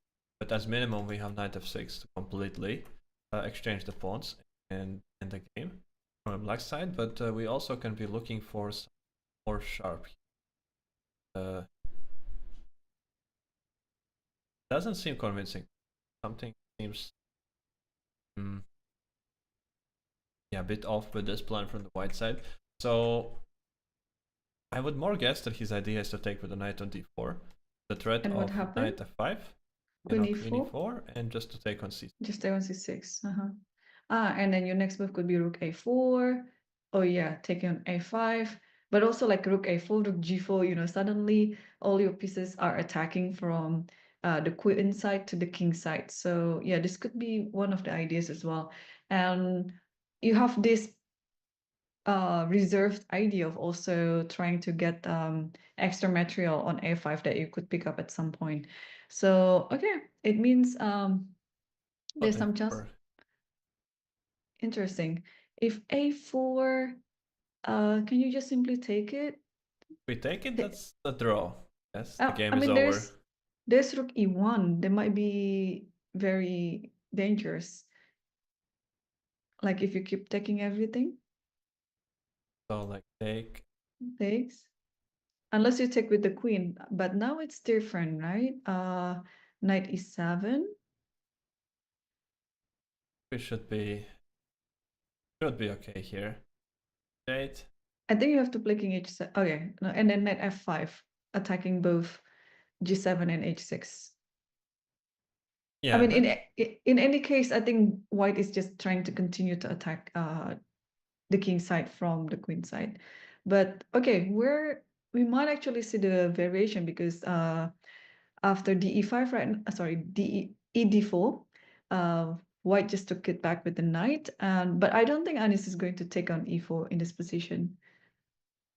but as minimum we have knight f6 to completely exchange the pawns and end the game from the black side, but we also can be looking for some more sharp. Doesn't seem convincing. Something seems yeah, a bit off with this plan from the white side. So I would more guess that his idea is to take with the knight on d4, the threat And what of happened? knight f5, and Queen on queen e4? e4, and just to take on c6. Just stay on c6. And then your next move could be rook a4. Oh yeah, taking on a5. But also like rook a4, rook g4, suddenly all your pieces are attacking from the queen side to the king side. So yeah, this could be one of the ideas as well. And you have this reserved idea of also trying to get extra material on a5 that you could pick up at some point. So okay, it means there's some chance. Interesting. If a4, can you just simply take it? If we take it, that's a draw. Yes, the game I is mean, over. there's rook e1. That might be very dangerous. Like if you keep taking everything, So like take. takes. Unless you take with the queen. But now it's different, right? Knight e7. We should be okay here. Eight. I think you have to play king h7. Okay, no, and then knight f5, attacking both g7 and h6. Yeah. I mean, in any case, I think white is just trying to continue to attack the king side from the queen side. But okay, we might actually see the variation because after de5, right? Sorry, ed4, white just took it back with the knight. But I don't think Anis is going to take on e4 in this position.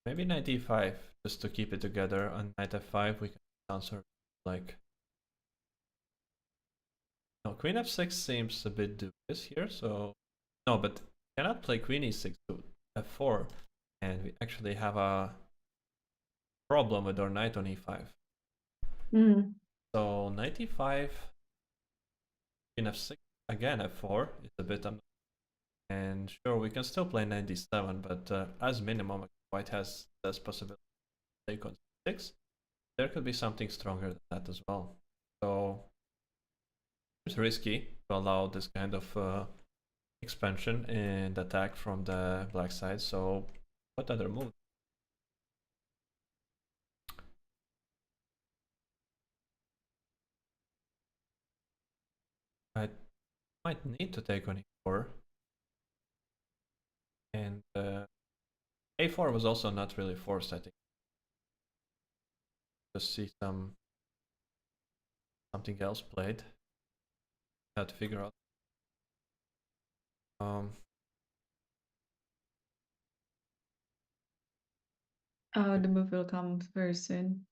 Maybe knight e5 just to keep it together. On knight f5 we can answer like. No, queen f6 seems a bit dubious here, so no, but cannot play queen e6 to f4, and we actually have a problem with our knight on e5. So knight e5, queen f6, again f4 is a bit and sure we can still play knight d7, but as minimum white has this possibility to take on 6. There could be something stronger than that as well. So it's risky to allow this kind of expansion and attack from the black side. So what other move? I might need to take on e4. And a4 was also not really forced, I think. Just see something else played. Had to figure out. The move will come very soon.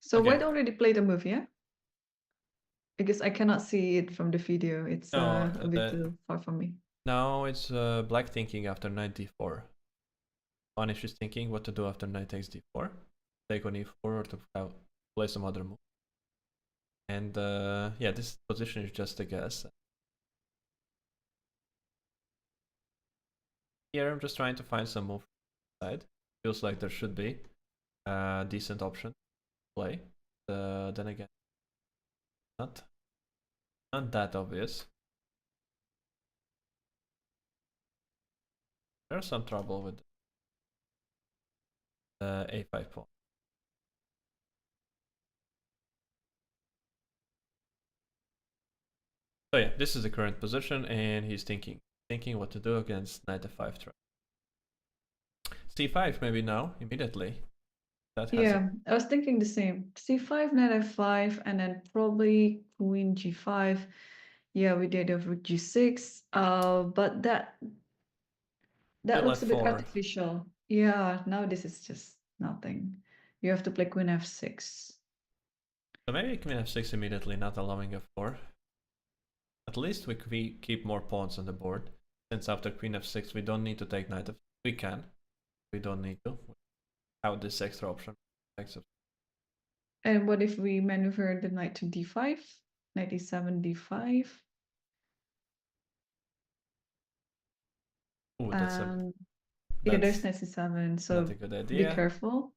So Okay. white already played the move, yeah? Because I cannot see it from the video. It's a bit too far from me. Now it's black thinking after knight d4. Punish is thinking what to do after knight takes d4. Take on e4 or to play some other move. And yeah, this position is just a guess. Here I'm just trying to find some move side. Feels like there should be. decent option to play. Then again, not that obvious. There's some trouble with the a5 pawn. So yeah, this is the current position, and he's thinking what to do against knight f5 threat. c5 maybe now immediately. That has Yeah, I was thinking the same. C5, knight f5, and then probably queen g5. Yeah, we did over g6. But that still looks a bit f4. artificial. Yeah, now this is just nothing. You have to play queen f6. So maybe queen f6 immediately, not allowing f4. At least we keep more pawns on the board. Since after queen f6 we don't need to take knight f. We can. We don't need to. We have this extra option. And what if we maneuver the knight to d5? Knight e7, d5. Ooh, Yeah, there's that's knight c7, not so a good be idea. careful.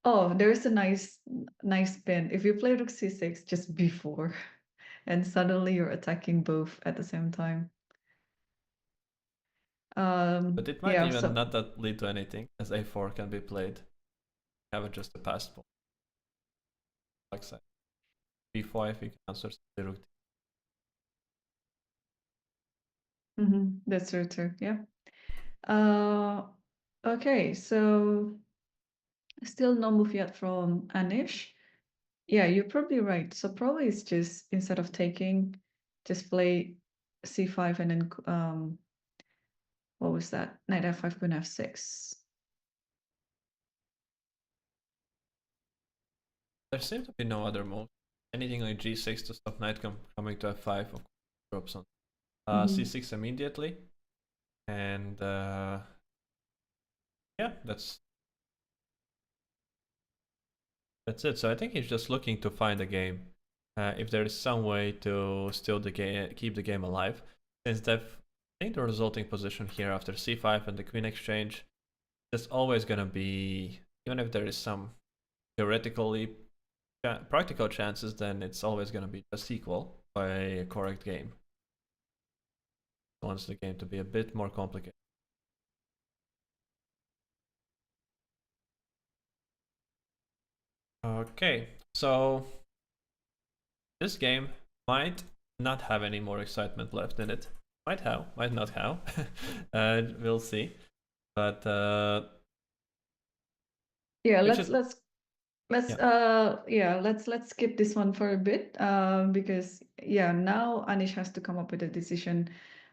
Oh, there's a nice pin. If you play rook c6 just before, and suddenly you're attacking both at the same time. But it might Yeah, even so not that lead to anything, as a4 can be played. Have just a passed pawn. Like side. b5 you can answer the rook. that's true. Yeah. Okay, so still no move yet from Anish. Yeah, you're probably right. So probably it's just instead of taking, just play c5 and then what was that? Knight f5, queen f6. There seems to be no other move. Anything like g6 to stop knight coming to f5 of course drops on c6 immediately. And yeah, that's it. So I think he's just looking to find a game. If there is some way to still keep the game alive, since I think the resulting position here after c5 and the queen exchange is always gonna be, even if there is some theoretically practical chances, then it's always gonna be just equal by a correct game. Wants the game to be a bit more complicated. Okay, so this game might not have any more excitement left in it. Might have, might not have. We'll see. But Yeah, we let's should. let's let's Yeah. yeah, let's skip this one for a bit because yeah, now Anish has to come up with a decision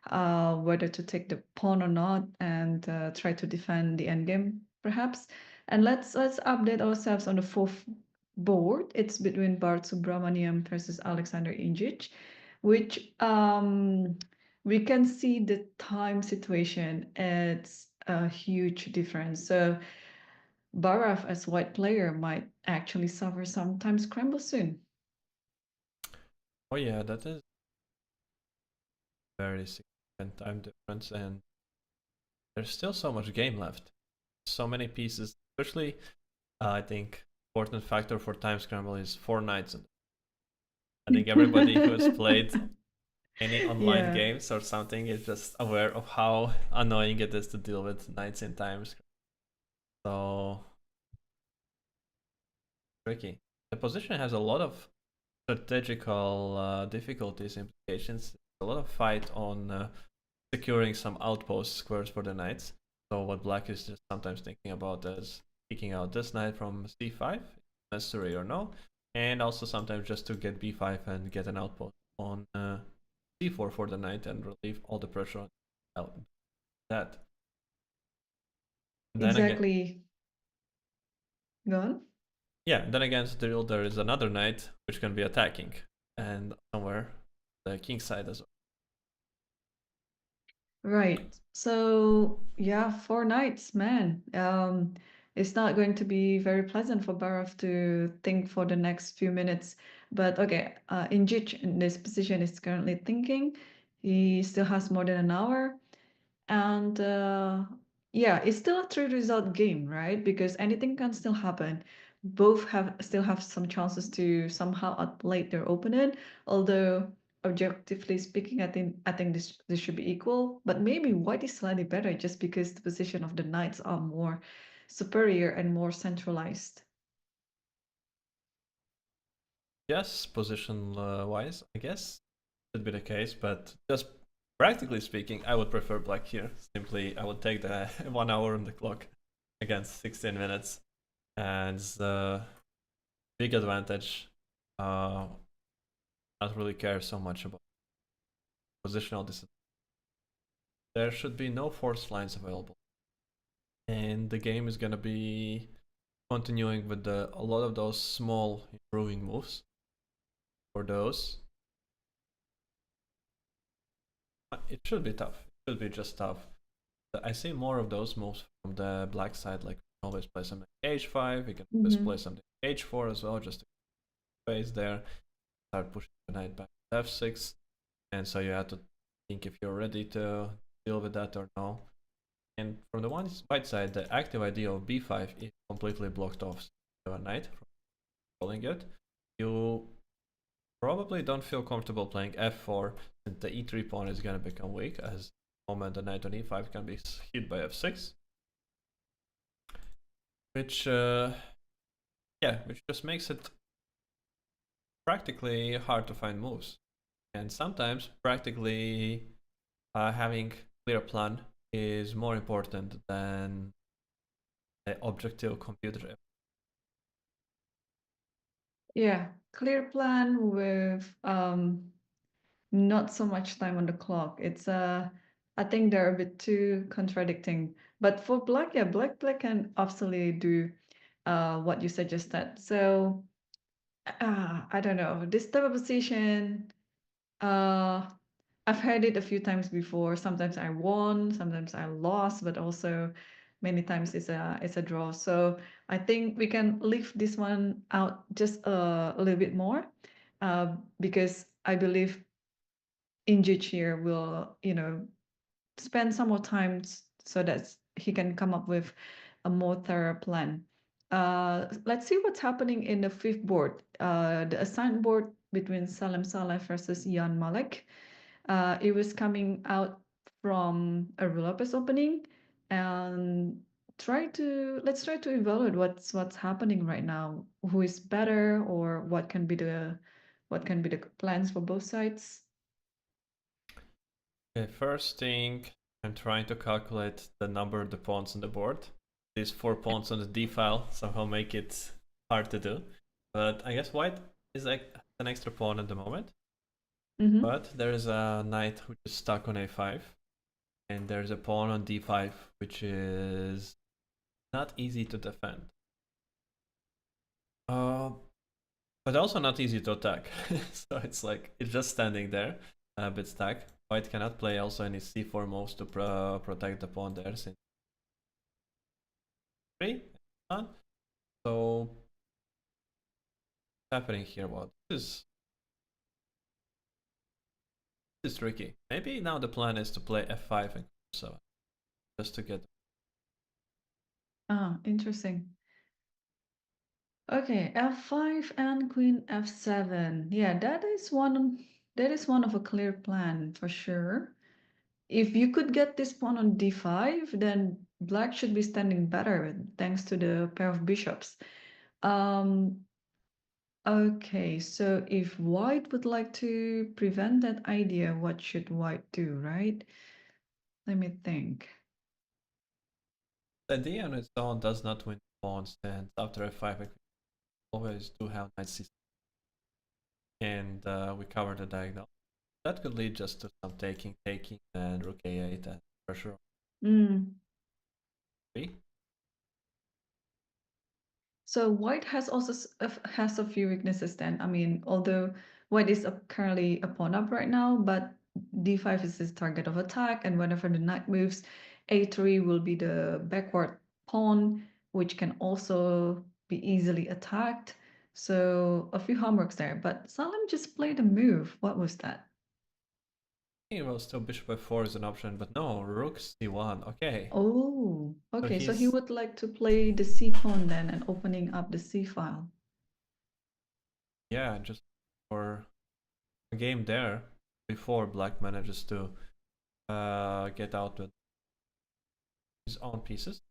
whether to take the pawn or not and try to defend the endgame perhaps. And let's update ourselves on the fourth board. It's between Bart Subramaniam versus Alexander Ingic, which we can see the time situation. It's a huge difference. So Bharat as white player might actually suffer some time scramble soon. Oh yeah, that is very significant time difference, and there's still so much game left. So many pieces, especially I think important factor for time scramble is 4 knights. I think everybody who has played any online Yeah, games or something is just aware of how annoying it is to deal with knights in time scramble. So tricky. The position has a lot of strategical difficulties, implications. A lot of fight on securing some outpost squares for the knights. So what black is just sometimes thinking about is kicking out this knight from c5, necessary or no, and also sometimes just to get b5 and get an outpost on c4 for the knight and relieve all the pressure on that. And then again, exactly. Go on. yeah, then against the there is another knight which can be attacking, and somewhere the king side as well. Right. So yeah, 4 nights, man. It's not going to be very pleasant for Bharat to think for the next few minutes. But okay, Injich in this position is currently thinking. He still has more than an hour. And Yeah, it's still a three result game, right? Because anything can still happen. Both have still have some chances to somehow outplay their opponent. Although objectively speaking, I think this should be equal. But maybe white is slightly better just because the position of the knights are more superior and more centralized. Yes, position wise, I guess should be the case, but just practically speaking, I would prefer black here. Simply, I would take the 1 hour on the clock against 16 minutes, and the big advantage. Uh, not really care so much about positional disadvantage. There should be no force lines available, and the game is gonna be continuing with a lot of those small improving moves. For those, it should be tough. It should be just tough. I see more of those moves from the black side. Like, we can always play something h5. We can always play Mm-hmm. something h4 as well, just to space there. Start pushing the knight back to f6, and so you have to think if you're ready to deal with that or no. And from the white side, the active idea of b5 is completely blocked off. So a knight from controlling it. You probably don't feel comfortable playing f4 since the e3 pawn is going to become weak, as the moment the knight on e5 can be hit by f6, which which just makes it practically hard to find moves. And sometimes practically having clear plan is more important than the objective computer. Yeah, clear plan with not so much time on the clock. I think they're a bit too contradicting. But for black, yeah, black can absolutely do what you suggested. So I don't know. This type of position, uh I've heard it a few times before. Sometimes I won, sometimes I lost, but also many times it's a draw. So I think we can leave this one out just a little bit more, because I believe Injuch here will, spend some more time so that he can come up with a more thorough plan. Let's see what's happening in the fifth board, the assigned board between Salem Saleh versus Jan Malek. It was coming out from a Lopez opening, and let's try to evaluate what's happening right now. Who is better, or what can be the plans for both sides? Okay, first thing, I'm trying to calculate the number of the pawns on the board. These 4 pawns on the d file somehow make it hard to do. But I guess white is like an extra pawn at the moment. Mm-hmm. But there is a knight which is stuck on a5. And there's a pawn on d5 which is not easy to defend. Uh, but also not easy to attack. So it's like, it's just standing there, a bit stuck. White cannot play also any c4 moves to protect the pawn there since 3. So what's happening here? Well, this is tricky. Maybe now the plan is to play f5 and 7 just to get. Ah, interesting. Okay, f5 and queen f7. Yeah, that is one of a clear plan for sure. If you could get this pawn on d5, then black should be standing better thanks to the pair of bishops. Um, okay, so if white would like to prevent that idea, what should white do, right? Let me think. The idea on its own does not win pawns, and after f5 I always do have knight c6, and we cover the diagonal. That could lead just to some taking, and rook a8 and pressure on Mm. 3. So white has a few weaknesses then. I mean, although white is currently a pawn up right now, but d5 is his target of attack, and whenever the knight moves, a3 will be the backward pawn, which can also be easily attacked. So a few homeworks there. But Salem just played a move. What was that? thinking about still bishop f4 is an option, but no, rook c1. Okay, Oh, so okay. So he he's would like to play the c pawn then and opening up the c file. yeah, just for a game there before black manages to get out with his own pieces.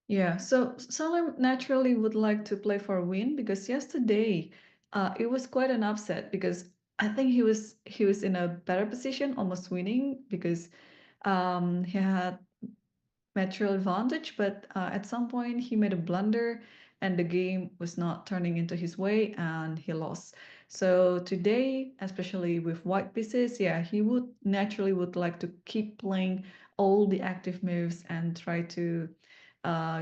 Yeah, so Salim naturally would like to play for a win because yesterday it was quite an upset because I think he was in a better position, almost winning because he had material advantage, but at some point he made a blunder and the game was not turning into his way and he lost. So today, especially with white pieces, yeah, he would naturally would like to keep playing all the active moves and try to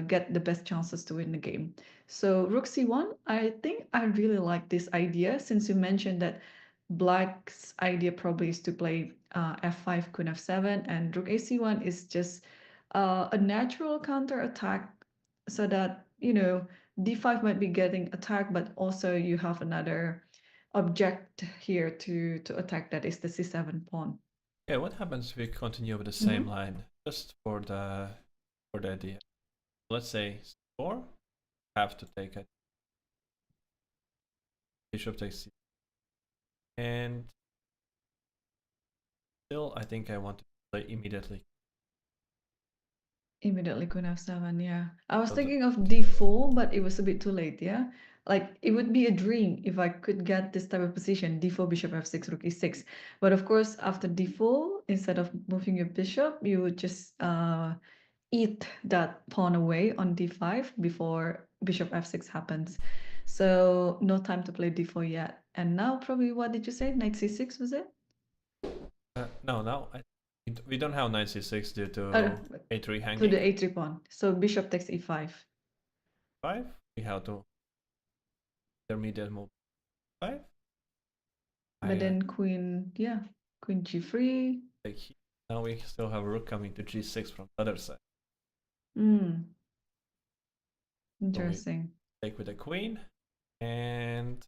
get the best chances to win the game. So rook c1, I think I really like this idea since you mentioned that black's idea probably is to play f5, queen f7, and rook ac1 is just a natural counter attack so that d5 might be getting attacked, but also you have another object here to attack, that is the c7 pawn. Okay, what happens if we continue with the same Mhm. line just for the idea? Let's say c4, have to take it. Bishop takes c, and still I think I want to play immediately. Immediately queen f7, yeah. I was So the thinking of d4, but it was a bit too late, yeah. Like it would be a dream if I could get this type of position, d4, bishop f6, rook e6. But of course, after d4, instead of moving your bishop, you would just eat that pawn away on d5 before bishop f6 happens. So no time to play d4 yet. And now probably, what did you say? Knight c6, was it? no, we don't have knight c6 due Uh, to a3 to the hanging. a3 pawn. So bishop takes e5. 5, we have to intermediate move 5. But I then queen, yeah, queen g3. take here. Now we still have rook coming to g6 from the other side. Hmm, So we interesting. take with the queen, and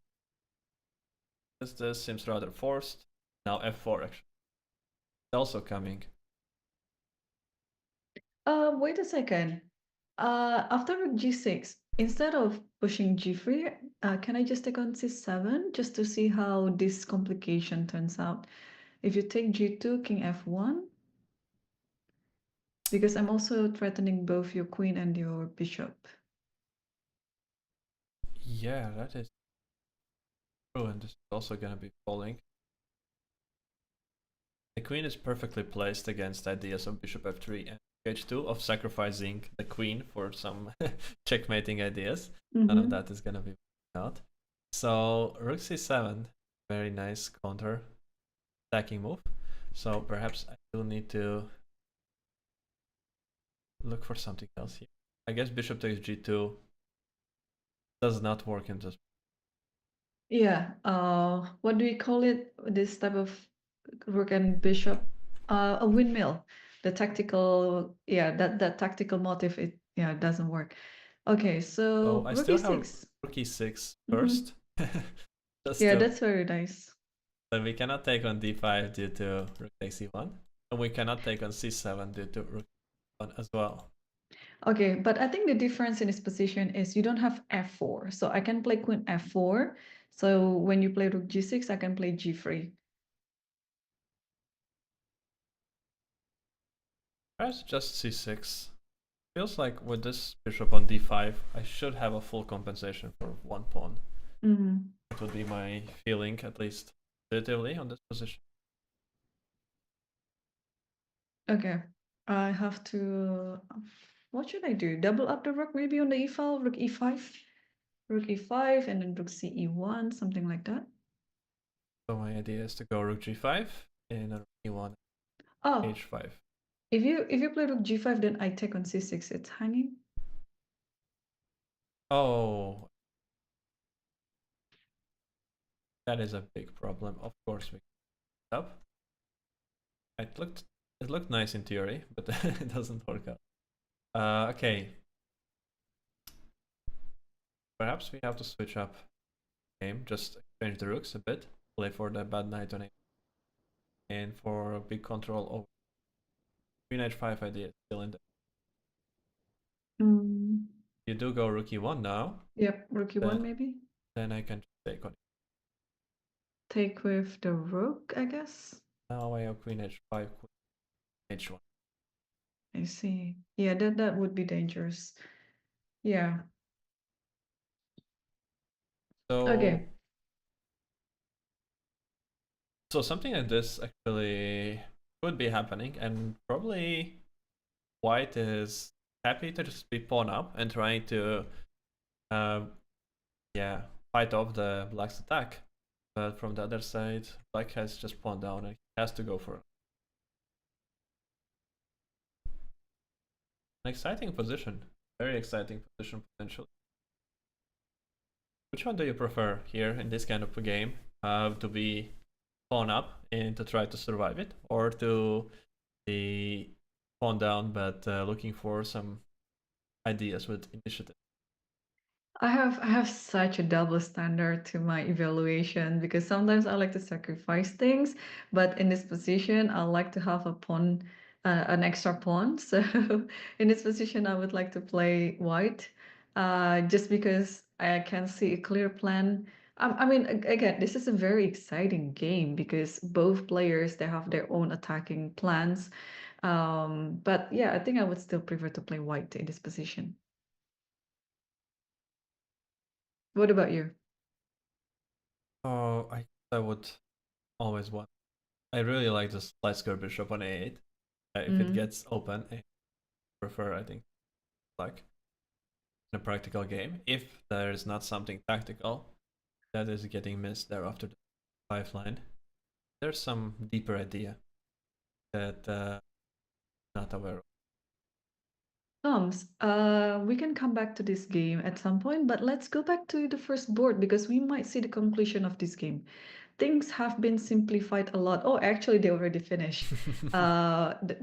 this seems rather forced. Now f4 actually also coming. Wait a second. After rook g6, instead of pushing g3, can I just take on c7 just to see how this complication turns out? If you take g2, king f1, because I'm also threatening both your queen and your bishop. Yeah, that is true, and this is also gonna be falling. The queen is perfectly placed against ideas of bishop f3 and h2 of sacrificing the queen for some checkmating ideas. None of Mm-hmm. that is gonna be out. So rook c7, very nice counter attacking move. So perhaps I will need to look for something else here. I guess bishop takes g2 does not work in this. Yeah, what do we call it? This type of rook and bishop, a windmill. The tactical, yeah, that tactical motive, it yeah, it doesn't work. Okay, So so I rook still have e6. rook e6 Mm-hmm. first. Just Yeah, to that's very nice. so we cannot take on d5 due to rook takes c1, and we cannot take on c7 due to rook e1 as well. Okay, but I think the difference in this position is you don't have f4, so I can play queen f4. So when you play rook g6, I can play g3. Perhaps just c6. Feels like with this bishop on d5, I should have a full compensation for one pawn. Mm-hmm. That would be my feeling, at least intuitively, on this position. Okay, I have to. What should I do? Double up the rook maybe on the e file, rook e5, rook e5, and then rook c e1, something like that. So my idea is to go rook g5 and rook e1, Oh, h5. if you play rook g5, then I take on c6. It's hanging. Oh, that is a big problem. Of course we can up. It looked nice in theory, but it doesn't work out. Okay. Perhaps we have to switch up game, just exchange the rooks a bit, play for the bad knight on a. and for big control over queen h5 idea still in there. Mm, You do go rook e1 now, yep, rook e1 then maybe. then I can just take on it. Take with the rook, I guess. Now I have queen h5, queen h1. I see. Yeah, that would be dangerous. Yeah. So Okay. so something like this actually could be happening, and probably white is happy to just be pawn up and trying to uh, yeah, fight off the black's attack. But from the other side, black has just pawned down and he has to go for an exciting position. Very exciting position potentially. Which one do you prefer here in this kind of a game? To be pawn up and to try to survive it, or to be pawn down but looking for some ideas with initiative? I have such a double standard to my evaluation because sometimes I like to sacrifice things, but in this position I like to have a pawn, an extra pawn. So in this position I would like to play white, just because I can see a clear plan. I mean, again, this is a very exciting game because both players they have their own attacking plans. But yeah, I think I would still prefer to play white in this position. What about you? Oh, I would always want. I really like this light square bishop on a8. If it Mm. gets open, I prefer, I think, like in a practical game. If there is not something tactical that is getting missed there after the 5 line, there's some deeper idea that not aware of. Toms, we can come back to this game at some point, but let's go back to the first board because we might see the conclusion of this game. Things have been simplified a lot. Oh, actually, they already finished.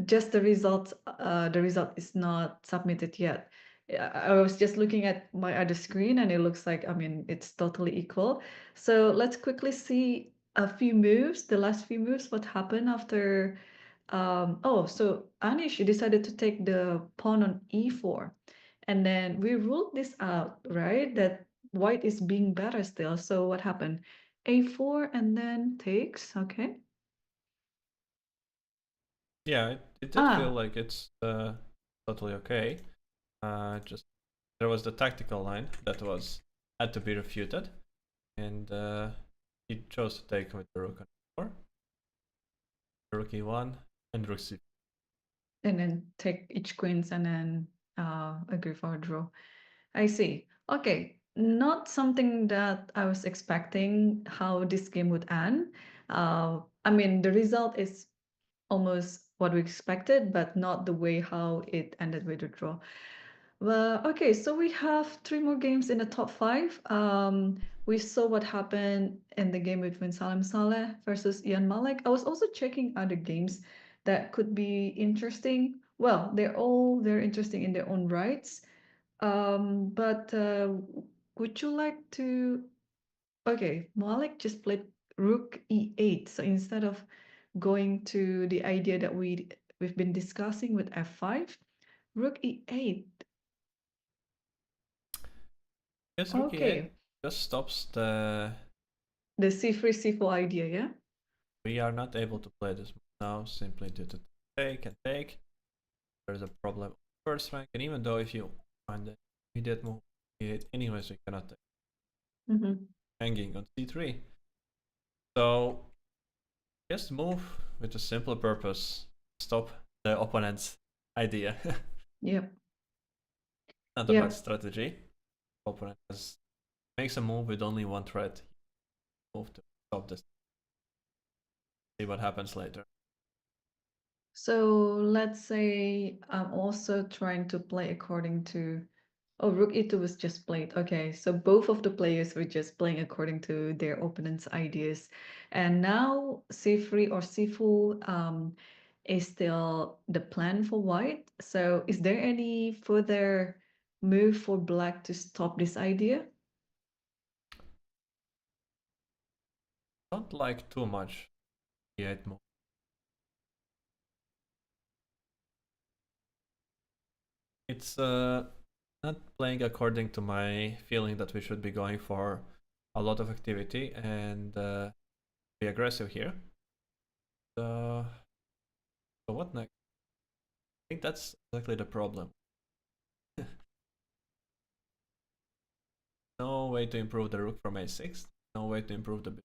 Just the result is not submitted yet. I was just looking at my other screen and it looks like, I mean, it's totally equal. So let's quickly see a few moves, the last few moves, what happened after. Oh, so Anish decided to take the pawn on e4. And then we ruled this out, right? That white is being better still. So what happened? A4 and then takes, okay. Yeah, it did feel Ah, like it's totally okay. Just there was the tactical line that was had to be refuted, and he chose to take with the rook on 4, rook e1, and rook c. and then take each queens and then agree for a draw. I see. Okay, not something that I was expecting how this game would end. I mean, the result is almost what we expected, but not the way how it ended with a draw. Well, okay, so we have three more games in the top five. We saw what happened in the game between Salim Saleh versus Ian Malek. I was also checking other games that could be interesting. Well, they're all very interesting in their own rights. But would you like to? Okay, Malik just played Rook E8. So instead of going to the idea that we've been discussing with F5, Rook E8. Yes, rook e8 Okay, just stops the. the C3 C4 idea, yeah? We are not able to play this now simply due to take and take. There's a problem first rank, and even though if you find the immediate move e8, anyways, we cannot take. Mm-hmm. Hanging on c3. So just move with a simple purpose. Stop the opponent's idea. Yep. Not a bad Yep. strategy. Opponent makes a move with only one threat. Move to stop this. See what happens later. So let's say I'm also trying to play according to. Oh, Rook E2 was just played. Okay, so both of the players were just playing according to their opponent's ideas. And now C3 or C4 is still the plan for white. So is there any further move for black to stop this idea? Don't like too much e8 move. It's not playing according to my feeling that we should be going for a lot of activity and be aggressive here. So, so what next? I think that's exactly the problem. No way to improve the rook from a6. No way to improve the bishop.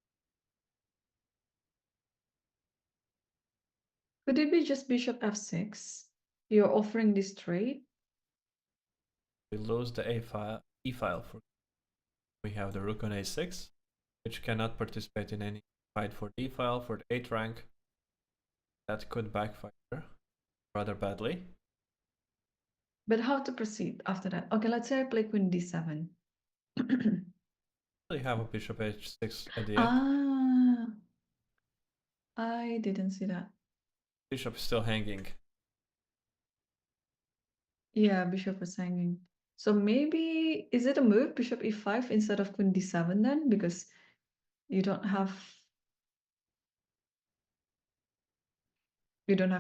Could it be just bishop f6? You're offering this trade? We lose the a file, e file. We have the rook on a6, which cannot participate in any fight for d file for the 8th rank. That could backfire rather badly. But how to proceed after that? Okay, let's say I play queen d7. We have a bishop h6 at the end. Ah, I didn't see that. Bishop is still hanging. Yeah, bishop was hanging. So maybe, is it a move, bishop e5 instead of queen d7 then? Because you don't have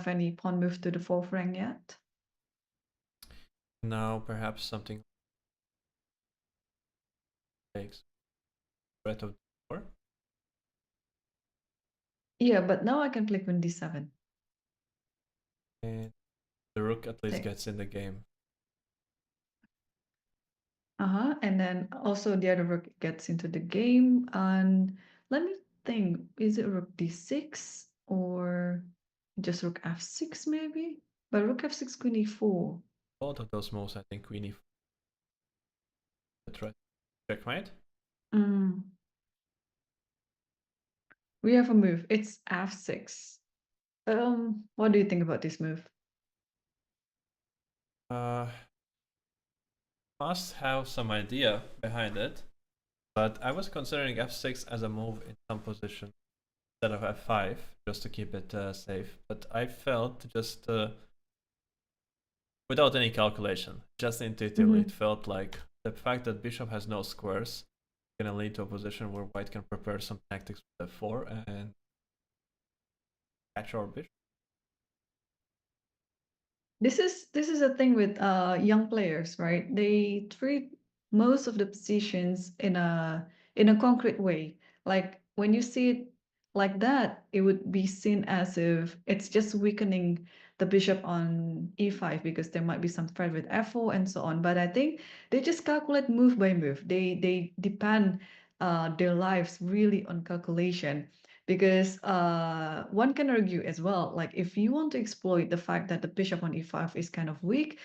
any pawn move to the 4th rank yet. Now perhaps something takes threat of d4. Yeah, but now I can play queen d7. And the rook at least Okay. gets in the game. And then also the other rook gets into the game. And let me think, is it rook d6 or just rook f6 maybe? But rook f6, queen e4. Both of those moves, I think, queen e4. The threat. Checkmate. Mm. We have a move. It's f6. What do you think about this move? Must have some idea behind it, but I was considering f6 as a move in some position instead of f5 just to keep it safe. But I felt just without any calculation, just intuitively, it felt like the fact that bishop has no squares is going to lead to a position where white can prepare some tactics with f4 and catch our bishop. This is a thing with young players, right? They treat most of the positions in a concrete way. Like when you see it like that, it would be seen as if it's just weakening the bishop on e5 because there might be some threat with f4 and so on. But I think they just calculate move by move. They depend their lives really on calculation because one can argue as well, like if you want to exploit the fact that the bishop on e5 is kind of weak,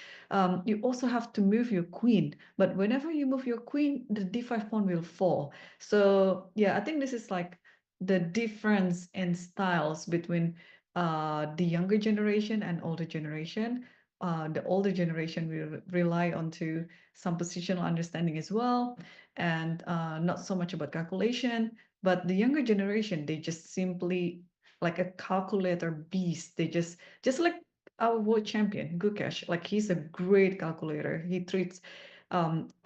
you also have to move your queen. But whenever you move your queen, the d5 pawn will fall. So yeah, I think this is like the difference in styles between the younger generation and older generation. The older generation will rely onto some positional understanding as well, and not so much about calculation. But the younger generation, they just simply like a calculator beast. They just like our world champion, Gukesh. Like he's a great calculator. He treats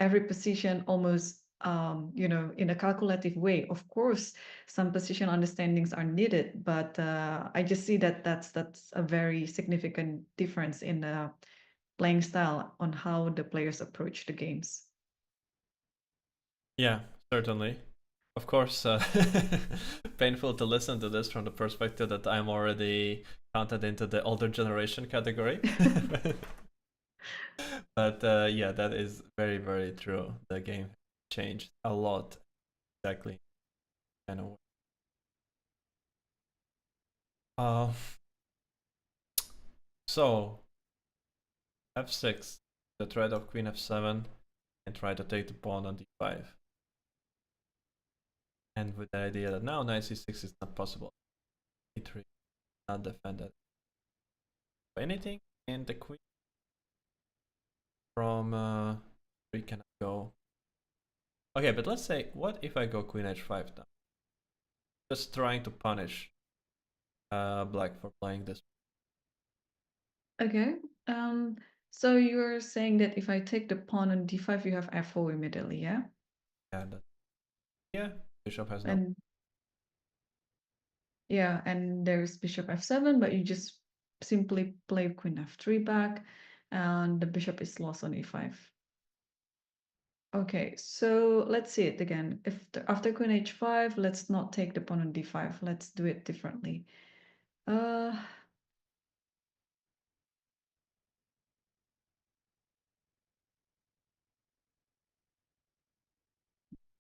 every position almost in a calculative way. Of course, some position understandings are needed, but I just see that that's a very significant difference in the playing style on how the players approach the games. Yeah, certainly. Of course, painful to listen to this from the perspective that I'm already counted into the older generation category. But yeah, that is very, very true. The game changed a lot, exactly. Kind of. Uh, so f6, the threat of queen f7, and try to take the pawn on d5. And with the idea that now knight c6 is not possible, e3 not defended. Anything, and the queen from 3 cannot go. Okay, but let's say, what if I go queen h5 now? Just trying to punish black for playing this. Okay. So you're saying that if I take the pawn on d5, you have f4 immediately, yeah? Yeah, yeah. Bishop has no. And and there's bishop f7, but you just simply play queen f3 back. and the bishop is lost on e5. Okay, so let's see it again. If after queen h5, let's not take the pawn on d5. Let's do it differently. Uh,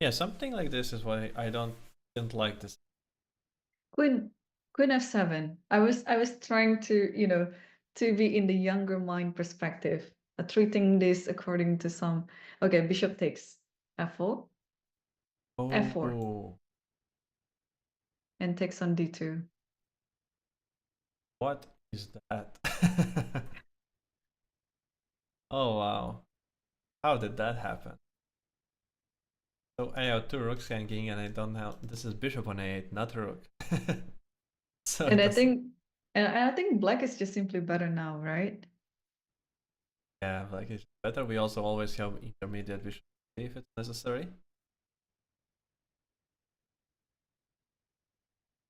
Yeah, something like this is why I didn't like this. queen f7. I was trying to, to be in the younger mind perspective, treating this according to some. Okay, bishop takes f4, f4, Oh, and takes on d2. what is that? Oh wow, how did that happen? So I have two rooks hanging, and I don't know. This is bishop on a8, not rook. So And it I does. think, and I think black is just simply better now, right? Yeah, like it's better. We also always have intermediate bishop if it's necessary.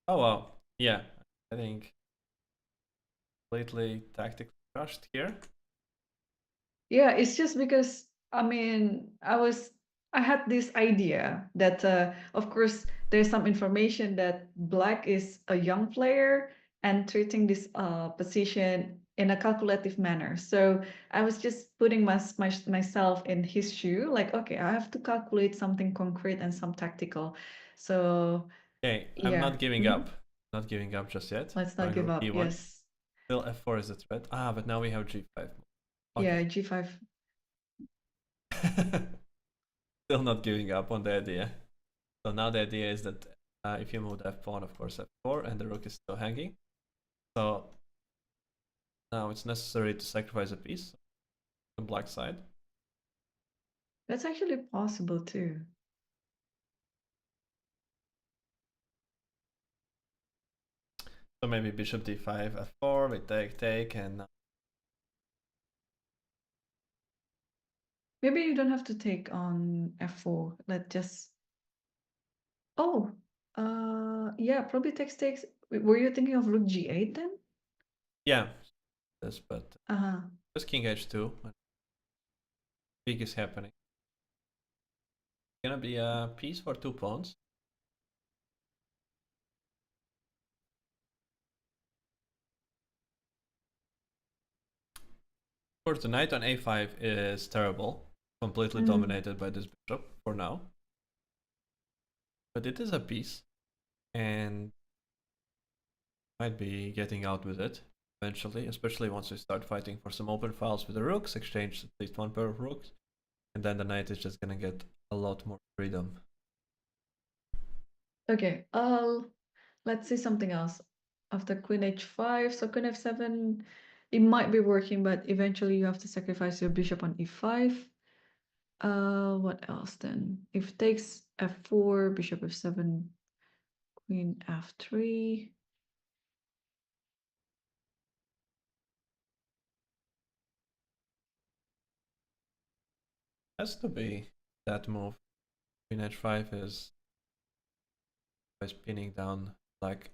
Oh wow, yeah. I think completely tactically rushed here. Yeah, it's just because I mean, I had this idea that of course there's some information that black is a young player and treating this position in a calculative manner. So I was just putting myself in his shoe, like, okay, I have to calculate something concrete and some tactical. So Okay, I'm yeah, not giving up. Not giving up just yet. let's not Going give rook up. e1. Yes. Still f4 is the threat. Ah, but now we have g5. Yeah, Okay. G5. Still not giving up on the idea. So now the idea is that if you move the f pawn, of course, f4, and the rook is still hanging. So now it's necessary to sacrifice a piece on the black side. That's actually possible too. So maybe bishop d5, f4, we take, and Maybe you don't have to take on f4. Let just. Oh, yeah, probably takes. Were you thinking of rook g8 then? yeah, this, but Uh-huh. just king h2. Big is happening. Gonna be a piece for 2 pawns. Of course, the knight on a5 is terrible, completely Mm. dominated by this bishop for now. But it is a piece, and might be getting out with it eventually, especially once we start fighting for some open files with the rooks, exchange at least one pair of rooks, and then the knight is just gonna get a lot more freedom. Okay. Let's see something else. After queen h5, so queen f7, it might be working, but eventually you have to sacrifice your bishop on e5. What else then? If takes f4, bishop f7, queen f3. Has to be that move. Queen h5 is by spinning down like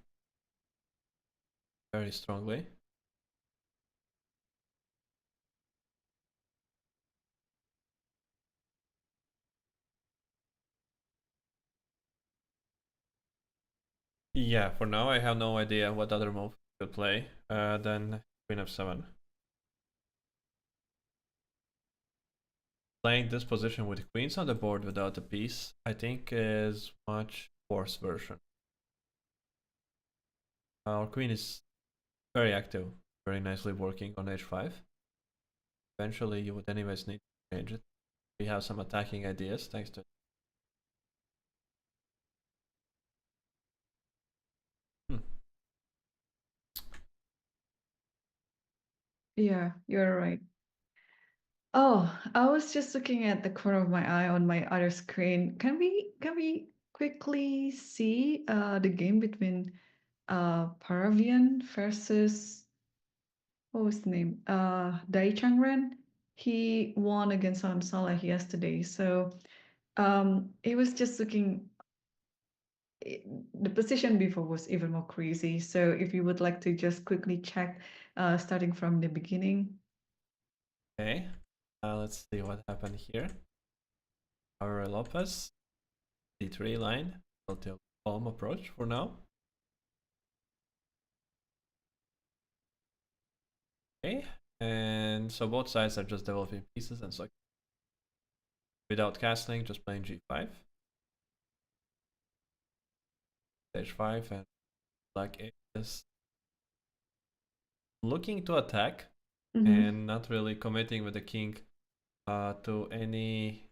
very strongly. Yeah, for now I have no idea what other move to play than queen f7. Playing this position with queens on the board without a piece, I think is much worse version. Our queen is very active, very nicely working on h5. Eventually you would anyways need to change it. We have some attacking ideas thanks to. Hmm. Yeah, you're right. Oh, I was just looking at the corner of my eye on my other screen. Can we quickly see the game between Paravian versus what was the name? Dai Changren. He won against Sam Salah yesterday. So he was just looking the position before was even more crazy. So if you would like to just quickly check starting from the beginning. Okay, let's see what happened here. Our Lopez, D3 line, until calm approach for now. Okay, and so both sides are just developing pieces, and so without castling, just playing G5. Stage 5, and Black is looking to attack and not really committing with the king to any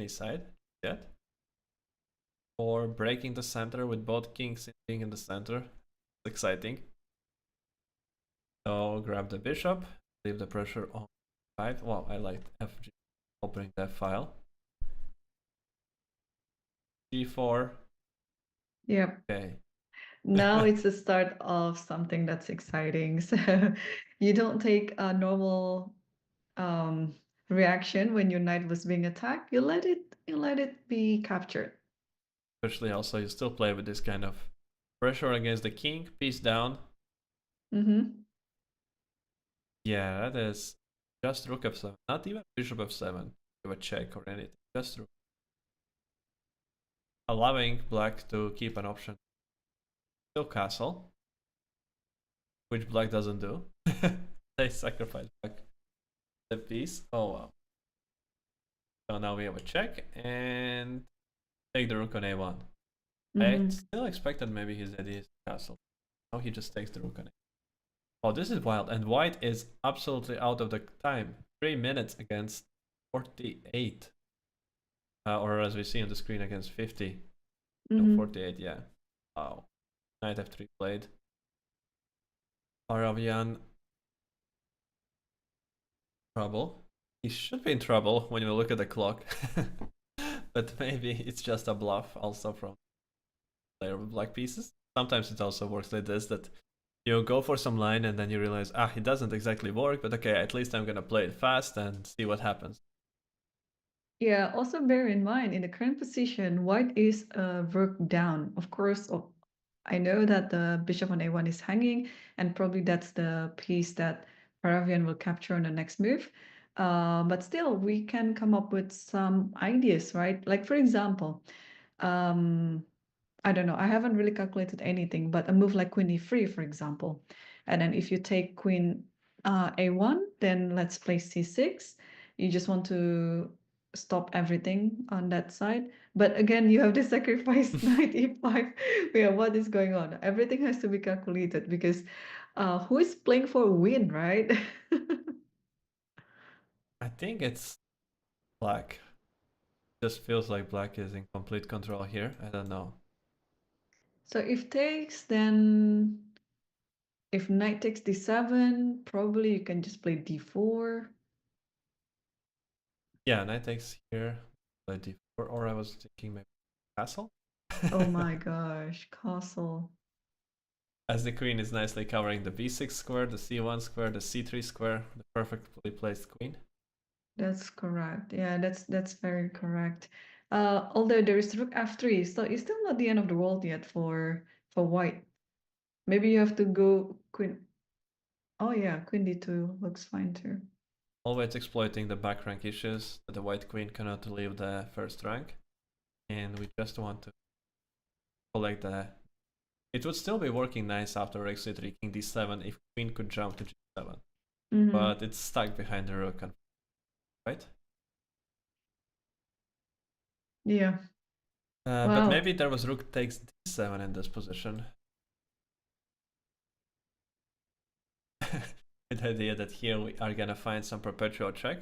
side yet. Or breaking the center with both kings sitting in the center. It's exciting. So grab the bishop, leave the pressure on 5. Wow, I like FG opening that file. G4. Yep. Okay. Now it's the start of something that's exciting. So you don't take a normal um, reaction when your knight was being attacked. You let it be captured. Especially also you still play with this kind of pressure against the king, piece down. Mm-hmm. Yeah, that is just rook f7, not even bishop f7, give a check or anything, just rook. Allowing black to keep an option. Still castle, which black doesn't do. They sacrifice back the piece. Oh wow. So now we have a check and take the rook on a1. I Mm-hmm. still expected maybe his idea is castle. Now he just takes the rook on a. Oh, this is wild. And white is absolutely out of the time. 3 minutes against 48. Or as we see on the screen against 50. No, Mm-hmm. 48, yeah. Wow. Knight f3 played. Arabian trouble. He should be in trouble when you look at the clock. But maybe it's just a bluff also from player with black pieces. Sometimes it also works like this, that you go for some line and then you realize, it doesn't exactly work, but okay, at least I'm gonna play it fast and see what happens. Yeah, also bear in mind in the current position, white is rook down. Of course, I know that the bishop on a1 is hanging, and probably that's the piece that Paravian will capture on the next move. But still, we can come up with some ideas, right? Like, for example, um, I don't know, I haven't really calculated anything, but a move like queen e3, for example. And then if you take queen a1, then let's play c6. You just want to stop everything on that side. But again, you have to sacrifice knight e5. Yeah, what is going on? Everything has to be calculated because who is playing for a win, right? I think it's black. Just feels like black is in complete control here. I don't know. So if takes, then if knight takes d7, probably you can just play d4. Yeah, knight takes here, play d4, or I was thinking maybe castle. Oh my gosh, castle. As the queen is nicely covering the b6 square, the c1 square, the c3 square, the perfectly placed queen. That's correct. Yeah, that's very correct. Although there is rook f3, so it's still not the end of the world yet for white. Maybe you have to go queen. Oh yeah, queen d2 looks fine too. Always exploiting the back rank issues that the white queen cannot leave the first rank. And we just want to collect the... It would still be working nice after rook c3, king d7 if queen could jump to g7. But it's stuck behind the rook, right? Yeah. But Wow. maybe there was rook takes d7 in this position. With the idea that here we are gonna find some perpetual check.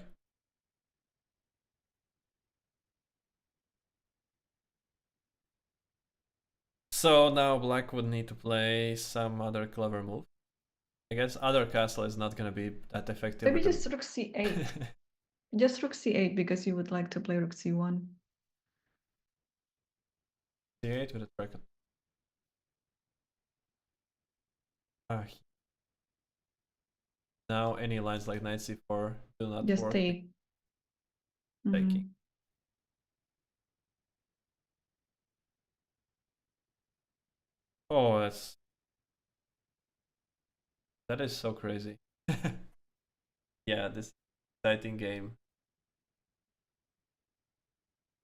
So now black would need to play some other clever move. I guess other castle is not gonna be that effective Maybe with just rook c8. Just rook c8 because you would like to play rook c1. c8 with a track. Ah, now any lines like knight c4 do not Just work. take. Taking. Oh, that is so crazy. Yeah, this exciting game.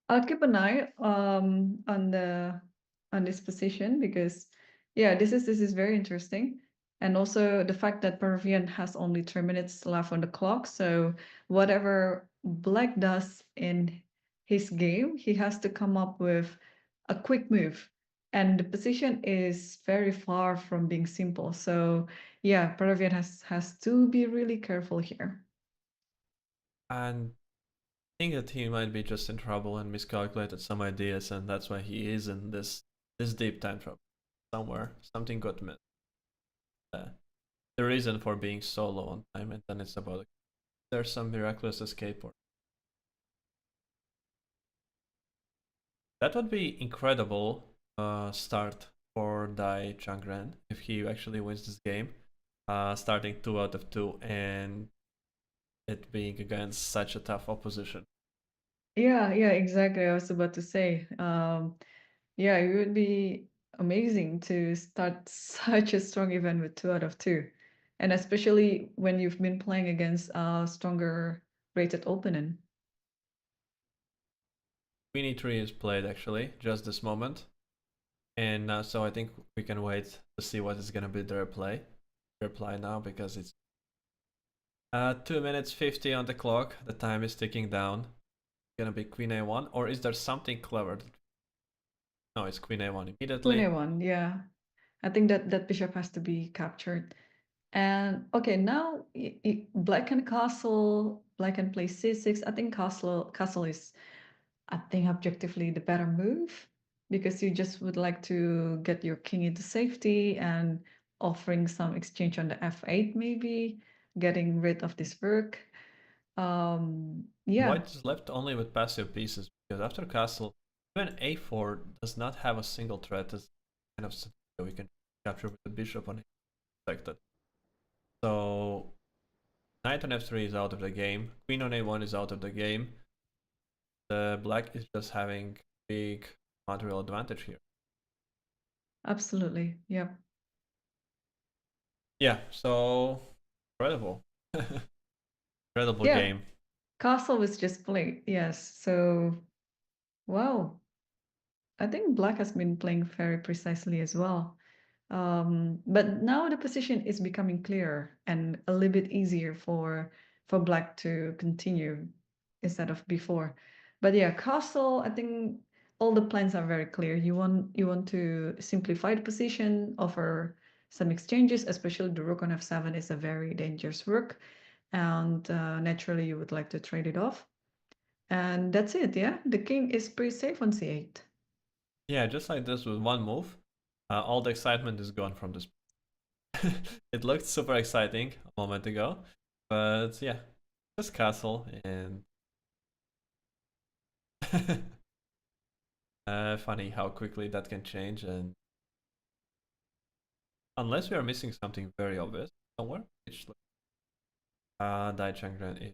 I'll keep an eye on this position because yeah, this is very interesting. And also the fact that Peruvian has only 3 minutes left on the clock. So whatever Black does in his game, he has to come up with a quick move. And the position is very far from being simple. So yeah, Peruvian has to be really careful here. And I think that he might be just in trouble and miscalculated some ideas, and that's why he is in this deep time trouble. Somewhere, something got missed. Uh, the reason for being so low on time, and then it's about there's some miraculous escape. Or that would be incredible start for Dai Changren if he actually wins this game. Starting 2 out of 2 and it being against such a tough opposition. Yeah, exactly. I was about to say, yeah, it would be amazing to start such a strong event with 2 out of 2. And especially when you've been playing against a stronger rated opponent. Queen e3 is played actually, just this moment. And so I think we can wait to see what is gonna be the reply now, because it's 2 minutes 50 on the clock. The time is ticking down. It's gonna be Queen a1, or is there something clever? No, it's Queen a1 Queen immediately. a1, yeah. I think that bishop has to be captured. And okay, now black and castle, black and play c6. I think castle is, I think, objectively the better move because you just would like to get your king into safety and offering some exchange on the f8, maybe getting rid of this rook. Yeah, White is left only with passive pieces, because after castle, even a4 does not have a single threat as kind of scenario we can capture with the bishop on expected. So knight on f3 is out of the game, queen on a1 is out of the game. The black is just having big material advantage here. absolutely. Yeah. Yeah, so incredible. Incredible Yeah. game. Castle was just played. Yes. So, wow. I think black has been playing very precisely as well. But now the position is becoming clearer and a little bit easier for black to continue instead of before. But yeah, castle, I think all the plans are very clear. You want to simplify the position, offer some exchanges, especially the rook on f7 is a very dangerous rook, and naturally you would like to trade it off. And that's it, yeah. The king is pretty safe on c8. Yeah, just like this with one move, all the excitement is gone from this. It looked super exciting a moment ago, but yeah, just castle and funny how quickly that can change, and unless we are missing something very obvious somewhere, which Dai Changren is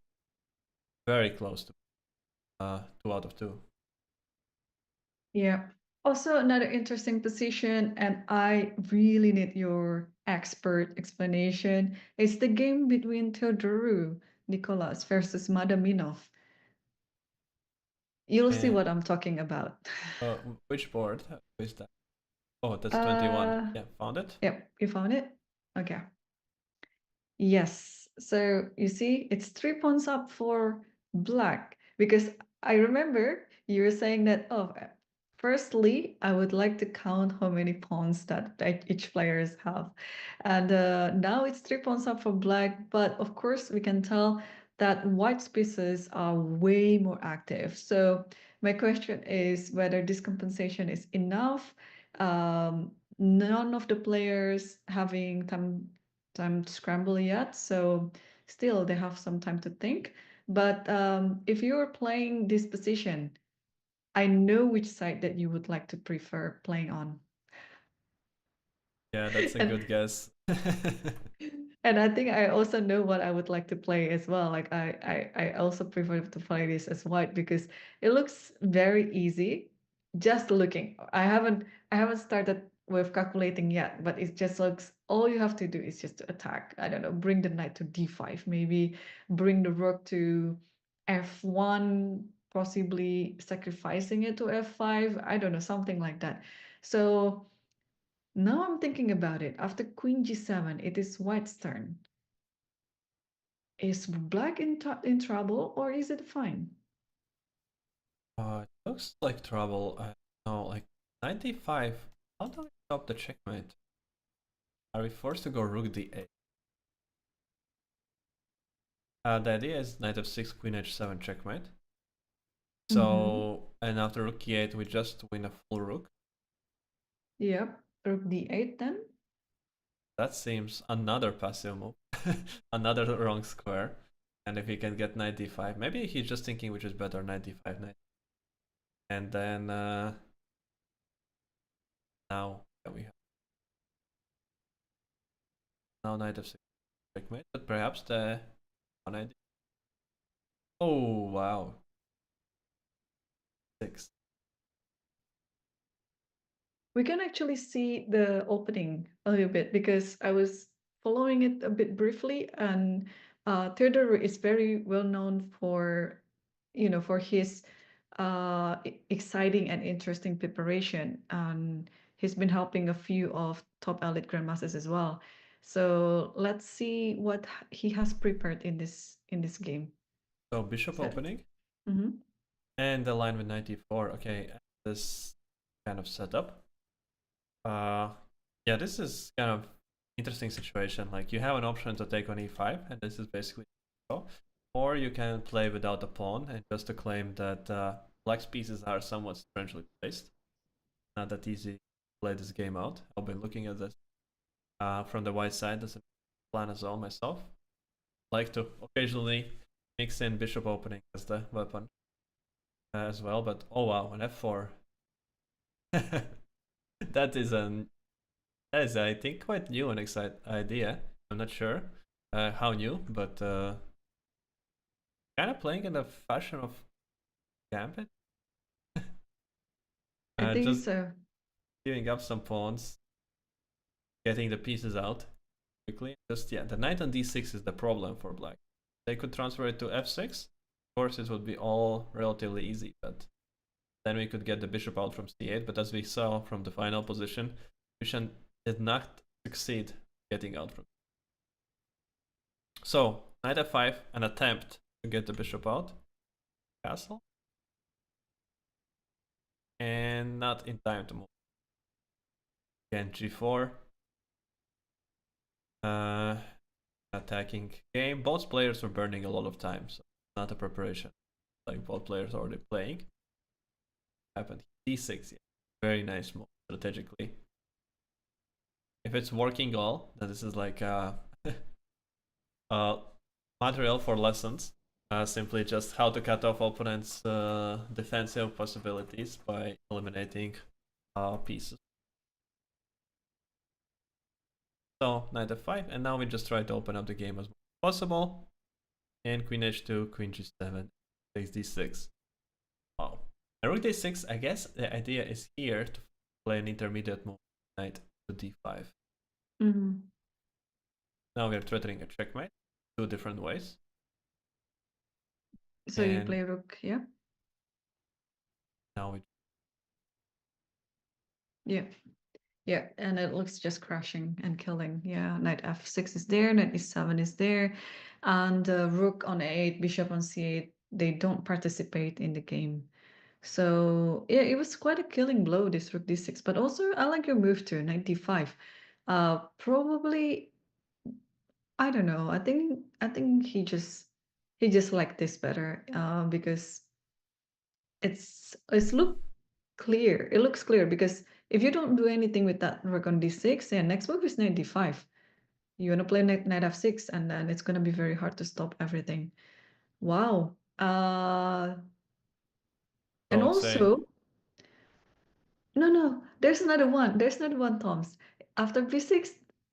very close to 2 out of 2. Yeah. Also, another interesting position, and I really need your expert explanation, is the game between Teodoru Nicholas versus Madaminov. You'll see And what I'm talking about. which board is that? Oh, that's 21. uh, Yeah, found it. yep, you found it? Okay. Yes. So you see, it's 3 pawns up for black because I remember you were saying that, oh, firstly, I would like to count how many pawns that each players have. And now it's 3 pawns up for black, but of course we can tell that white pieces are way more active. So my question is whether this compensation is enough. None of the players having time to scramble yet, so still they have some time to think. But if you're playing this position, I know which side that you would like to prefer playing on. Yeah, that's a And good guess. and I think I also know what I would like to play as well. Like I also prefer to play this as white because it looks very easy. Just looking. I haven't started with calculating yet, but it just looks all you have to do is just to attack. I don't know, bring the knight to d5, maybe bring the rook to f1, possibly sacrificing it to f5. I don't know, something like that. So now I'm thinking about it. After queen g7, it is white's turn. Is black in trouble or is it fine? It looks like trouble. No, like 95. How do we stop the checkmate? Are we forced to go rook d8? The idea is knight f6, queen h7 checkmate. Mm-hmm. So, and after rook e8, we just win a full rook. Yep. Rook d8 then. That seems another passive move, another wrong square. And if he can get knight d5, maybe he's just thinking which is better, knight d5, knight. And then now we have now knight f6 checkmate, but perhaps the one idea. Oh wow, 6. We can actually see the opening a little bit because I was following it a bit briefly, and Theodore is very well known for, for his exciting and interesting preparation, and he's been helping a few of top elite grandmasters as well. So let's see what he has prepared in this game. So bishop So, opening mm-hmm. and the line with knight d4. Okay, this kind of setup. Yeah, this is kind of interesting situation. Like you have an option to take on e5, and this is basically so. Or you can play without a pawn and just to claim that black's pieces are somewhat strangely placed. Not that easy to play this game out. I've been looking at this from the white side as a plan as well myself. Like to occasionally mix in bishop opening as the weapon as well, but oh wow, an f4. that is an That is, I think, quite new and exciting idea. I'm not sure how new, but kind of playing in the fashion of Gambit. I think Just so. giving up some pawns, getting the pieces out quickly. Just, yeah, the knight on d6 is the problem for black. They could transfer it to f6. Of course, it would be all relatively easy, but then we could get the bishop out from c8. But as we saw from the final position, Yushan did not succeed getting out from. So, knight f5, an attempt to get the bishop out. Castle. And not in time to move. Again, g4. Attacking game. Both players were burning a lot of time, so not a preparation. Like both players already playing. Happened. d6, yeah. Very nice move strategically. If it's working all, then this is like material for lessons. Simply just how to cut off opponents' defensive possibilities by eliminating pieces. So knight f5, and now we just try to open up the game as much as possible. And queen h2, queen g7, takes d6. Wow. And rook d6, I guess the idea is here to play an intermediate move, knight to d5. Mm-hmm. Now we are threatening a checkmate, 2 different ways. So you play rook, yeah? Now we. Yeah. Yeah, and it looks just crashing and killing. Yeah, knight f6 is there, knight e7 is there, and rook on a8, bishop on c8, they don't participate in the game. So yeah, it was quite a killing blow, this rook d6. But also, I like your move too, knight d5. Probably, I don't know. I think he just liked this better, because it's look clear. It looks clear because if you don't do anything with that rook on d6, yeah, next move is knight d5. You want to play knight f6, and then it's going to be very hard to stop everything. Wow. And Don't say. also, no, there's another one. There's another one, Toms. After b6,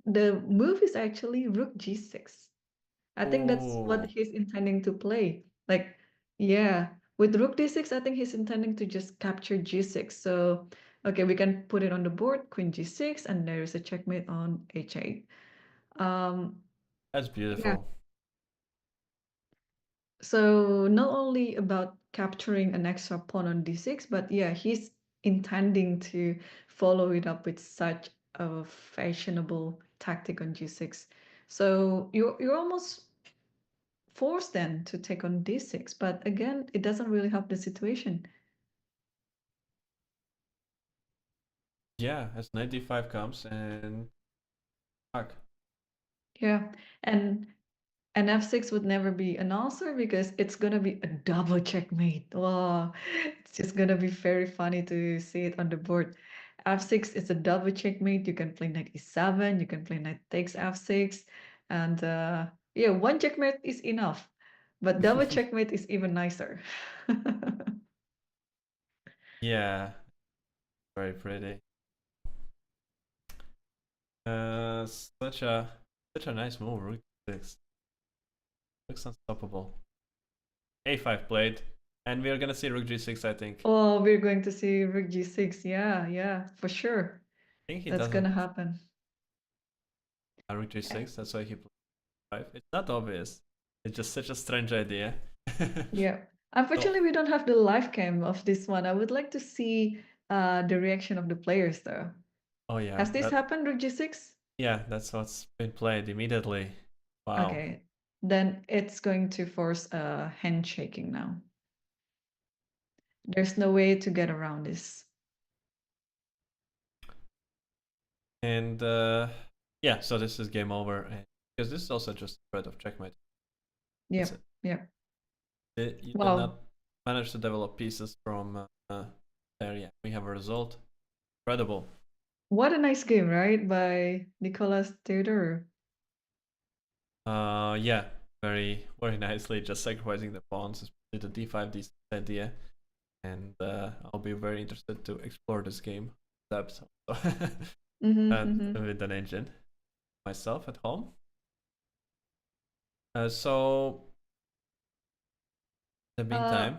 the move is actually rook g6. I think that's what Oh, he's intending to play. Like, yeah, with rook d6, I think he's intending to just capture g6. So Okay, we can put it on the board, queen g6, and there is a checkmate on h8. Um, That's yeah, beautiful. so not only about capturing an extra pawn on d6, but yeah, he's intending to follow it up with such a fashionable tactic on g6. So you're almost forced then to take on d6, but again, it doesn't really help the situation. Yeah, as knight d5 comes and fuck. Yeah, and and f6 would never be an answer because it's gonna be a double checkmate. Wow, it's just gonna be very funny to see it on the board. F6 is a double checkmate. You can play knight e7, you can play knight takes f6, and yeah, one checkmate is enough, but double checkmate is even nicer. Yeah, very pretty. Such a nice move, rook 6. Looks unstoppable. a5 played, and we're gonna see rook g6, I think. Oh, we're going to see rook g6. Yeah, yeah, for sure. I think he That's doesn't gonna happen. rook g6, that's why he played 5. It's not obvious. It's just such a strange idea. Yeah. So, Unfortunately, we don't have the live cam of this one. I would like to see the reaction of the players though. oh yeah, Has this that happened with G6? yeah, that's what's been played immediately. Wow. Okay. Then it's going to force a handshaking now. There's no way to get around this. And yeah, so this is game over, and because this is also just a threat of checkmate. Yeah, That's it. yeah. You did Wow. not manage to develop pieces from there. Yeah, we have a result. Incredible. What a nice game, right? By Nicolas Theodore. Yeah, very nicely. Just sacrificing the pawns is the d5 d6 idea, and I'll be very interested to explore this game depth Mm-hmm, mm-hmm. with an engine myself at home. So in the Uh, meantime,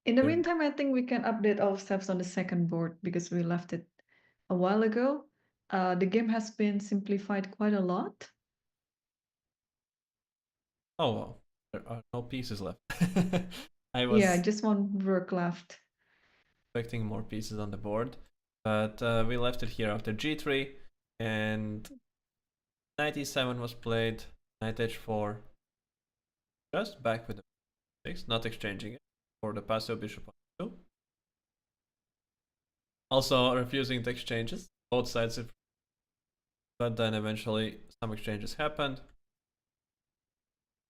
in the we're meantime, I think we can update ourselves on the second board because we left it a while ago. The game has been simplified quite a lot. oh well, there are no pieces left. I Yeah, was just one work left. expecting more pieces on the board, but we left it here after g3, and knight e7 was played, knight h4, just back with the 6, not exchanging it for the passive bishop on 2. Also refusing the exchanges, both sides, but then eventually some exchanges happened.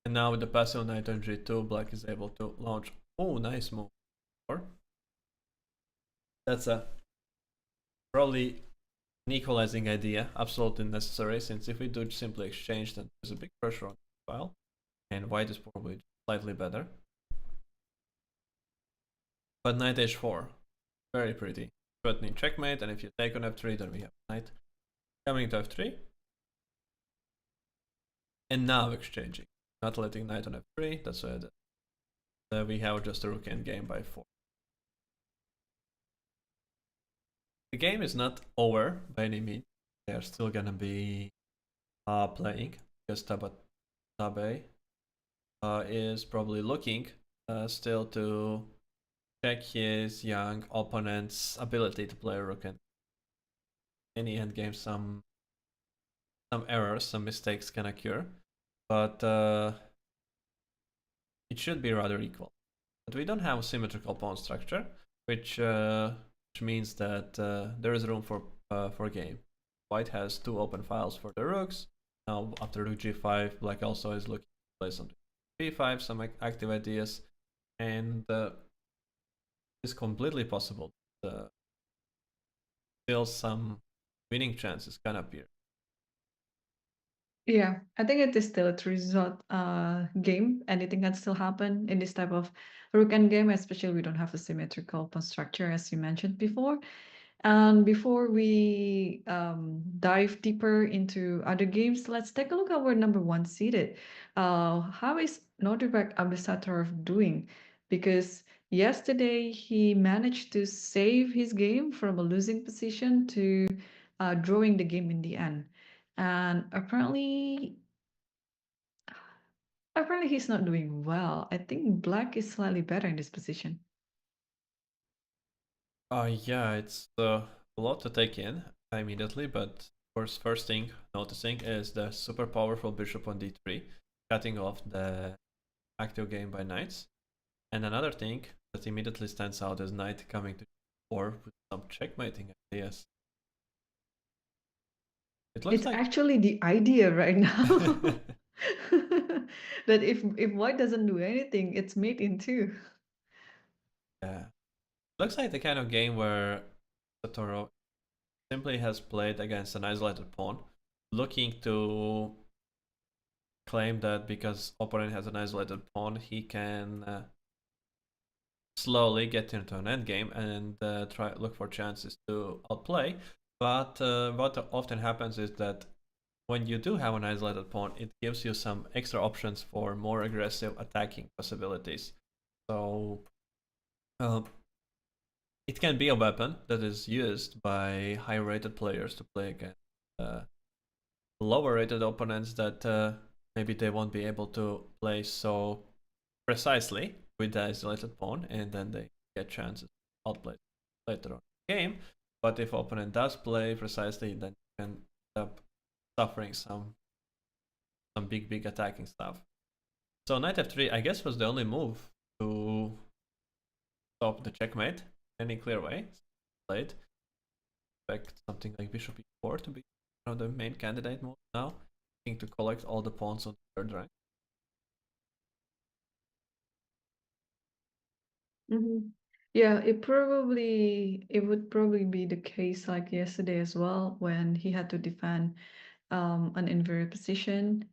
And now with the passive knight on g2, black is able to launch, oh nice move. That's a probably an equalizing idea, absolutely necessary, since if we do simply exchange, then there's a big pressure on the file, and white is probably slightly better. But knight h4, very pretty. Threatening checkmate, and if you take on f3, then we have knight coming to f3. And now exchanging, not letting knight on f3, that's why we have just a rook endgame by 4. The game is not over by any means. They are still gonna be playing, because Tabe is probably looking still to check his young opponent's ability to play rook, and any endgame some errors, some mistakes can occur, but it should be rather equal. But we don't have a symmetrical pawn structure, which means that there is room for game. White has 2 open files for the rooks. Now after rook g5, black also is looking to play some b5, some active ideas, and it's completely possible. Still some winning chances can appear. Yeah, I think it is still a three-shot game. Anything can still happen in this type of rook end game, especially we don't have a symmetrical pawn structure, as you mentioned before. And before we dive deeper into other games, let's take a look at where number one seeded. How is Nordirbeck Abdusattorov doing? because yesterday he managed to save his game from a losing position to drawing the game in the end. And apparently he's not doing well. I think black is slightly better in this position. Yeah, it's a lot to take in immediately, but of course, first thing noticing is the super powerful bishop on d3, cutting off the active game by knights. And another thing that immediately stands out is knight coming to d4 with some checkmating ideas. It looks It's like actually the idea right now that if white doesn't do anything, it's mate in two. yeah, looks like the kind of game where Satoru simply has played against an isolated pawn, looking to claim that because opponent has an isolated pawn, he can slowly get into an endgame and try look for chances to outplay. But what often happens is that when you do have an isolated pawn, it gives you some extra options for more aggressive attacking possibilities. So uh, it can be a weapon that is used by high-rated players to play against uh, lower-rated opponents that maybe they won't be able to play so precisely with the isolated pawn, and then they get chances to outplay later on in the game. But if opponent does play precisely, then you can end up suffering some big attacking stuff. So knight f3, I guess, was the only move to stop the checkmate. Any clear way played. Expect something like bishop e4 to be one of the main candidate moves now. Looking to collect all the pawns on the third rank. Hmm. Yeah, it would probably be the case like yesterday as well when he had to defend an inverted position,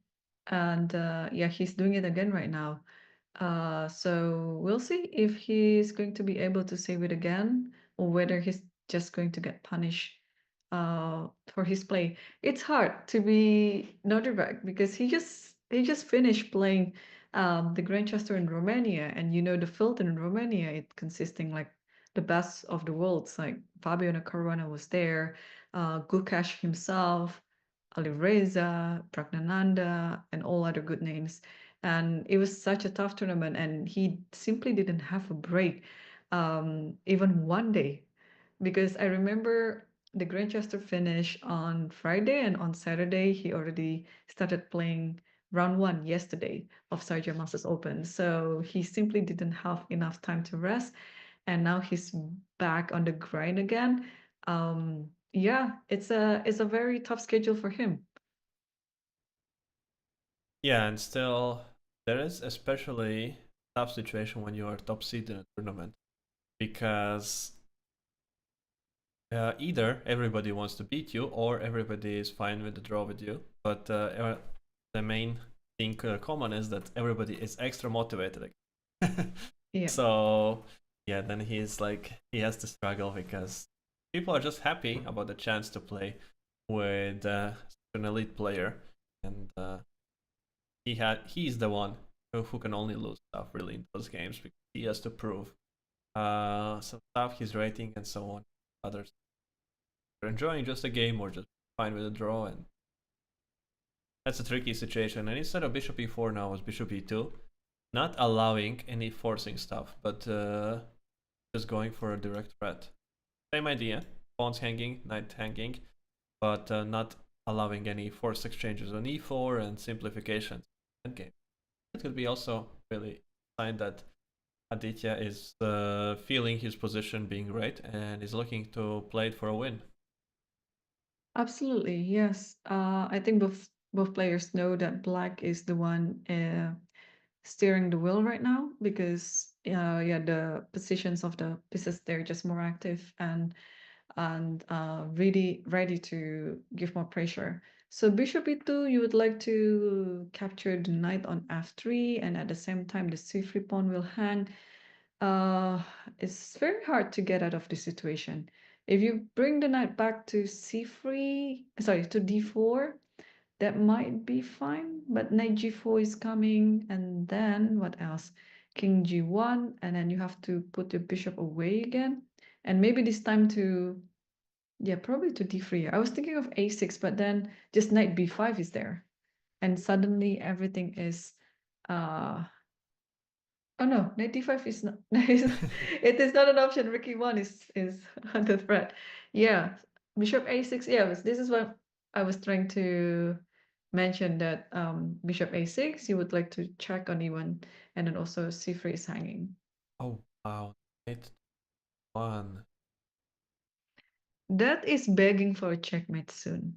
and yeah, he's doing it again right now. So we'll see if he's going to be able to save it again or whether he's just going to get punished for his play. It's hard to be Norderberg because he just finished playing the Grandchester in Romania, and the filter in Romania, it consisting like the best of the worlds. Like Fabiano Caruana was there, Gukash himself, Ali Reza, Pragnananda, and all other good names. And it was such a tough tournament, and he simply didn't have a break, even one day, because I remember the Grandchester finish on Friday, and on Saturday he already started playing round one yesterday of Sharjah Masters Open. So he simply didn't have enough time to rest, and now he's back on the grind again. Yeah, it's a very tough schedule for him. Yeah, and still, there is especially tough situation when you are top seed in a tournament because either everybody wants to beat you or everybody is fine with the draw with you. But the main thing common is that everybody is extra motivated. Yeah. So yeah, then he's like he has to struggle because people are just happy about the chance to play with an elite player, and he's the one who can only lose stuff really in those games because he has to prove some stuff, his rating and so on. Others are enjoying just a game or just fine with a draw, and that's a tricky situation. And instead of bishop e4 now was bishop e2, not allowing any forcing stuff, but just going for a direct threat. Same idea, pawns hanging, knight hanging, but not allowing any forced exchanges on e4 and simplifications in that game. It could be also really a sign that Aditya is feeling his position being great and is looking to play it for a win. Absolutely, yes. I think both players know that black is the one steering the wheel right now because yeah, the positions of the pieces, they're just more active and really ready to give more pressure. So bishop e2, you would like to capture the knight on f3, and at the same time the c3 pawn will hang. Uh, it's very hard to get out of this situation. If you bring the knight back to c3, sorry, to d4, that might be fine, but knight g4 is coming, and then what else? king g1, and then you have to put your bishop away again. And maybe this time to, yeah, probably to d3. I was thinking of a6, but then just knight b5 is there. And suddenly everything is, oh no, knight d5 is not, it is not an option. Rook e1 is under threat. Yeah, bishop a6, yeah, this is what I was trying to mention, that bishop a6, you would like to check on e1, and then also c3 is hanging. Oh wow, knight one. That is begging for a checkmate soon.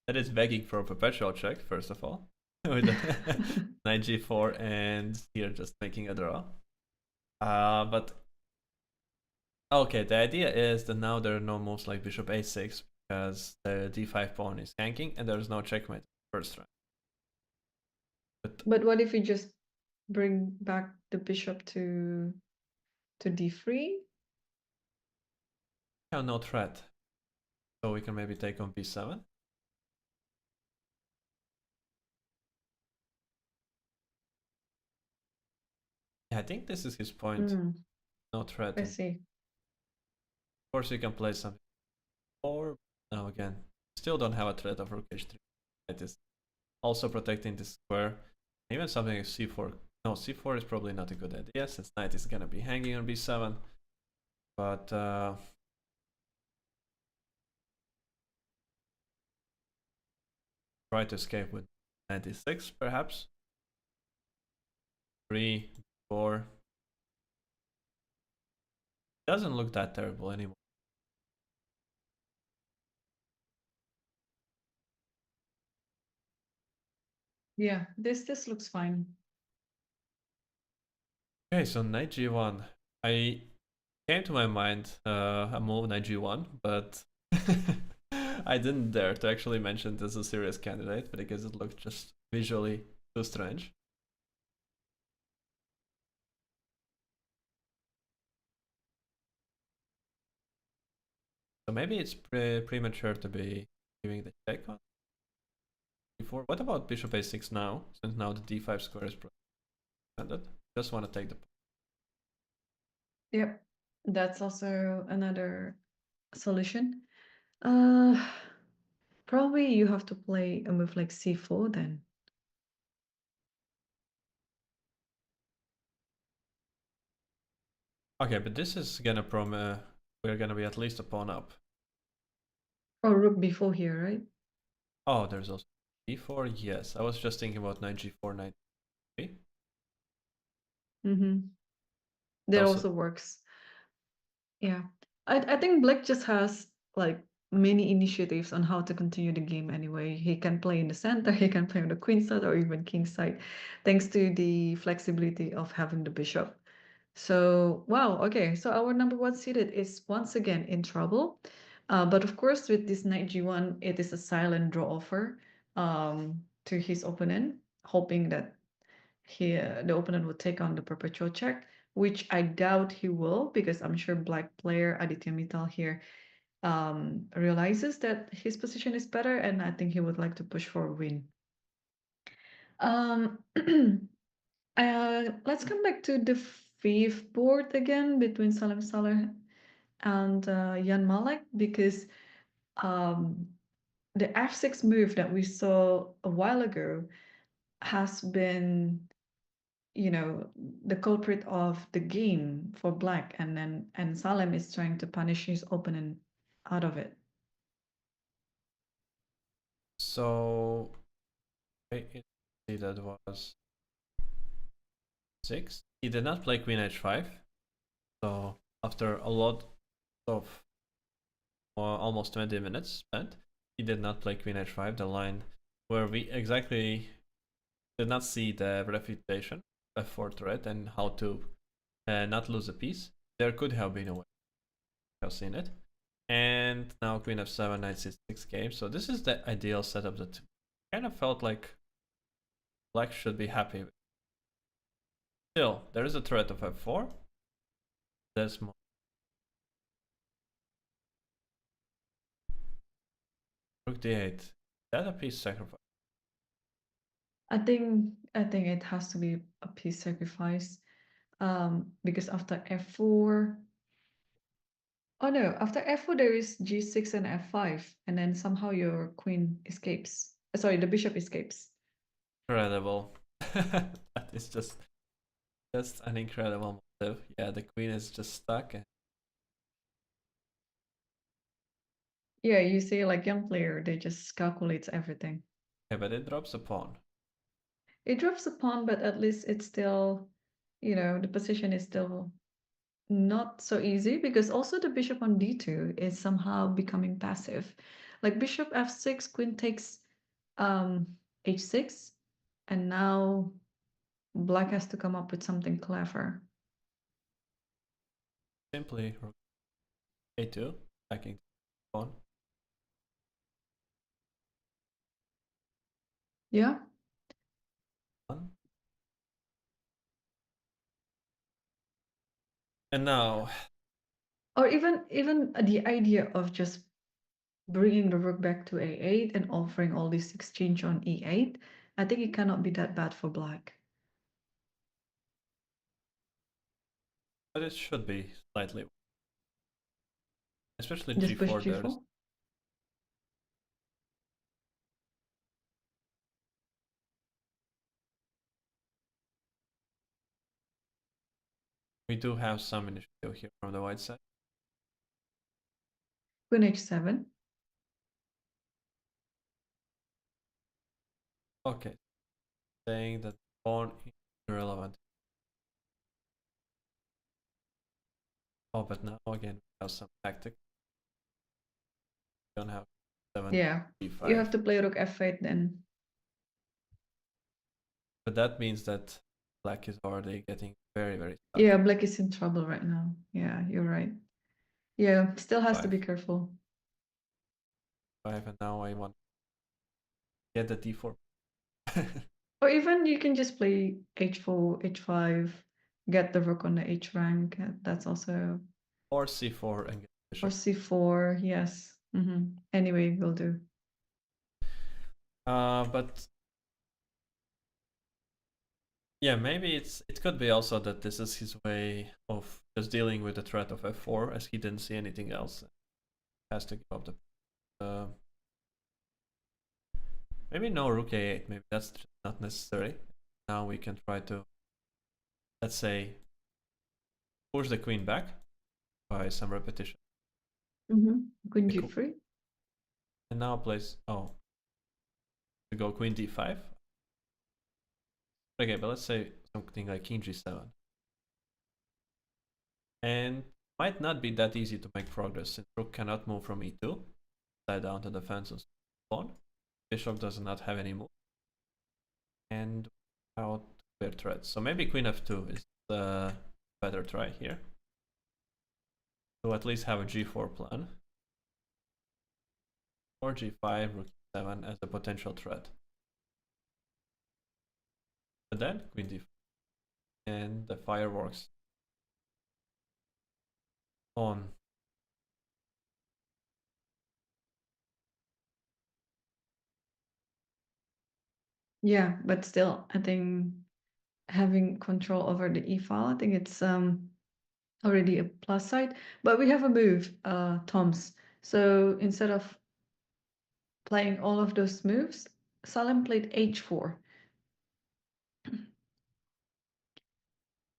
That is begging for a perpetual check, first of all, with knight g4, and here just making a draw. But okay, the idea is that now there are no moves like bishop a6 because the d5 pawn is hanging and there is no checkmate first round. But what if you just bring back the bishop to d3? Yeah, no threat. So we can maybe take on b7. Yeah, I think this is his point. No threat. I see. Of course, you can play something. Or now again, still don't have a threat of rook h3. It is also protecting this square. Even something like c4. No, c4 is probably not a good idea since knight is gonna be hanging on b7. But try to escape with 96 perhaps. 3, 4. Doesn't look that terrible anymore. Yeah, this looks fine. Okay, so knight g1. I came to my mind a move knight g1, but I didn't dare to actually mention this as a serious candidate, but I guess it looked just visually too strange. So maybe it's premature to be giving the check on before. What about bishop a6 now, since now the d5 square is presented? Just want to take the... Yep, that's also another solution. Probably you have to play a move like c4 then. Okay, but this is gonna we're gonna be at least a pawn up. Or rook b4 here, right? Oh, there's also d4. Yes, I was just thinking about knight g4, knight g3. That also works. Yeah, I think Black just has like many initiatives on how to continue the game anyway. He can play in the center, he can play on the queen side or even king side, thanks to the flexibility of having the bishop. So, wow, okay, so our number one seeded is once again in trouble. But of course, with this knight g1, it is a silent draw offer to his opponent, hoping that the opponent would take on the perpetual check, which I doubt he will, because I'm sure black player Aditya Mittal here realizes that his position is better, and I think he would like to push for a win. Let's come back to the fifth board again between Salim Saleh and Jan Malek, because the f6 move that we saw a while ago has been, you know, the culprit of the game for black, and Salem is trying to punish his opponent out of it. So I see that was 6. He did not play queen h5. So after a lot of almost 20 minutes spent, he did not play queen h5, the line where we exactly did not see the refutation f4 threat and how to not lose a piece. There could have been a way. I've seen it. And now queen f7, knight c6 game. So this is the ideal setup that kind of felt like black should be happy with. Still, there is a threat of f4. There's more. Rook d8. Is that a piece sacrifice? I think it has to be a piece sacrifice. because after f4, oh no, after f4 there is g6 and f5, and then somehow your queen escapes. Sorry, the bishop escapes. Incredible. That is just an incredible motive. Yeah, the queen is just stuck. Yeah, you see, like young player, they just calculates everything. Yeah, but it drops a pawn. It drops a pawn, but at least it's still, the position is still not so easy because also the bishop on d2 is somehow becoming passive. Like bishop f6, queen takes h6, and now black has to come up with something clever. Simply rook a2, backing the pawn. Yeah. And now, Or even the idea of just bringing the rook back to a8 and offering all this exchange on e8, I think it cannot be that bad for black. but it should be slightly, especially Just push g4 there. g4. We do have some initiative here from the white side. Queen h7. Okay, saying that pawn is irrelevant. Oh, but now again we have some tactic. We don't have 7 Yeah, d5. you have to play rook f8 then. But that means that black is already getting very, very stuck. Yeah, black is in trouble right now. Yeah, you're right. Yeah, still has to be careful. 5, and now I want to get the d4. Or even you can just play h4, h5, get the rook on the h rank. That's also. Or c4 and get the Or bishop. c4, yes. Anyway, will do. But yeah, maybe it could be also that this is his way of just dealing with the threat of f4, as he didn't see anything else. Has to give up the. Maybe no rook a8. Maybe that's just not necessary. Now we can try to, let's say, push the queen back by some repetition. Queen g3. And now place to go queen d5. Okay, but let's say something like king g7. And might not be that easy to make progress since rook cannot move from e2, side down to defense and pawn. Bishop does not have any move. And out clear threats. So maybe queen f2 is the better try here. To at least have a g4 plan. Or g5, rook e7 as a potential threat. But then queen d5. And the fireworks on. Yeah, but still, I think having control over the e file, I think it's already a plus side. But we have a move, Toms. So instead of playing all of those moves, Salim played h4.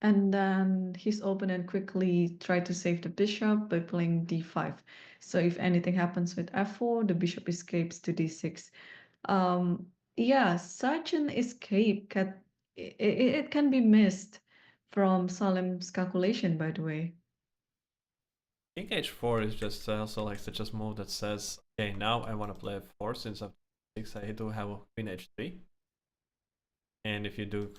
And then his opponent quickly tried to save the bishop by playing d5. So if anything happens with f4, the bishop escapes to d6. Yeah, such an escape it can be missed from Salim's calculation, by the way. I think h4 is just also like such a move that says, okay, now I want to play f4 since I'm 6. I do have a queen h3. And if you do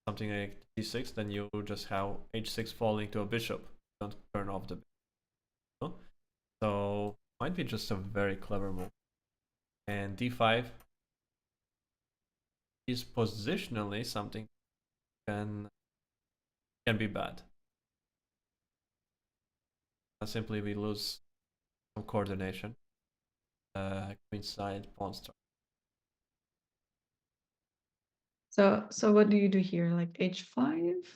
something like d6, then you just have h6 falling to a bishop. Don't turn off the bishop. So might be just a very clever move. And d5 is positionally something can be bad. Simply we lose some coordination. Queen side pawn start. So what do you do here? Like h5?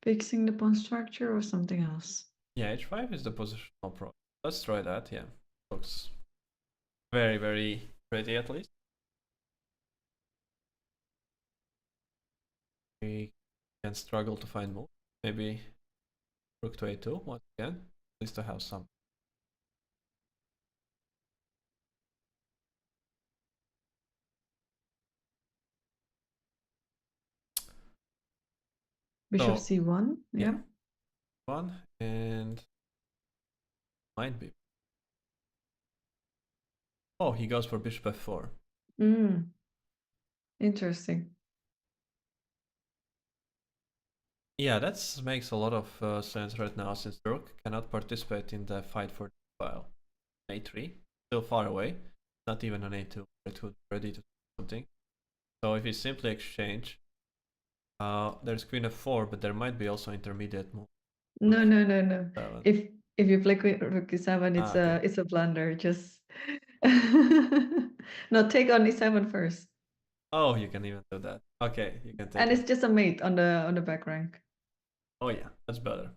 Fixing the pawn structure or something else? Yeah, h5 is the positional pro. Let's try that. Yeah, looks very, very pretty at least. We can struggle to find moves. Maybe rook to a2 once again, at least to have some. Bishop So c1, yeah, yeah. one and might be. Oh, he goes for bishop f4. Mm, interesting. Yeah, that makes a lot of sense right now since the rook cannot participate in the fight for the file. a3, still far away, not even on a2, it would be ready to do something. So if you simply exchange, there's queen f4, but there might be also intermediate move. No, Rook no, no, no. f7. If you play rook e7, Okay. it's a blunder. Just no, take on e7 first. Oh, you can even do that. Okay, you can take And on. it's just a mate on the back rank. Oh yeah, that's better.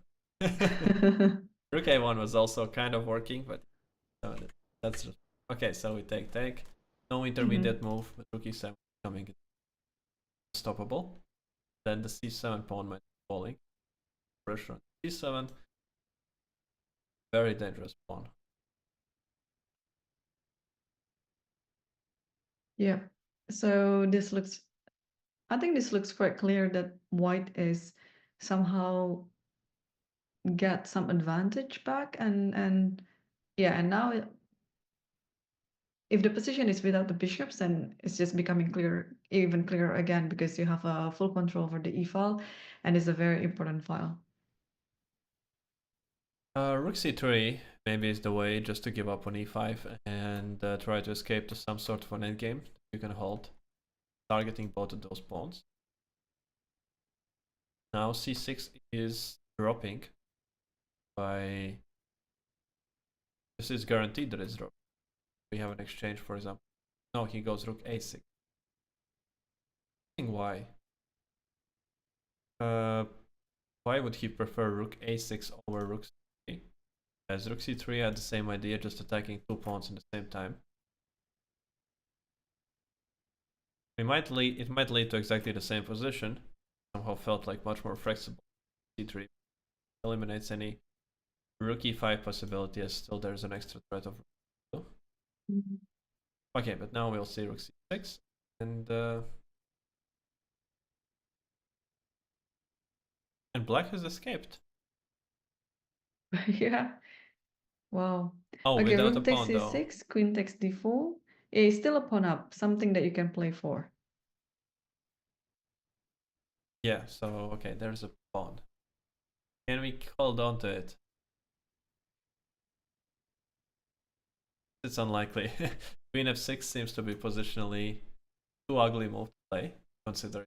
Rook a1 was also kind of working, but that's just okay. So we take. No intermediate move, but rook e7 coming unstoppable. Then the c7 pawn might be falling. Pressure on c7. Very dangerous pawn. Yeah. So I think this looks quite clear that white is somehow get some advantage back and yeah, and now if the position is without the bishops, then it's just becoming clear, even clearer again, because you have a full control over the e file, and it's a very important file. Rook c3 maybe is the way just to give up on e5 and try to escape to some sort of an endgame you can hold, targeting both of those pawns. Now c6 is dropping by... This is guaranteed that it's dropping. We have an exchange, for example. No, he goes rook a6. Why? Why would he prefer rook a6 over rook c3? As rook c3 had the same idea, just attacking two pawns at the same time. It might lead to exactly the same position. Somehow felt like much more flexible. c3 eliminates any rook e5 possibility, as still there's an extra threat of rook e2. Mhm. Okay, but now we'll see rook c6 and black has escaped. Yeah. Wow. Oh, Okay, without a rook takes pawn though. c6, queen takes d4. Yeah, it's still a pawn up, something that you can play for. Yeah, so okay, there's a pawn. Can we hold on to it? It's unlikely. Queen f6 seems to be positionally too ugly move to play, considering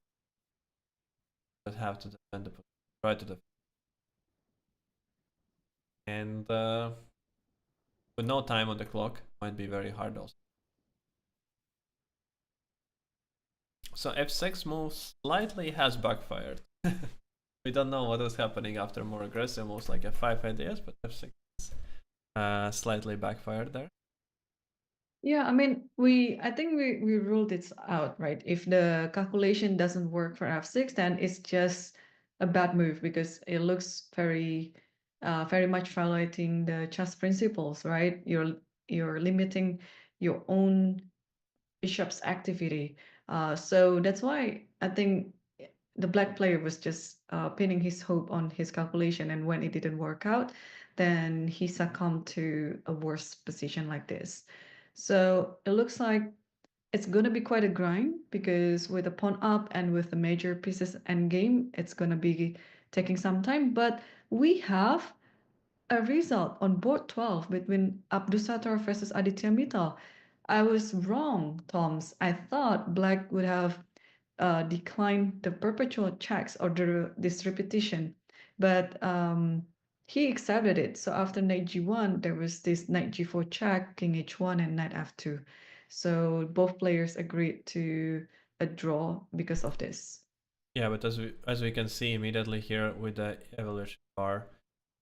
that have to defend the position, try to defend. And with no time on the clock, might be very hard also. So f6 move slightly has backfired. We don't know what is happening after more aggressive moves like f5 ideas, but f6 slightly backfired there. Yeah, I mean, I think we ruled it out, right? If the calculation doesn't work for f6, then it's just a bad move because it looks very much violating the chess principles, right? You're limiting your own bishop's activity. So that's why I think the black player was just pinning his hope on his calculation, and when it didn't work out, then he succumbed to a worse position like this. So it looks like it's going to be quite a grind because with the pawn up and with the major pieces endgame, it's going to be taking some time. But we have a result on board 12 between Abdusattor versus Aditya Mittal. I was wrong, Toms. I thought black would have declined the perpetual checks or this repetition, but he accepted it. So after knight g1, there was this knight g4 check, king h1, and knight f2. So both players agreed to a draw because of this. Yeah, but as we can see immediately here with the evolution bar,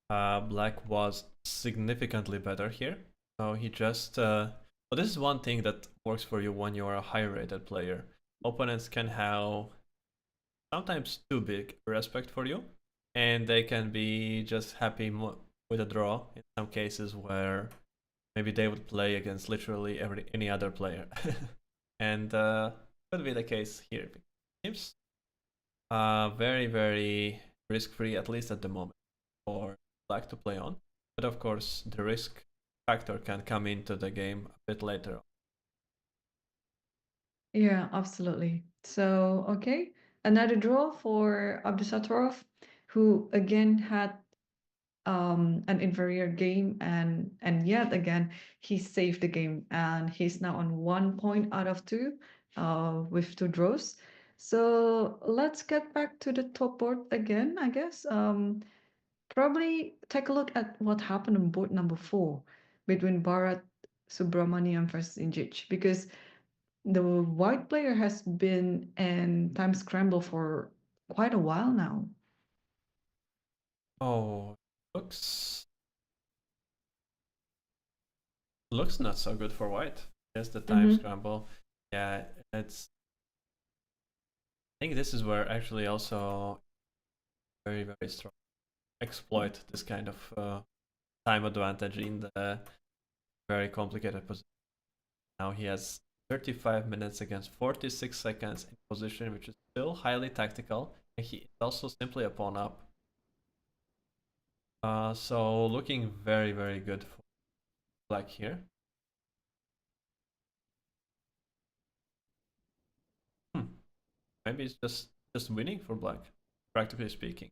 Black was significantly better here. So he just but this is one thing that works for you when you're a high rated player. Opponents can have sometimes too big respect for you, and they can be just happy with a draw in some cases where maybe they would play against literally any other player, and could be the case here. Seems very very risk free, at least at the moment, for Black to play on. But of course, the risk factor can come into the game a bit later. Yeah, absolutely. So, okay, another draw for Abdusattorov, who again had an inferior game, and yet again he saved the game, and he's now on 1 point out of two, with two draws. So let's get back to the top board again, I guess. Probably take a look at what happened on board number 4 between Bharat Subramaniam versus Injic, because the white player has been in time scramble for quite a while now. Oh, looks looks not so good for white. Yes, the time Mm-hmm. scramble. Yeah, it's. I think this is where actually also very very strong exploit this kind of time advantage in the very complicated position. Now he has 35 minutes against 46 seconds in position, which is still highly tactical, and he is also simply a pawn up. So looking very very good for Black here. Hmm. Maybe it's just winning for Black, practically speaking.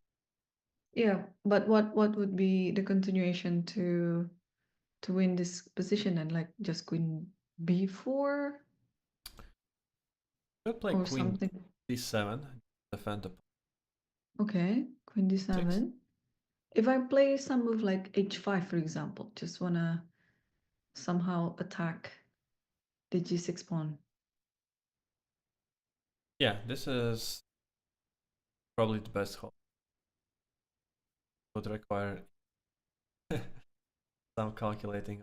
Yeah, but what would be the continuation to win this position, and like just queen b4 Could play or Queen something? d7, defend the Okay, queen six. d7. If I play some move like h5, for example, just wanna somehow attack the g6 pawn. Yeah, this is probably the best hold. Would require some calculating.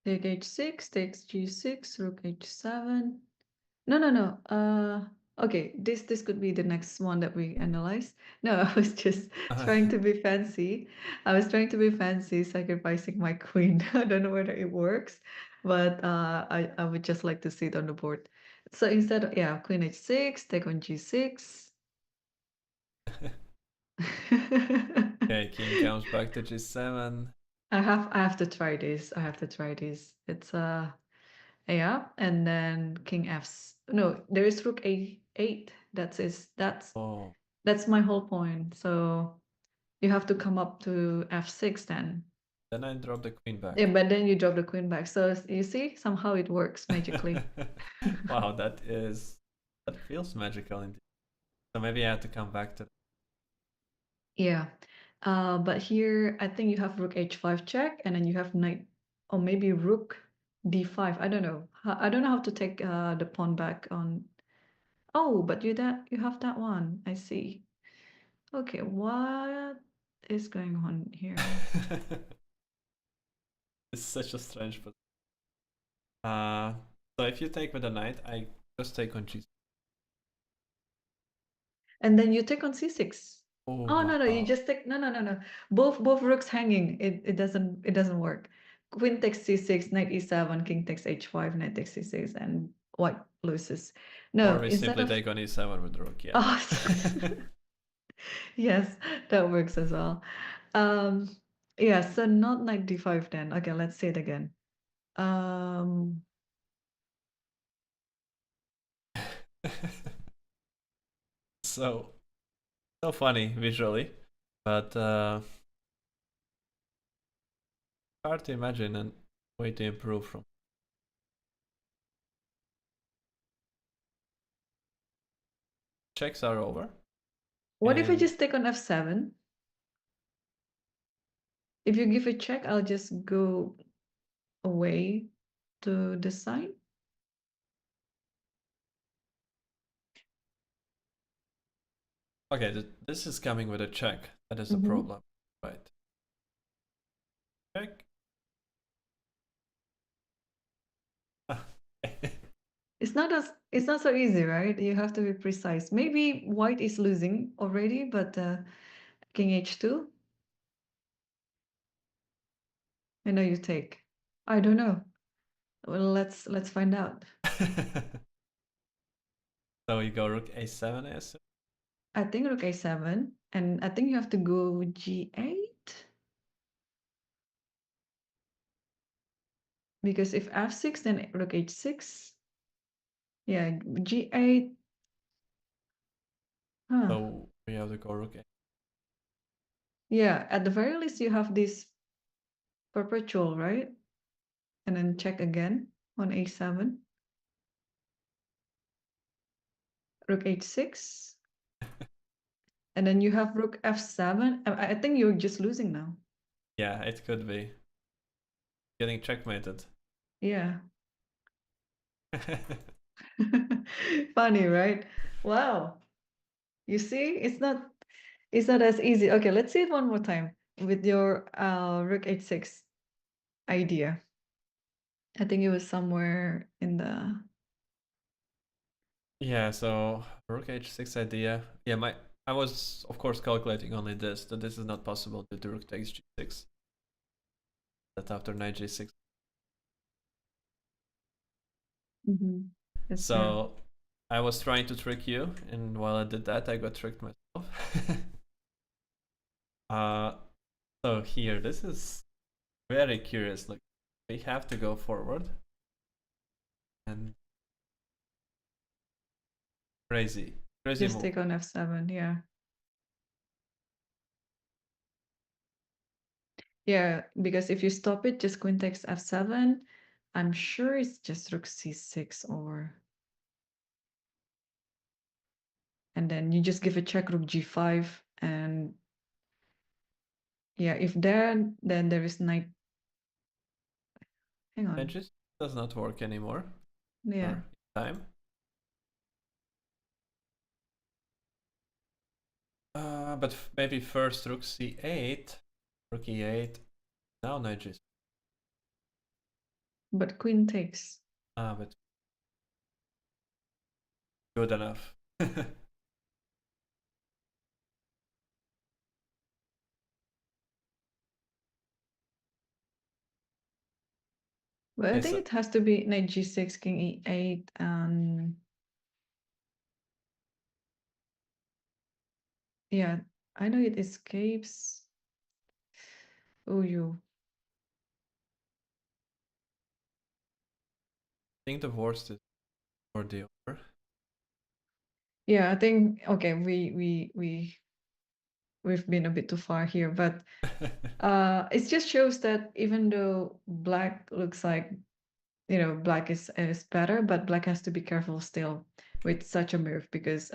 Take h6, takes g6, rook h7. No, no, no. Okay, this could be the next one that we analyze. No, I was just trying to be fancy. I was trying to be fancy, sacrificing my queen. I don't know whether it works, but I would just like to see it on the board. So instead of, yeah, queen h6, take on g6. Okay, king comes back to g7. I have to try this. I have to try this. It's yeah, and then king f. No, there is rook a8. That's Oh, that's my whole point. So you have to come up to f6 then. then I drop the queen Yeah, back. but then you drop the queen back. So you see, somehow it works magically. Wow, that feels magical indeed. So maybe I have to come back to. Yeah. But here I think you have rook h5 check, and then you have knight, or maybe rook d5. I don't know. I don't know how to take the pawn back on. Oh, but you have that one. I see. Okay, what is going on here? It's such a strange position. Uh, so if you take with the knight, I just take on g. And then you take on c6. Oh Oh no, no, you wow. just take, no, no, no, no. Both rooks hanging. It doesn't work. Queen takes c6, knight e7, king takes h5, knight takes c6, and white loses. Or No, we instead simply of, take on e7 with the rook. Yeah. oh, yes, that works as well. Um, yeah, so not knight d5 then. Okay, let's say it again. Um, So so funny visually, but hard to imagine a way to improve from. Checks are over, what if I and just take on f7? If you give a check, I'll just go away to the side. Okay, this is coming with a check. That is the Mm-hmm. problem. Right. Check. It's not so easy, right? You have to be precise. Maybe white is losing already, but king h2. I know you take. I don't know. Well, let's find out. So you go rook a7, I assume? I think rook a7, and I think you have to go g8 because if f6, then rook h6. Yeah, g8. Huh. So we have to go rook a. Yeah, at the very least, you have this perpetual, right? And then check again on a7, rook h6, and then you have rook f7. I think you're just losing now. Yeah, it could be. Getting checkmated. Yeah. Funny, right? Wow. You see, it's not as easy. Okay, let's see it one more time with your rook h6 idea. I think it was somewhere in the Yeah, so rook h6 idea. Yeah, I was of course calculating only this, that this is not possible due to rook takes g6. That after knight g6. That's true. So I was trying to trick you, and while I did that, I got tricked myself. uh, so here, this is very curious. Look, we have to go forward, and crazy, crazy Just move. take on f7, yeah. Yeah, because if you stop it, just queen takes f7. I'm sure it's just rook c6 or and then you just give a check rook g5 and yeah, if there then there is knight. Hang It on. just does not work anymore. Yeah. Or time. But maybe first rook c8, rook e8, now knight g6. But queen takes. But good enough. But I Okay, think so it has to be knight g6, king e8, and yeah, I know it escapes. Oh, you. I think the worst is for the over. Yeah, I think okay, we've been a bit too far here, but it just shows that even though black looks like black is better, but black has to be careful still with such a move because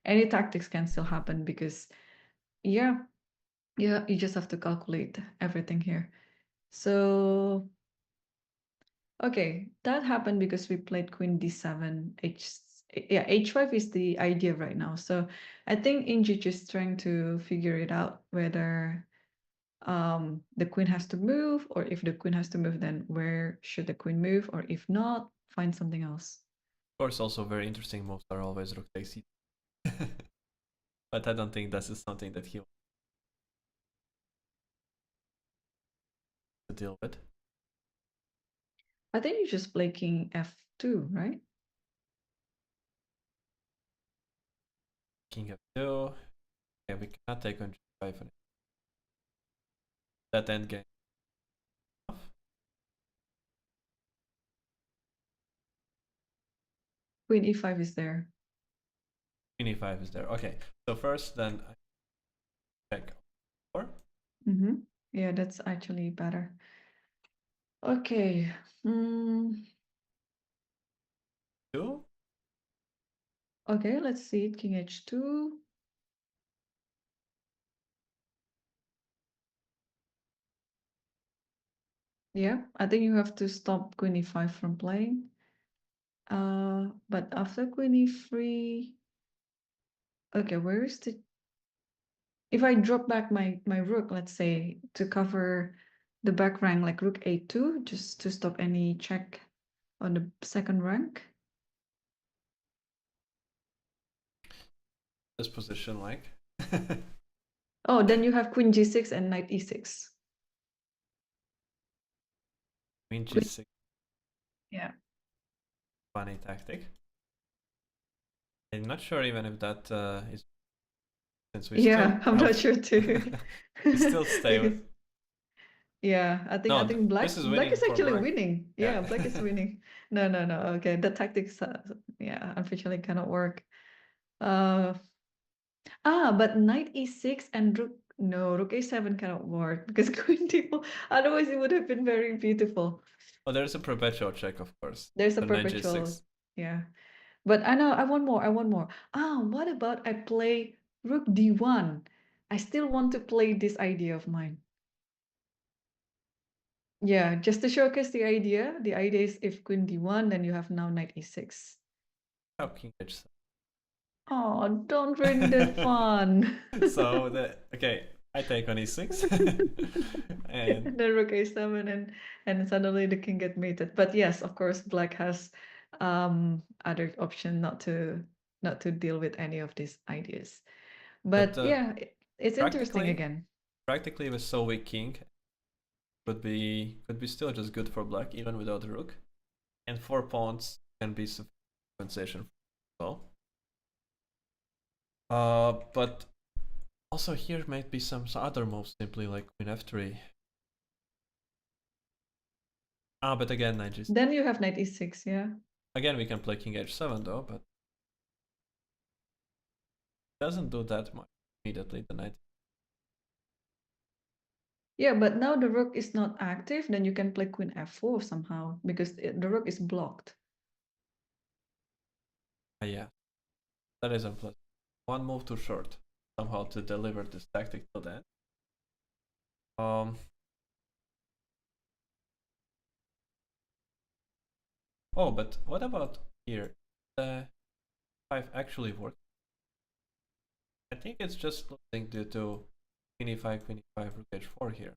any tactics can still happen because yeah, you just have to calculate everything here. So okay, that happened because we played queen d7, yeah, h5 is the idea right now. So I think Inji just trying to figure it out whether the queen has to move, or if the queen has to move, then where should the queen move, or if not, find something else. Of course, also very interesting moves are always rook takes e2. But I don't think this is something that he wants to deal with. I think you just play king f2, right? King f2. Yeah, we cannot take on g5 and that endgame. Queen e5 is there. Queen e5 is there. Okay, so first then I check 4. Yeah, that's actually better. Okay. 2. Okay, let's see it. King h2. Yeah, I think you have to stop queen e5 from playing. But after queen e3, Okay, where is the... If I drop back my rook, let's say, to cover the back rank, like rook a2, just to stop any check on the second rank. This position, like. Oh, then you have queen g6 and knight e6. Queen g6. Yeah. Funny tactic. I'm not sure even if that is, since we Yeah, still I'm have... not sure too. we still stay with... Yeah, I think No, black this is black winning is for actually black. winning. Yeah, black is winning. No, no, no. Okay, the tactics, yeah, unfortunately cannot work. But knight e6 and rook, no, rook a7 cannot work because queen d4. Otherwise, it would have been very beautiful. Oh, there's a perpetual check, of course. There's a So knight perpetual, g6. yeah. But I know, I want more, I want more. What about I play rook d1? I still want to play this idea of mine. Yeah, just to showcase the idea. The idea is if queen d1, then you have now knight e6. Oh, king h7. Oh, don't ruin the fun. So okay, I take on e6. And then rook a7 and suddenly the king get mated. But yes, of course, black has other option not to deal with any of these ideas. But yeah, it's interesting again. Practically with so weak king could be still just good for black even without the rook. And 4 pawns can be sufficient compensation as well. But also here might be some other moves, simply like queen f3. But again, knight g6. Then you have knight e6, yeah. Again, we can play king h7 though, but doesn't do that much immediately, the knight. Yeah, but now the rook is not active, then you can play queen f4 somehow because the rook is blocked. Yeah, that is unpleasant. One move too short somehow to deliver this tactic till then. Oh, but what about here? The 5 actually works. I think it's just losing due to queen e5, rook h4 here.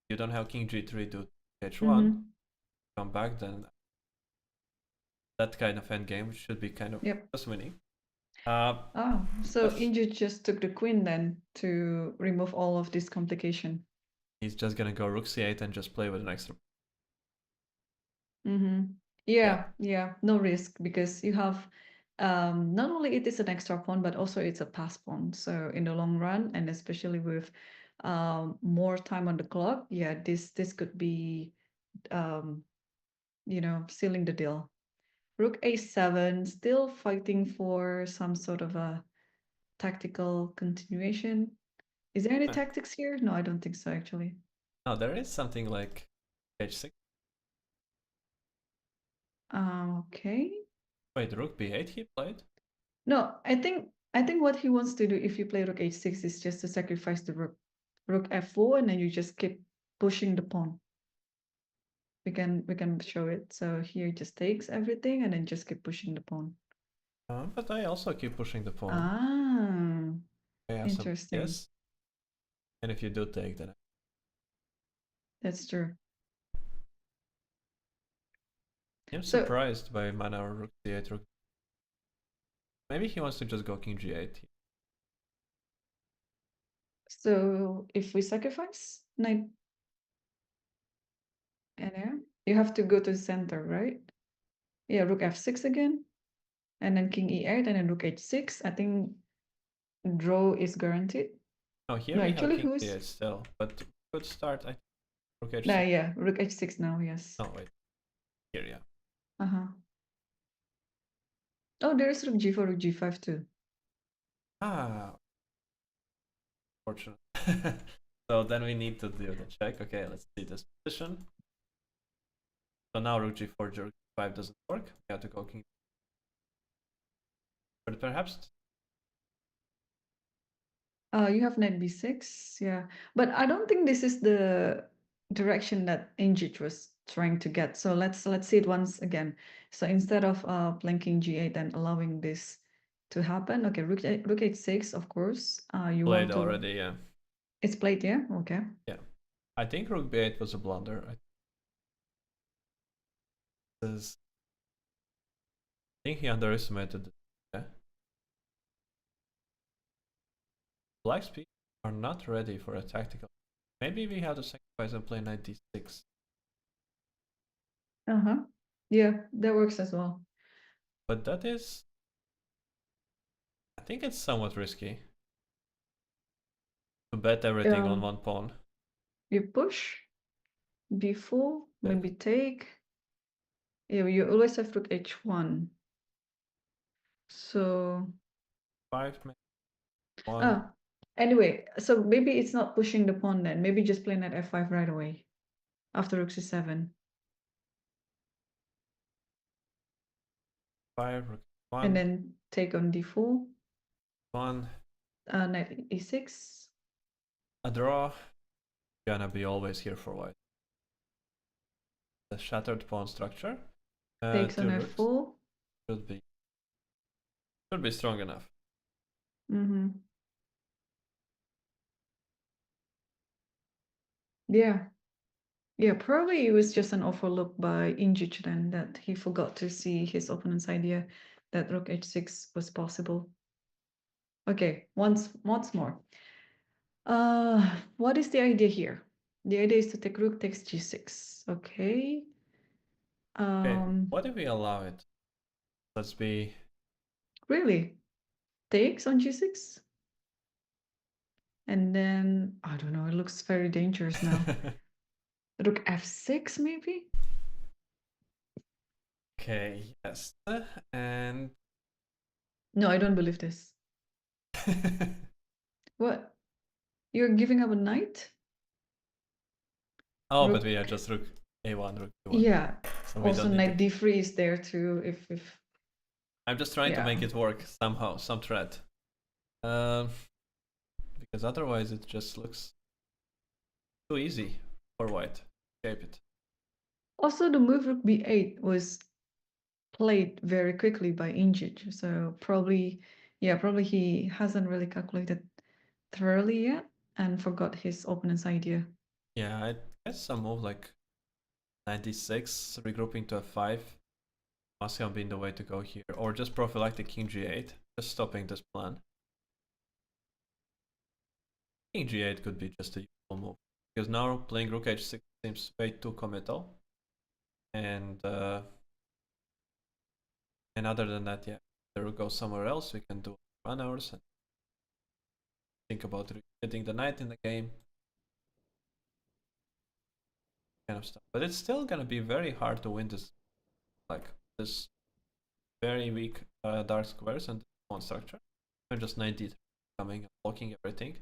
You don't have king g3 to h1. Come back, then that kind of endgame should be kind of just winning. So Inju just took the queen then to remove all of this complication. He's just gonna go rook c8 and just play with an extra. Yeah, no risk because you have not only it is an extra pawn, but also it's a pass pawn. So in the long run, and especially with more time on the clock, yeah, this could be sealing the deal. Rook a7, still fighting for some sort of a tactical continuation. Is there any tactics here? No, I don't think so, actually. No, there is something like h6. Okay. Wait, rook b8 he played? No, I think what he wants to do if you play rook h6 is just to sacrifice the rook f4, and then you just keep pushing the pawn. We can show it. So here just takes everything and then just keep pushing the pawn. But I also keep pushing the pawn. Interesting. Yes. And if you do take, then that's true. I'm surprised by mana or rook c8. Rook. Maybe he wants to just go king g8. So if we sacrifice knight, and you have to go to the center, right? Yeah, rook f6 again, and then king e8, and then rook h6. I think draw is guaranteed. No, here we actually have king c8 still, but good start. I think rook h6. Yeah, rook h6 now. Yes. Oh wait, here yeah. Oh, there's rook g4, rook g5 too. Fortunate. So then we need to do the check. Okay, let's see this position. So now rook g4, rook g5 doesn't work. We have to go king. But perhaps. You have knight b6, yeah. But I don't think this is the direction that Injit was trying to get. So let's see it once again. So instead of playing king g8 and allowing this to happen. Okay, rook h6, of course. You Played want to. already, yeah. It's played, yeah. Okay. Yeah, I think rook b8 was a blunder. I think he underestimated it. Yeah. Black's pieces are not ready for a tactical. Maybe we have to sacrifice and play knight d6. Yeah, that works as well. But that is, I think it's somewhat risky to bet everything on one pawn. You push b4, maybe take. Yeah, you always have rook h1. So 5, 1. Anyway, so maybe it's not pushing the pawn then. Maybe just play knight f5 right away after rook c7. 5, rook 1. And then take on d4. 1. Knight e6. A draw. Gonna be always here for white. The shattered pawn structure. Takes on f4. Should be strong enough. Yeah, probably it was just an overlook by Injic then that he forgot to see his opponent's idea that rook h6 was possible. Okay, once more. What is the idea here? The idea is to take rook takes g6. Okay. What if we allow it? Let's be. Really? Takes on g6? And then, I don't know, it looks very dangerous now. Rook f6 maybe? Okay, yes. And. No, I don't believe this. What? You're giving up a knight? Oh, but we are just rook a1, rook e1. Yeah. So also knight d3 is there too. If I'm just trying to make it work somehow, some threat. Because otherwise it just looks too easy for white. Escape it. Also, the move rook b8 was played very quickly by Injic, so probably he hasn't really calculated thoroughly yet and forgot his opponent's idea. Yeah, I guess some move like 96, regrouping to f5 must have been the way to go here, or just prophylactic king g8, just stopping this plan. King g8 could be just a useful move, because now playing rook h6 seems way too committal, and other than that, yeah, the rook goes somewhere else. We can do runners and think about getting the knight in the game, kind of stuff. But it's still gonna be very hard to win this, like this very weak dark squares and pawn structure. And just knight d3 coming and blocking everything.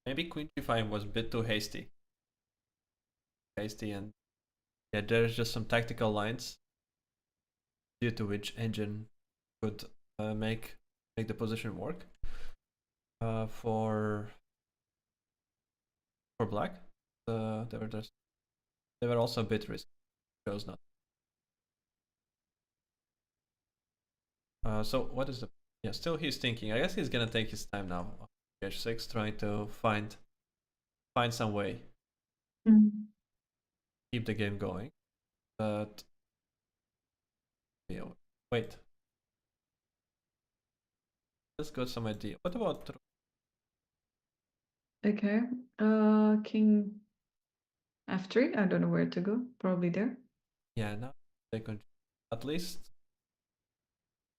Maybe queen g5 was a bit too hasty, and yeah, there's just some tactical lines due to which engine could make the position work for black. They were also a bit risky. Chose not. So what is the? Yeah, still he's thinking. I guess he's gonna take his time now. H6, trying to find some way, keep the game going. But yeah, wait. Just got some idea. What about? Okay. King f3. I don't know where to go. Probably there. Yeah, now they can at least.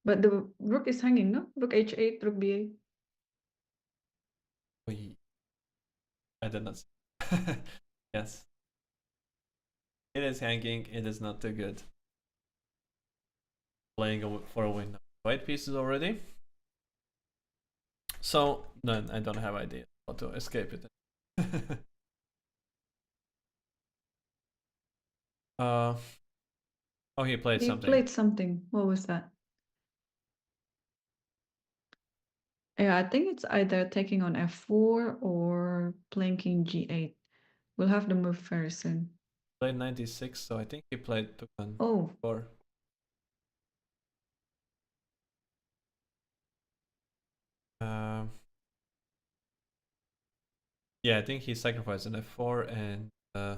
But the rook is hanging, no? Rook h8, rook b8. I did not. Yes. It is hanging. It is not too good. Playing for a win. White pieces already. So no, I don't have idea how to escape it. Oh, he played something. He played something. What was that? Yeah, I think it's either taking on f4 or playing king g8. We'll have the move very soon. Played 96, so I think he played took on 4. Yeah, I think he sacrificed an f4 and I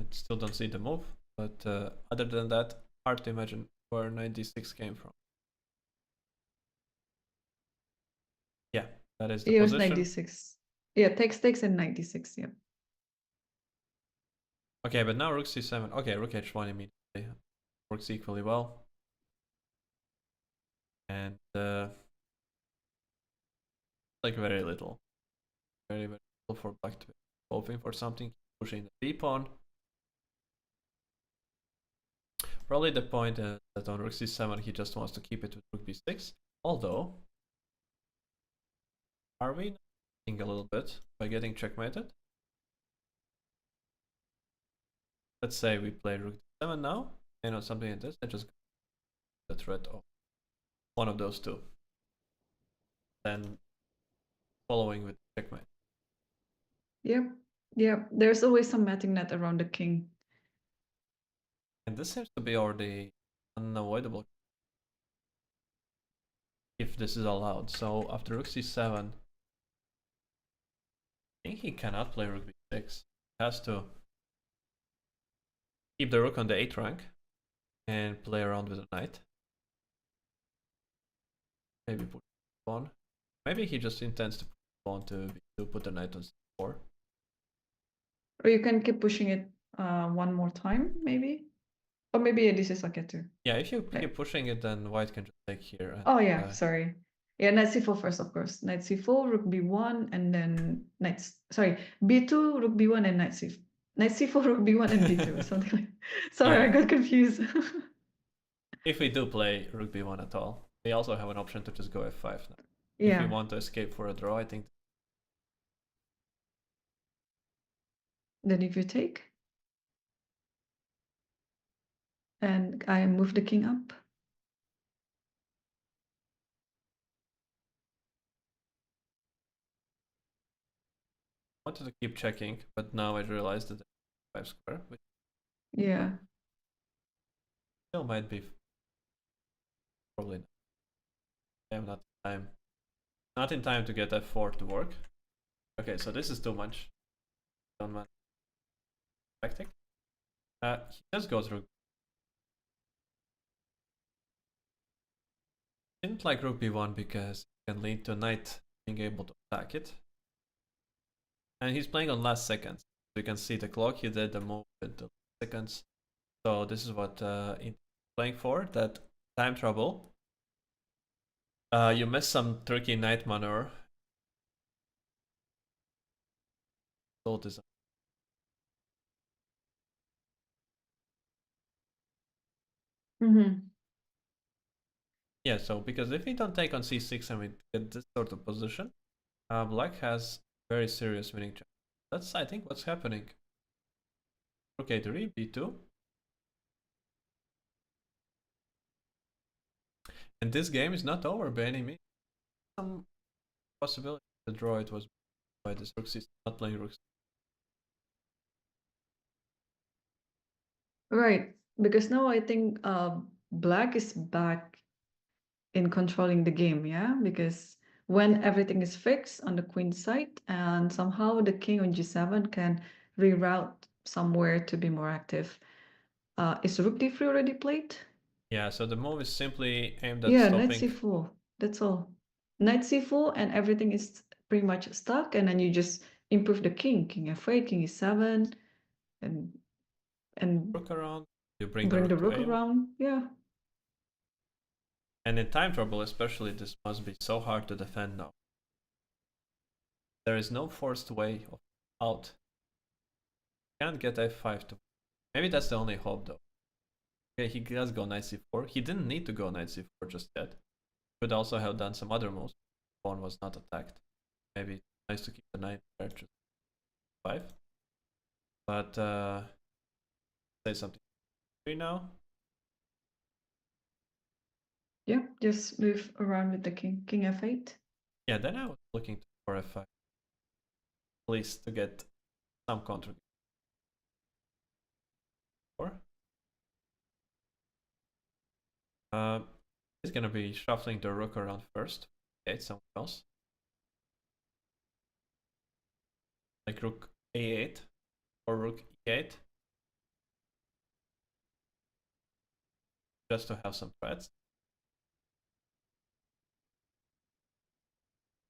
still don't see the move. But other than that, hard to imagine where 96 came from. Yeah, that is the It was position. 96. Yeah, takes and 96, yeah. Okay, but now rook c7. Okay, rook h1 immediately. Works equally well. And like very little. Very, very little for black to be hoping for something. Pushing the b pawn. Probably the point that on rook c7 he just wants to keep it with rook b6. Although, are we a little bit by getting checkmated? Let's say we play rook d7 now, and on something like this, I just the threat of one of those two. Then following with checkmate. Yep, yep. There's always some matting net around the king. And this seems to be already unavoidable if this is allowed. So after rook c7, I think he cannot play rook b6. He has to keep the rook on the 8th rank and play around with the knight. Maybe put pawn. Maybe he just intends to put pawn to put the knight on c4. Or you can keep pushing it one more time, maybe? Or maybe this is like a two. Yeah, if you keep pushing it, then white can just take here. And, oh yeah, sorry. Yeah, knight c4 first, of course. Knight c4, rook b1, and then sorry, b2, rook b1, and knight c4, rook b1, and b2, something like. Sorry, I got confused. If we do play rook b1 at all, we also have an option to just go f5 now. Yeah. If we want to escape for a draw, I think. Then if you take, and I move the king up. I wanted to keep checking, but now I realized that 5 square, which Yeah. still might be probably not. I'm not in time. Not in time to get f4 to work. Okay, so this is too much. Don't mind. Tactic. He just goes rook. Didn't like rook b1 because it can lead to knight being able to attack it. And he's playing on last seconds. So you can see the clock. He did the move with the seconds. So this is what he's playing for. That time trouble. You missed some tricky knight maneuver. Result is yeah, so because if we don't take on c6 and we get this sort of position, black has very serious winning chance. That's, I think, what's happening. Rook a3, b2. And this game is not over by any means. Some possibility to draw it was by this rook c, not playing rook c. Right, because now I think black is back in controlling the game, yeah? Because when everything is fixed on the queen side and somehow the king on g7 can reroute somewhere to be more active. Is rook d3 already played? Yeah, so the move is simply aimed at Yeah, stopping. knight c4, that's all. Knight c4 and everything is pretty much stuck, and then you just improve the king. King f8, king e7, and rook around. You bring bring the the rook rook to a1. around, yeah. And in time trouble especially, this must be so hard to defend now. There is no forced way of out. Can't get f5 to. Maybe that's the only hope though. Okay, he does go knight c4. He didn't need to go knight c4 just yet. Could also have done some other moves. Pawn was not attacked. Maybe nice to keep the knight there, just 5. But say something. 3 now. Yeah, just move around with the king. King f8. Yeah, then I was looking for f5. At least to get some contribution. He's gonna be shuffling the rook around first. Okay, somewhere else. Like rook a8 or rook e8. Just to have some threats.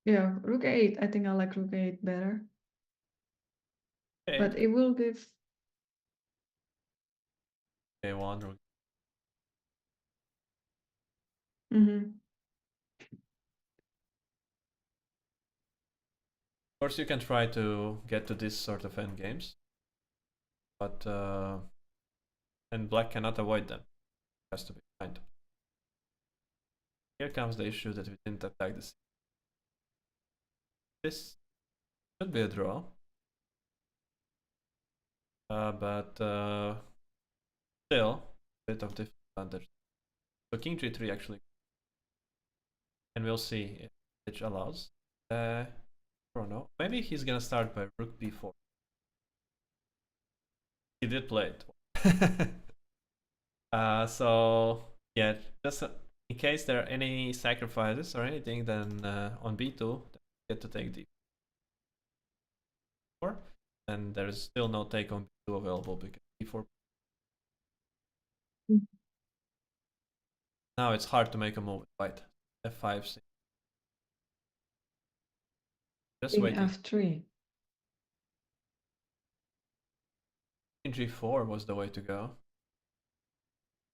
Yeah, rook 8. I think I like rook 8 better. Okay. But it will give... a1, rook. Mm-hmm. Of course, you can try to get to this sort of endgames, but and black cannot avoid them. It has to be kind. Here comes the issue that we didn't attack this. This should be a draw, but still a bit of disadvantage. So king g3 actually, and we'll see if which allows. I don't know. Maybe he's gonna start by rook b4. He did play it. So yeah, just in case there are any sacrifices or anything, then on b2 get to take d4, and there's still no take on b2 available because b4. Mm. Now it's hard to make a move, right? f5, 6. Just King waiting. f3. King g4 was the way to go.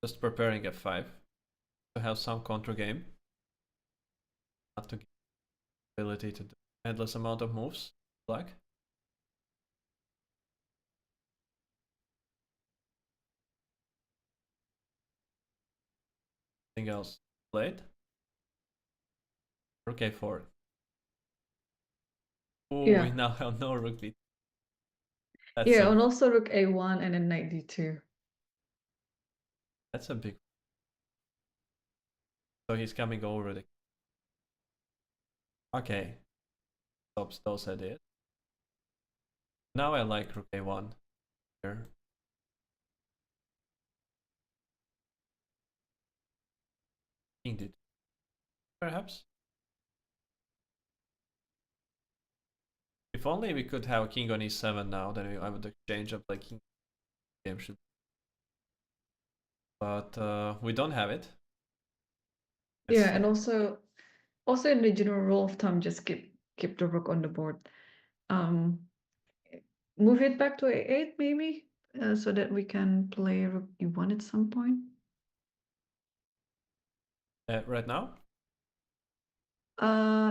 Just preparing f5 to have some counter game, not to get the ability to do endless amount of moves. Black. Anything else played? Rook a4. Oh, Yeah. we now have no rook b. That's Yeah, and also rook a1 and then knight d2. That's a big. So he's coming over the. Okay. Stops those ideas. Now I like rook a1 here. King d2. Perhaps. If only we could have king on e7 now, then I would exchange up like king. Game should. But we don't have it. Yeah, and also in the general rule of thumb, just keep the rook on the board. Move it back to a8 maybe, so that we can play rook e1 at some point. Right now?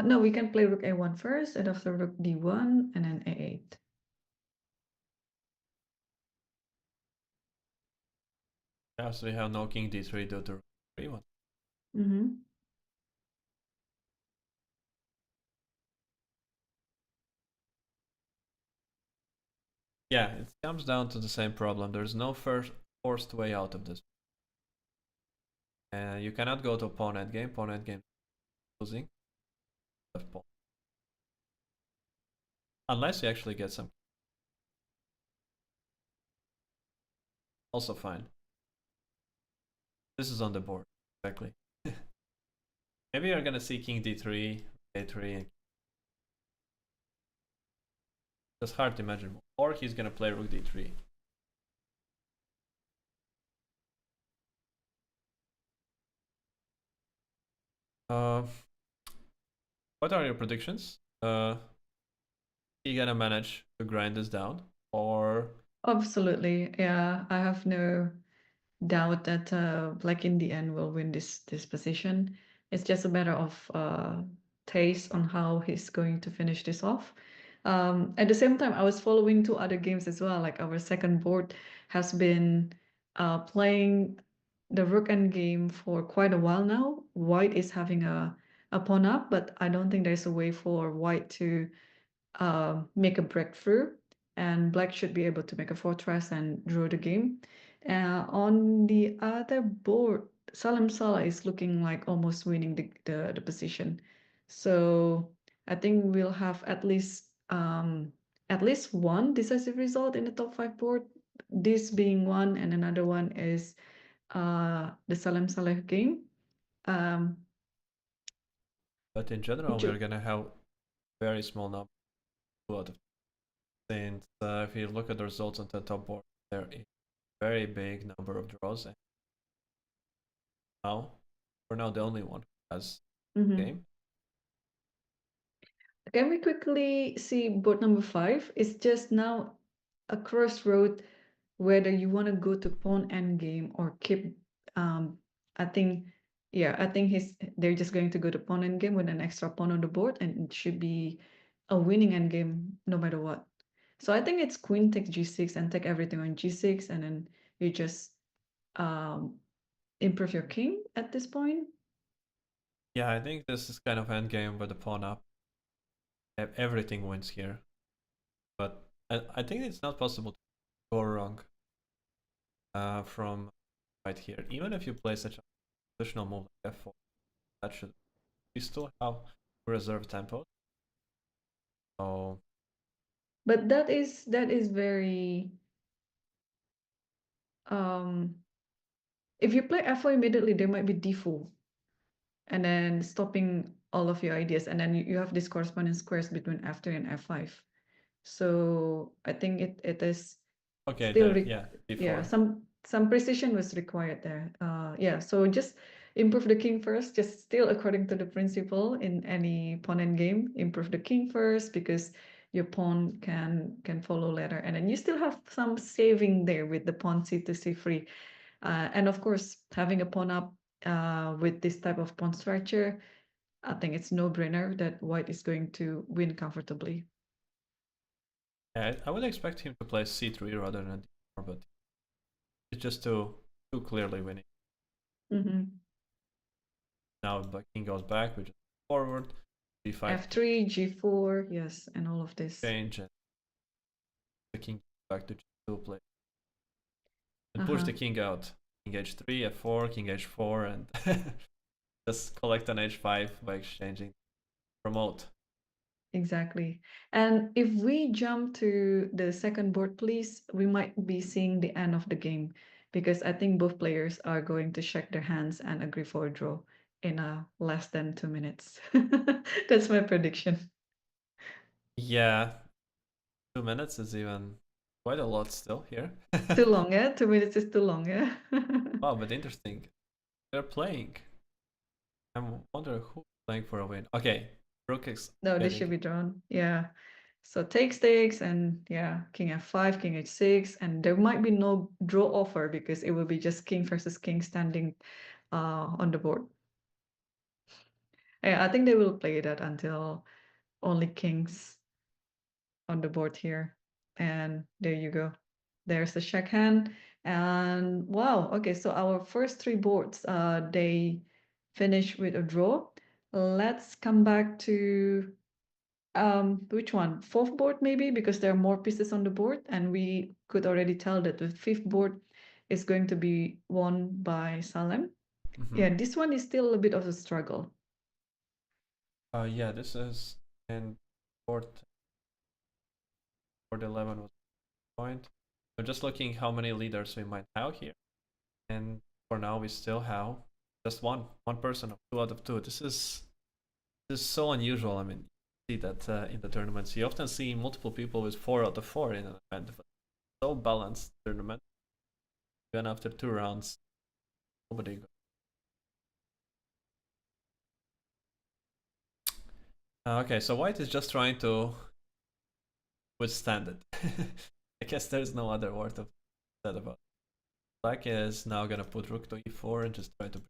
No, we can play rook a1 first, and after rook d1, and then a8. Yes, we have no king d3 due to rook e1. Mm-hmm. Yeah, it comes down to the same problem. There's no forced way out of this. You cannot go to pawn endgame. Pawn endgame losing. Unless you actually get some. Also fine. This is on the board. Exactly. Maybe you're gonna see king d3, a3, and it's hard to imagine. Or he's gonna play rook d3. What are your predictions? He gonna manage to grind this down, or Absolutely, yeah. I have no doubt that Black in the end will win this position. It's just a matter of taste on how he's going to finish this off. At the same time, I was following two other games as well. Like our second board has been playing the rook end game for quite a while now. White is having a pawn up, but I don't think there's a way for White to make a breakthrough, and black should be able to make a fortress and draw the game. On the other board, Salam Salah is looking like almost winning the position. So I think we'll have at least one decisive result in the top five board. This being one, and another one is the Salam Salah game. Um, But in general, would we're you? gonna have very small number out of since if you look at the results on the top board, there is a very big number of draws. And now we're now the only one who has a Mhm. game. Can we quickly see board number 5? It's just now a crossroad whether you want to go to pawn endgame or keep. Um, I think, yeah, I think they're just going to go to pawn endgame with an extra pawn on the board, and it should be a winning endgame no matter what. So I think it's queen takes g6 and take everything on g6, and then you just um, improve your king at this point. Yeah, I think this is kind of endgame with the pawn up. Everything wins here, but I think it's not possible to go wrong from right here. Even if you play such a positional move like f4, that should we still have reserve tempo. So But that is very um if you play f4 immediately, there might be d4, and then stopping all of your ideas, and then you have this corresponding squares between f3 and f5. So I think it is okay, still there, yeah, yeah, before. some precision was required there. Yeah, so just improve the king first, just still according to the principle in any pawn and game, improve the king first because your pawn can follow later, and then you still have some saving there with the pawn c2 c3. And of course, having a pawn up with this type of pawn structure, I think it's no-brainer that white is going to win comfortably. Yeah, I would expect him to play c3 rather than d4, but it's just too clearly winning. Mhm. Now the king goes back, we just forward, d5 F3, G4, yes, and all of this. change, and the king back to g2 play and push Uh-huh. the king out. King h3, f4, king h4, and just collect an h5 by exchanging promote. Exactly. And if we jump to the second board, please, we might be seeing the end of the game because I think both players are going to shake their hands and agree for a draw in less than 2 minutes. That's my prediction. Yeah, 2 minutes is even quite a lot still here. Too long, yeah? 2 minutes is too long, yeah? Wow, but interesting. They're playing. I wonder who's playing for a win. Okay, rook is No, this should getting. be drawn. Yeah. So takes, and yeah, king f5, king h6, and there might be no draw offer because it will be just king versus king standing on the board. Yeah, I think they will play that until only kings on the board here. And there you go. There's the check hand. And wow, okay, so our first three boards, they finish with a draw. Let's come back to which one? Fourth board maybe, because there are more pieces on the board, and we could already tell that the fifth board is going to be won by Salem. Mm-hmm. Yeah, this one is still a bit of a struggle. Yeah, this is in fourth 11 was the point. I'm just looking how many leaders we might have here, and for now we still have just one person of 2 out of 2. This is so unusual. I mean, you see that in the tournaments, you often see multiple people with 4 out of 4 in an event. So balanced tournament, even after 2 rounds, nobody. Okay, so white is just trying to withstand it. I guess there's no other word of said about it. Black is now gonna put rook to e4 and just try to.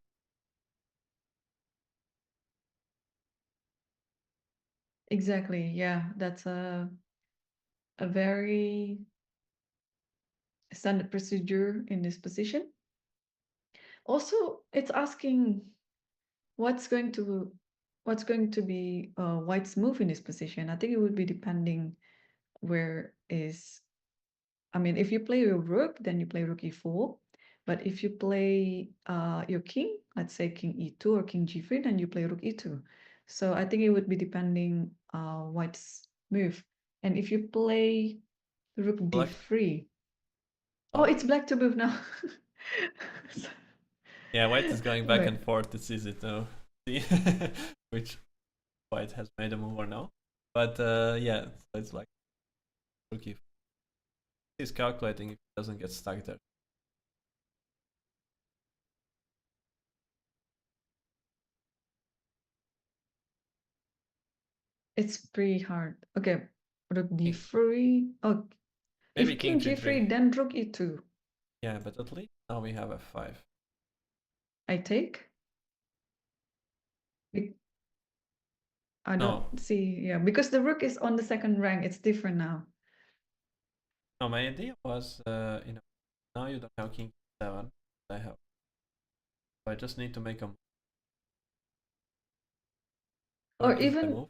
Exactly. Yeah, that's a very standard procedure in this position. Also, it's asking what's going to what's going to be White's move in this position. I think it would be depending where is. I mean, if you play your rook, then you play rook e4. But if you play your king, let's say king e2 or king g3, then you play rook e2. So I think it would be depending White's move. And if you play rook Black. d3, oh, Oh, it's black to move now. Yeah, white is going back Right. and forth. It's easy to see which white has made a move or no. But yeah, so it's like rookie. He's calculating if he doesn't get stuck there. It's pretty hard. Okay, rook King- d3. Oh, Maybe if king king g3. g3, then rook e2. Yeah, but at least now we have f5. I take. I No, don't see. Yeah, because the rook is on the second rank. It's different now. no. My idea was, now you don't have king 7. I have. So I just need to make a move. Or Rook is the even, move.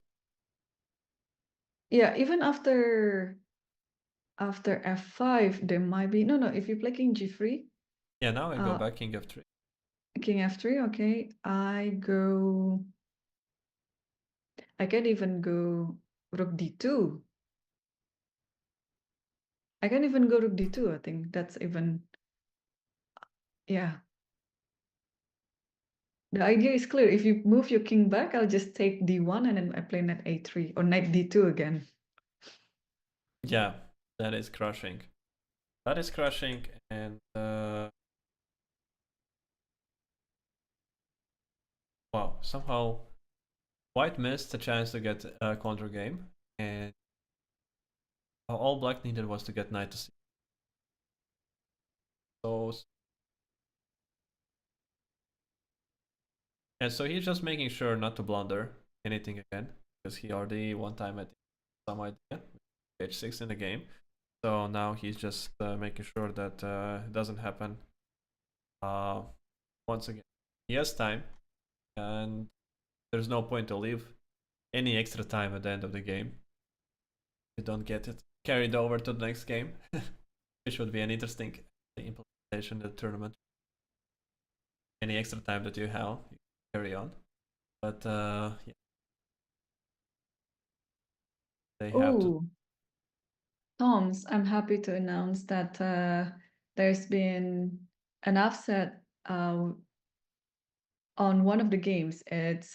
yeah, even after f5, there might be no. If you play king g3, Yeah, now I go back king f3. king f3. Okay, I go. I can even go rook d2. I can even go rook d2. I think that's even, yeah. The idea is clear. If you move your king back, I'll just take d1 and then I play knight a3 or knight d2 again. Yeah, that is crushing. That is crushing, and wow, somehow white missed a chance to get a counter game, and all black needed was to get knight to c. So, and so he's just making sure not to blunder anything again, because he already one time had some idea, h6 in the game. So now he's just making sure that it doesn't happen once again. He has time, and there's no point to leave any extra time at the end of the game. You don't get it carried over to the next game, which would be an interesting implementation of the tournament. Any extra time that you have, you carry on. But yeah, they have to. Oh, Toms, I'm happy to announce that there's been an upset on one of the games. It's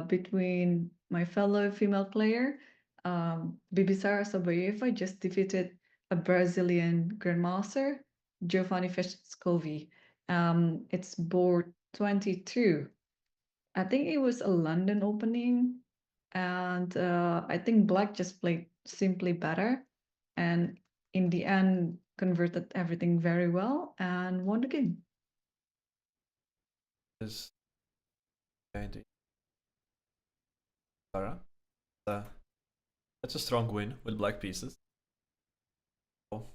between my fellow female player, Bibisara Sabayeva, just defeated a Brazilian grandmaster, Giovanni Vescovi. It's board 22. I think it was a London opening, and I think Black just played simply better, and in the end converted everything very well and won the game. Is going to Sarah. Uh, that's a strong win with black pieces. So,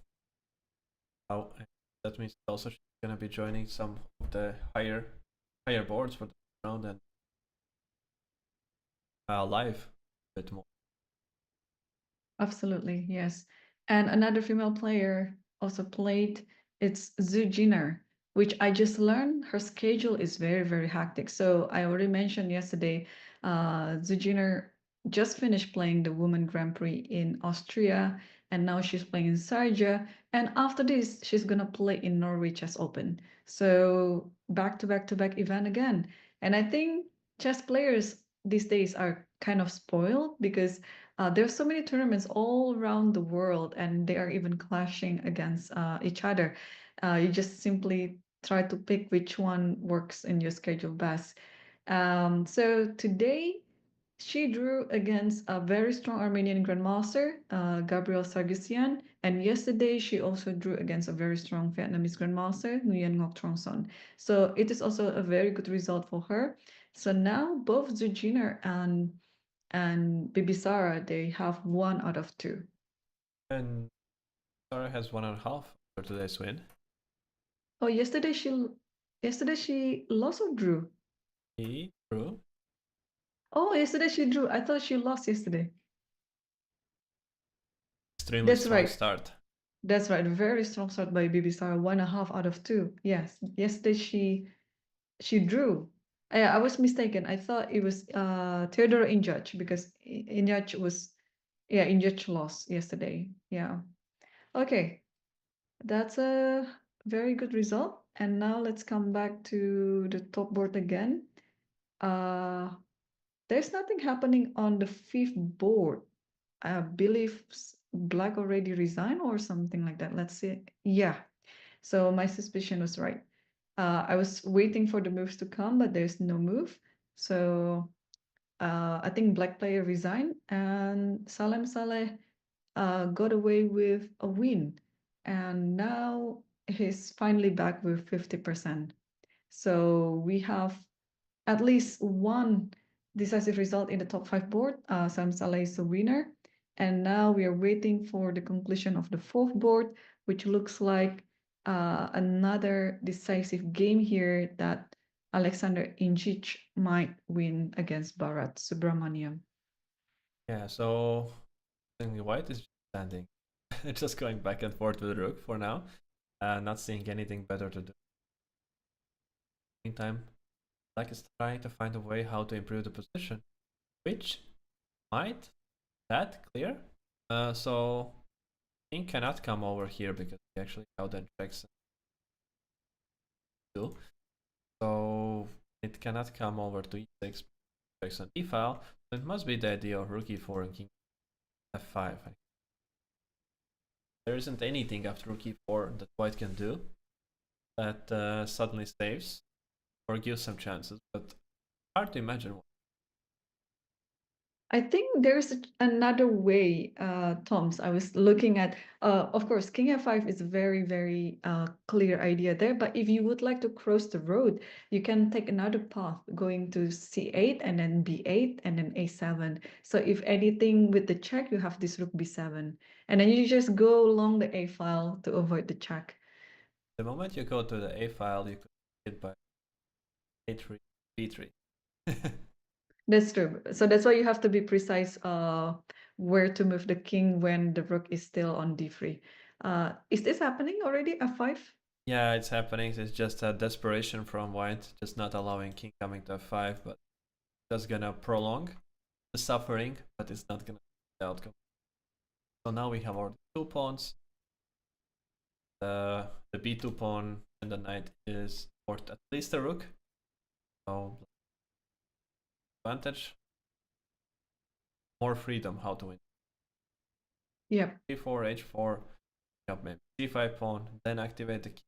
that means also she's gonna be joining some of the higher boards for the round and live a bit more. Absolutely, yes. And another female player also played. It's Zhu Jiner, which I just learned her schedule is very, very hectic. So I already mentioned yesterday, Zhu Jiner just finished playing the Women Grand Prix in Austria, and now she's playing in Sharjah. And after this, she's gonna play in Norway Chess Open. So back to back to back event again. And I think chess players these days are kind of spoiled because there's so many tournaments all around the world, and they are even clashing against each other. You just simply try to pick which one works in your schedule best. So today, she drew against a very strong Armenian grandmaster, Gabriel Sargsyan, and yesterday she also drew against a very strong Vietnamese grandmaster, Nguyen Ngoc Trong Son. So it is also a very good result for her. So now both Zujiner and Bibisara, they have 1 out of 2. And Sarah has 1.5 for today's win. Oh, yesterday she lost or drew? He drew. Oh, yesterday she drew. I thought she lost yesterday. Extremely That's strong right. start. That's right. Very strong start by Bibisara. 1.5 out of 2. Yes. Yesterday she drew. I was mistaken. I thought it was Theodore Injudge because Injudge was, yeah, Injudge lost yesterday. Yeah. Okay. That's a very good result. And now let's come back to the top board again. Uh, there's nothing happening on the fifth board. I believe Black already resigned or something like that. Let's see. Yeah. So my suspicion was right. I was waiting for the moves to come, but there's no move. So I think Black player resigned and Salem Saleh got away with a win. And now he's finally back with 50%. So we have at least one decisive result in the top five board. Sam Saleh is the winner. And now we are waiting for the conclusion of the fourth board, which looks like another decisive game here that Alexander Inčić might win against Bharat Subramaniam. Yeah, so white is just standing. Just going back and forth with rook for now. Not seeing anything better to do. Meantime, Black is trying to find a way how to improve the position, which might that clear. So king cannot come over here because he actually out then checks two. So it cannot come over to e6 checks on e-file. So it must be the idea of rook e4 and king f5. There isn't anything after rook e4 that white can do that suddenly saves or gives some chances, but hard to imagine. I think there's another way, Toms. I was looking at, of course, King f5 is a very, very clear idea there. But if you would like to cross the road, you can take another path, going to c8 and then b8 and then a7. So if anything with the check, you have this rook b7. And then you just go along the a file to avoid the check. The moment you go to the a file, you could hit by a3, b3. That's true. So that's why you have to be precise where to move the king when the rook is still on d3. Is this happening already, f5? Yeah, it's happening. It's just a desperation from white, just not allowing king coming to f5, but that's gonna prolong the suffering, but it's not gonna be the outcome. So now we have our two pawns. The b2 pawn and the knight is worth at least a rook. So advantage. More freedom how to win. Yep. c4, h4, up maybe c5 pawn, then activate the key.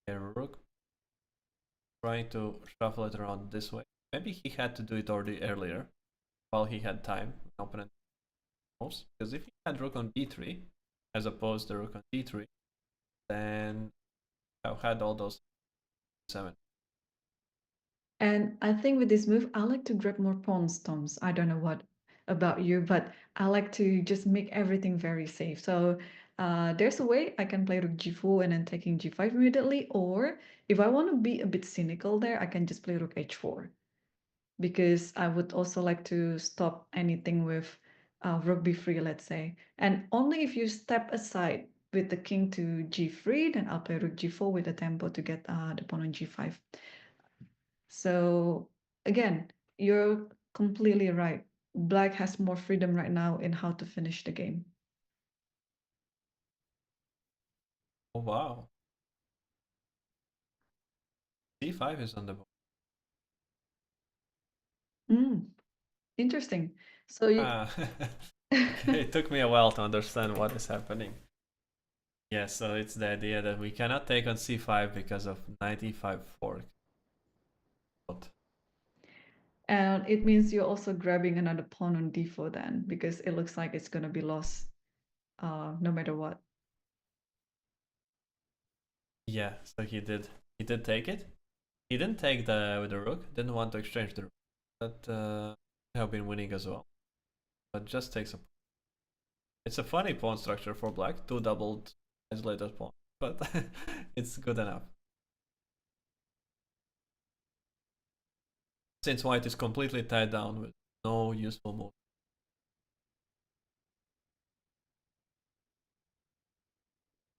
Rook. Trying to shuffle it around this way. Maybe he had to do it already earlier, while he had time. Opponent moves, because if he had rook on b3, as opposed to rook on d3, then I've had all those 7. And I think with this move, I like to grab more pawns, Toms. I don't know what about you, but I like to just make everything very safe. So there's a way I can play rook g4 and then taking g5 immediately, or if I want to be a bit cynical there, I can just play rook h4 because I would also like to stop anything with rook b3, let's say. And only if you step aside with the king to g3, then I'll play rook g4 with the tempo to get the pawn on g5. So again, you're completely right. Black has more freedom right now in how to finish the game. Oh wow. c5 is on the board. Interesting. So you Okay, it took me a while to understand what is happening. Yeah, so it's the idea that we cannot take on c5 because of knight e5 fork. and it means you're also grabbing another pawn on d4 then, because it looks like it's gonna be lost no matter what. Yeah, so he did take it. He didn't take the with the rook, didn't want to exchange the rook. That have been winning as well. But just takes a. It's a funny pawn structure for black, two doubled isolated pawn, but it's good enough. Since white is completely tied down with no useful move.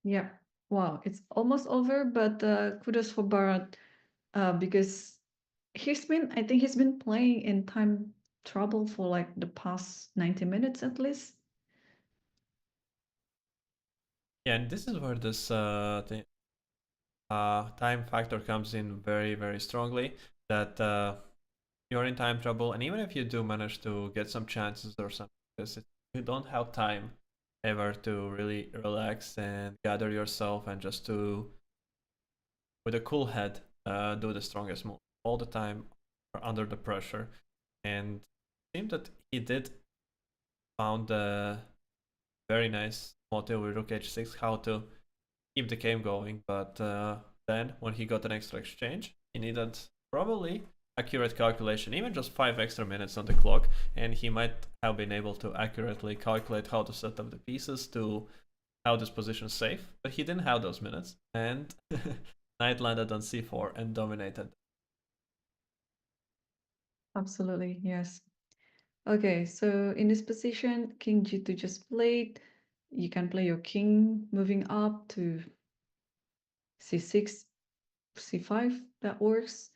Yeah. Wow, it's almost over, but kudos for Bharat because I think he's been playing in time trouble for like the past 90 minutes at least. Yeah, and this is where this time factor comes in very, very strongly. That you're in time trouble, and even if you do manage to get some chances or something, because you don't have time ever to really relax and gather yourself and just to, with a cool head, do the strongest move all the time under the pressure. And it seemed that he did found a very nice motive with Rook H6 how to keep the game going, but then when he got an extra exchange, he needed probably accurate calculation, even just 5 extra minutes on the clock, and he might have been able to accurately calculate how to set up the pieces to how this position is safe, but he didn't have those minutes, and knight landed on c4 and dominated. Absolutely, yes. Okay, so in this position, king g2 just played. You can play your king moving up to c6, c5, that works.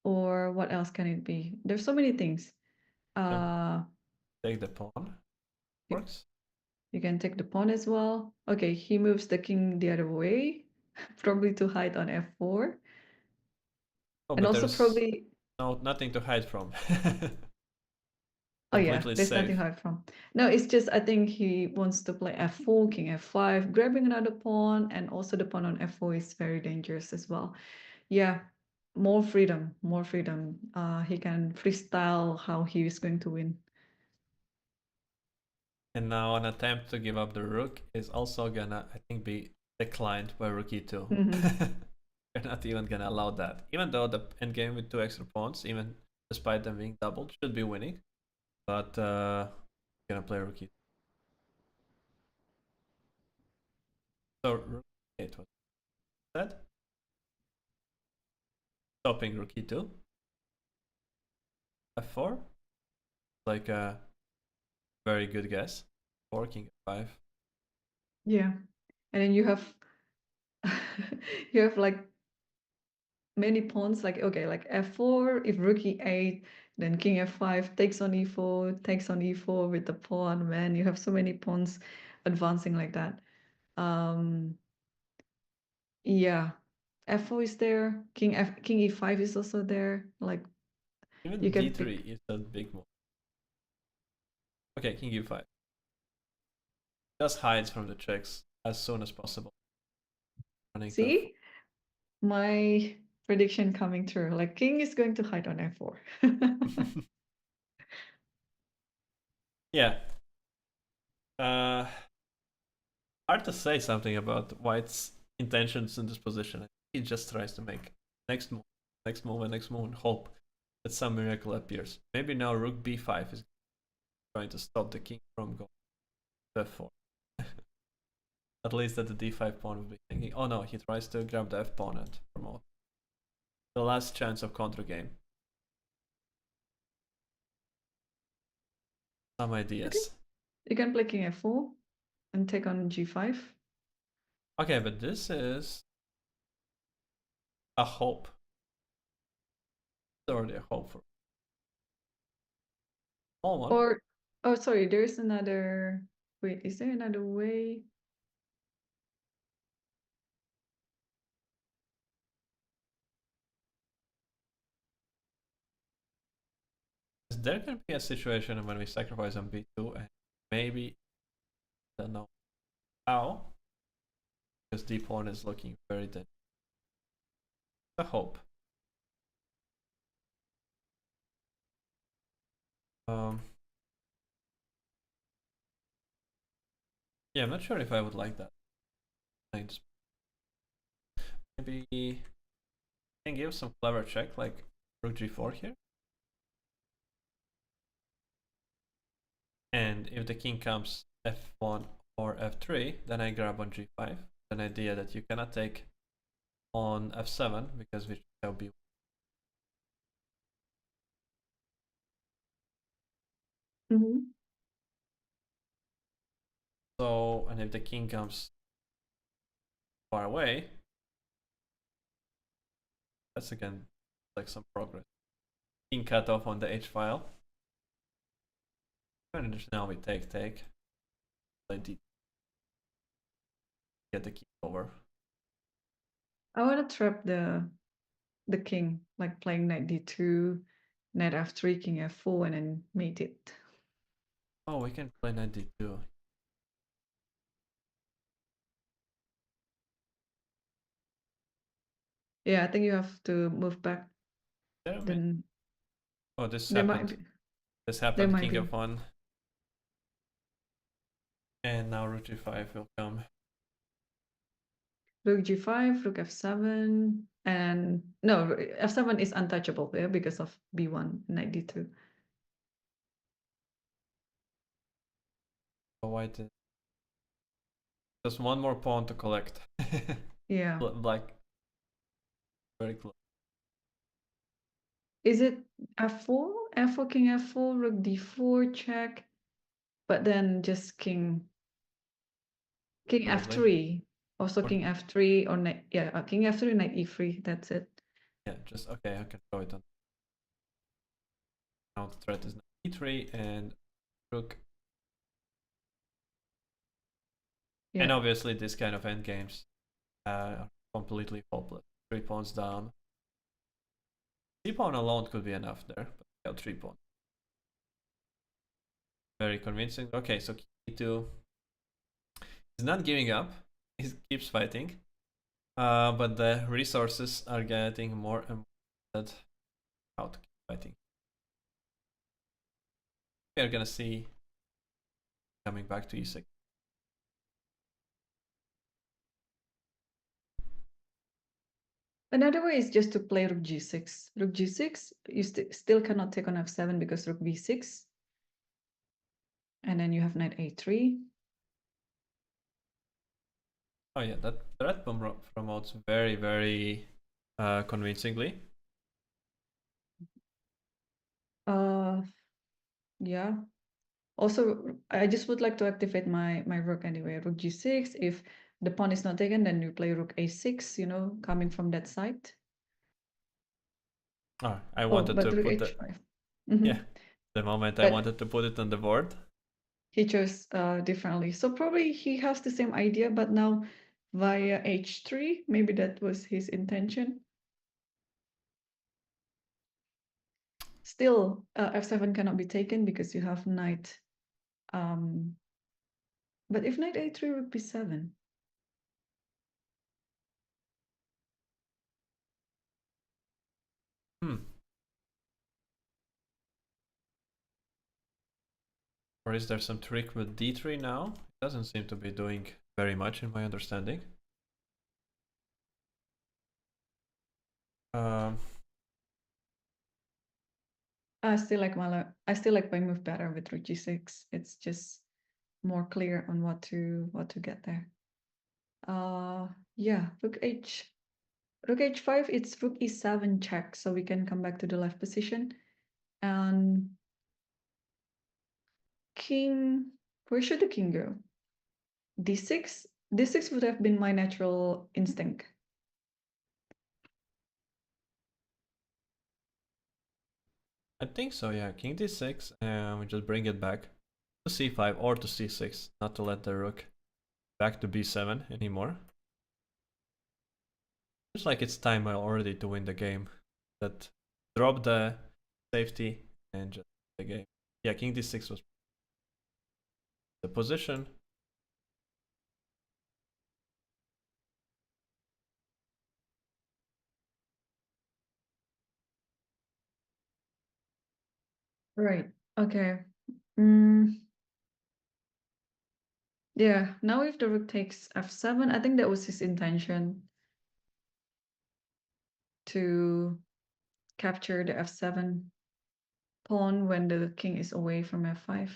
Or what else can it be? There's so many things. Uh, Take the pawn, you, works. you can take the pawn as well. Okay, he moves the king the other way, probably to hide on f4. Oh, And but also there's probably, nothing to hide from. oh yeah, Completely there's nothing safe. hard from. No, it's just I think he wants to play f4, king f5, grabbing another pawn, and also the pawn on f4 is very dangerous as well. Yeah, more freedom, more freedom. He can freestyle how he is going to win. And now an attempt to give up the rook is also gonna, I think, be declined by rook e2. Mm-hmm. You're not even gonna allow that. Even though the endgame with 2 extra pawns, even despite them being doubled, should be winning. But gonna play rook e2. So rook e8 was said. Stopping rook e2. f4. Like a very good guess. 4 king f5. Yeah, and then you have you have like many pawns. Like okay, like f4. If rook e8, then king f5 takes on e4, takes on e4 with the pawn. Man, you have so many pawns advancing like that. Um, yeah, f4 is there. King e5 is also there. Like you Even can d3 pick. is a big move. Okay, king u5. Just hides from the checks as soon as possible. Running to f4. See my prediction coming true. Like king is going to hide on f4. Yeah. Uh, hard to say something about White's intentions in this position. He just tries to make next move, next move, and next move, and hope that some miracle appears. Maybe now rook b5 is trying to stop the king from going to f4. At least that the d5 pawn would be thinking, oh no, he tries to grab the f pawn and promote. The last chance of counter game. Some Okay, ideas. you can play king f4 and take on g5. Okay, but this is a hope. It's already a hope for small one. Or, oh, sorry, there's another. Wait, is there another way? There can be a situation when we sacrifice on b2 and maybe, I don't know how, because d pawn is looking very dead. I hope. Um, yeah, I'm not sure if I would like that. Maybe can give some clever check like rook g4 here. And if the king comes f1 or f3, then I grab on g5. An idea that you cannot take on f7 because we shall be. Mm-hmm. So, and if the king comes far away, that's again like some progress. King cut off on the h file. And now we take. Play d. get the king over. I want to trap the king, like playing knight d2, knight f3, king f4, and then mate it. Oh, we can play knight d2. Yeah, I think you have to move back. There, Then oh, this there might happened. be. This There happened. might King be. f1, and now rook g5 will come. Rook g5, rook f7, and no, f7 is untouchable there because of b1, knight d2. So white. Just one more pawn to collect. Yeah. Black. Very close. Is it f4? f4, king f4, rook d4, check, but then just king Probably. f3. Also Or, king f3 or knight, yeah, king f3, knight e3, that's it. yeah, just okay. I can show it on. Now the threat is knight e3 and rook. Yeah. And obviously, this kind of endgames are completely hopeless. 3 pawns down. C pawn alone could be enough there, but we have 3 pawns. Very convincing. Okay, so king e2. He's not giving up. He keeps fighting. But the resources are getting more and more how to keep fighting. We are gonna see coming back to e6. Another way is just to play rook g6. Rook g6, you still cannot take on f7 because rook b6. And then you have knight a3. Oh yeah, that red promotes very, very convincingly. Yeah. Also, I just would like to activate my rook anyway. Rook g6. If the pawn is not taken, then you play rook a6, coming from that side. Oh, I Oh, wanted but to rook put the h5. yeah, the moment I But wanted to put it on the board. he chose differently. So probably he has the same idea, but now via h3, maybe that was his intention. Still, f7 cannot be taken because you have knight. But if knight a3, rook b7. Hmm. Or is there some trick with d3 now? It doesn't seem to be doing very much in my understanding. Um, I still like my move better with rook g6. It's just more clear on what to get there. Yeah, rook h5, it's rook e7 check, so we can come back to the left position. And king, where should the king go? d6. d6 would have been my natural instinct. I think so, yeah. King d6, and we just bring it back to c5 or to c6, not to let the rook back to b7 anymore. Looks like it's time already to win the game. That drop the safety and just win the game. Yeah, king d6 was the position. Right. Okay. Yeah, now if the rook takes f7, I think that was his intention to capture the f7 pawn when the king is away from f5.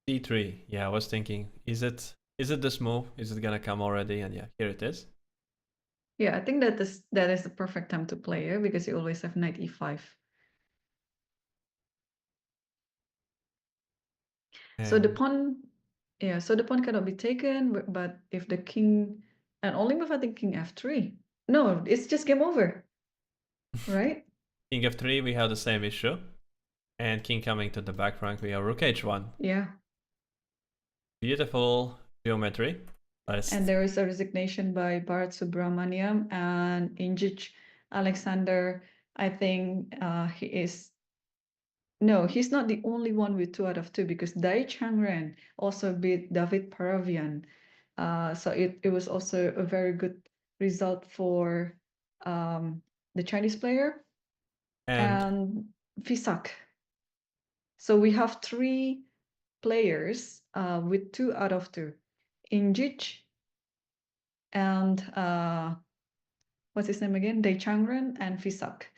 d3. Yeah, I was thinking, is it this move? Is it gonna come already? And yeah, here it is. Yeah, I think that is the perfect time to play it because you always have knight e5. So the And pawn, yeah, so the pawn cannot be taken, but if the king, and only with I think king f3. No, it's just game over, right? king f3, we have the same issue. And king coming to the back rank, we have rook h1. Yeah. Beautiful geometry. And there is a resignation by Bharat Subramaniam and Injich Alexander. I think he is. No, he's not the only one with 2 out of 2 because Dai Changren also beat David Paravian. So it was also a very good result for the Chinese player And and Fisak. So we have 3 players with 2 out of 2. Injich and what's his name again? Dai Changren and Fisak.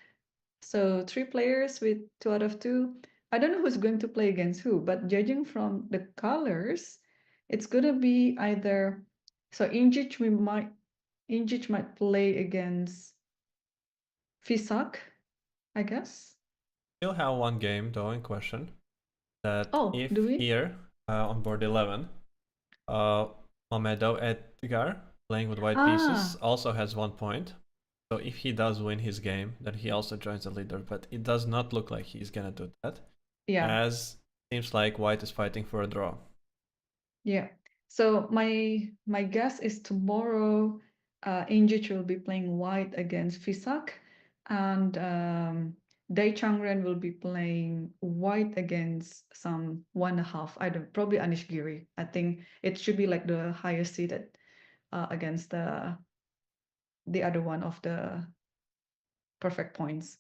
So 3 players with 2 out of 2. I don't know who's going to play against who, but judging from the colors, it's gonna be either. So Injich might play against Fisak, I guess. still have one game though in question. That Oh, if do we? here on board 11, Mamedo Edgar playing with white pieces also has 1 point. So if he does win his game, then he also joins the leader. But it does not look like he's gonna do that. Yeah. As seems like white is fighting for a draw. Yeah. So my guess is tomorrow, Injich will be playing white against Fisak, and Dai Changren will be playing white against some 1.5. I don't probably Anish Giri. I think it should be like the highest seeded against the other one of the perfect points.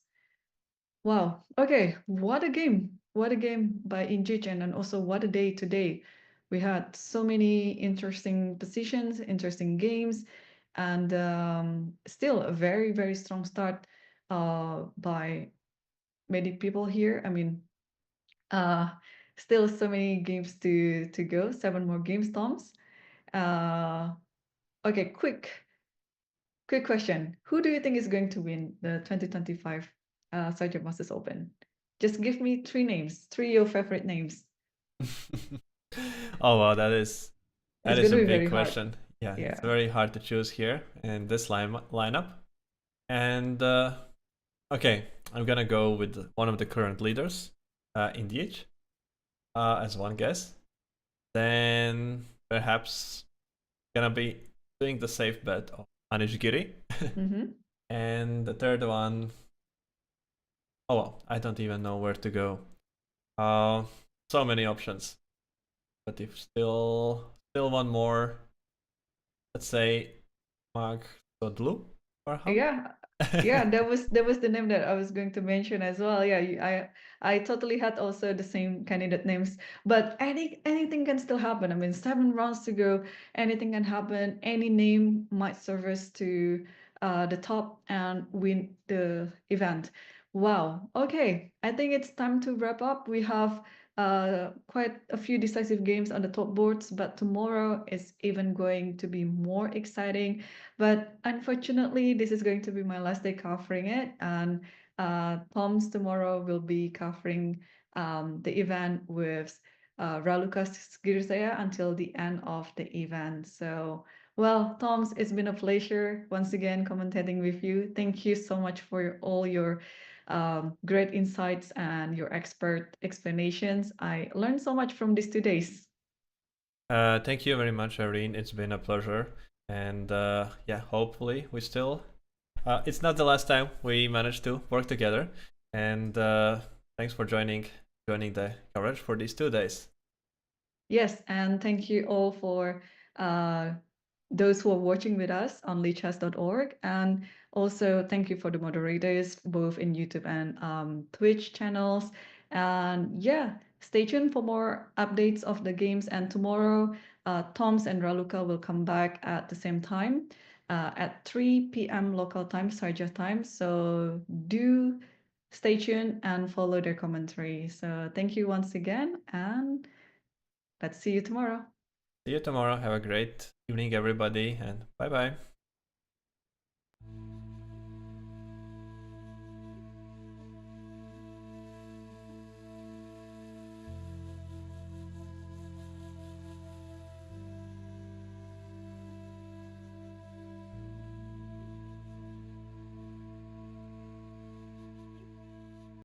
Wow. Okay. What a game. What a game by Injich, and also what a day today. We had so many interesting positions, interesting games, and still a very, very strong start by many people here. I mean, uh, still so many games to go. 7 more games, Toms. Okay, quick question. Who do you think is going to win the 2025 Sharjah Masters Open? Just give me 3 names, 3 your favorite names. Oh wow, that is It's a going to be big very hard. question. Yeah, Yeah. it's very hard to choose here in this lineup. And okay, I'm gonna go with one of the current leaders, Indic, as one guess. Then perhaps gonna be doing the safe bet of Anish Giri. Mm-hmm. And the third one, oh well, I don't even know where to go. So many options. But if still one more, let's say Mark Sodlu, perhaps. Yeah, yeah, that was the name that I was going to mention as well. Yeah, I totally had also the same candidate names, but anything can still happen. I mean, 7 rounds to go, anything can happen. Any name might surface to the top and win the event. Wow. Okay, I think it's time to wrap up. We have quite a few decisive games on the top boards, but tomorrow is even going to be more exciting. But unfortunately, this is going to be my last day covering it, and Tom's tomorrow will be covering the event with Ralukas Girsaya until the end of the event. So, well, Tom's, it's been a pleasure once again commentating with you. Thank you so much for all your great insights and your expert explanations. I learned so much from these 2 days. Thank you very much, Irene. It's been a pleasure. And yeah, hopefully we still. It's not the last time we managed to work together. And thanks for joining the coverage for these 2 days. Yes, and thank you all for those who are watching with us on lichess.org. And also thank you for the moderators, both in YouTube and Twitch channels. And yeah, stay tuned for more updates of the games. And tomorrow, Toms and Raluca will come back at the same time at 3 p.m. local time, Sharjah time. So do stay tuned and follow their commentary. So thank you once again, and let's see you tomorrow. See you tomorrow. Have a great evening, everybody, and bye bye.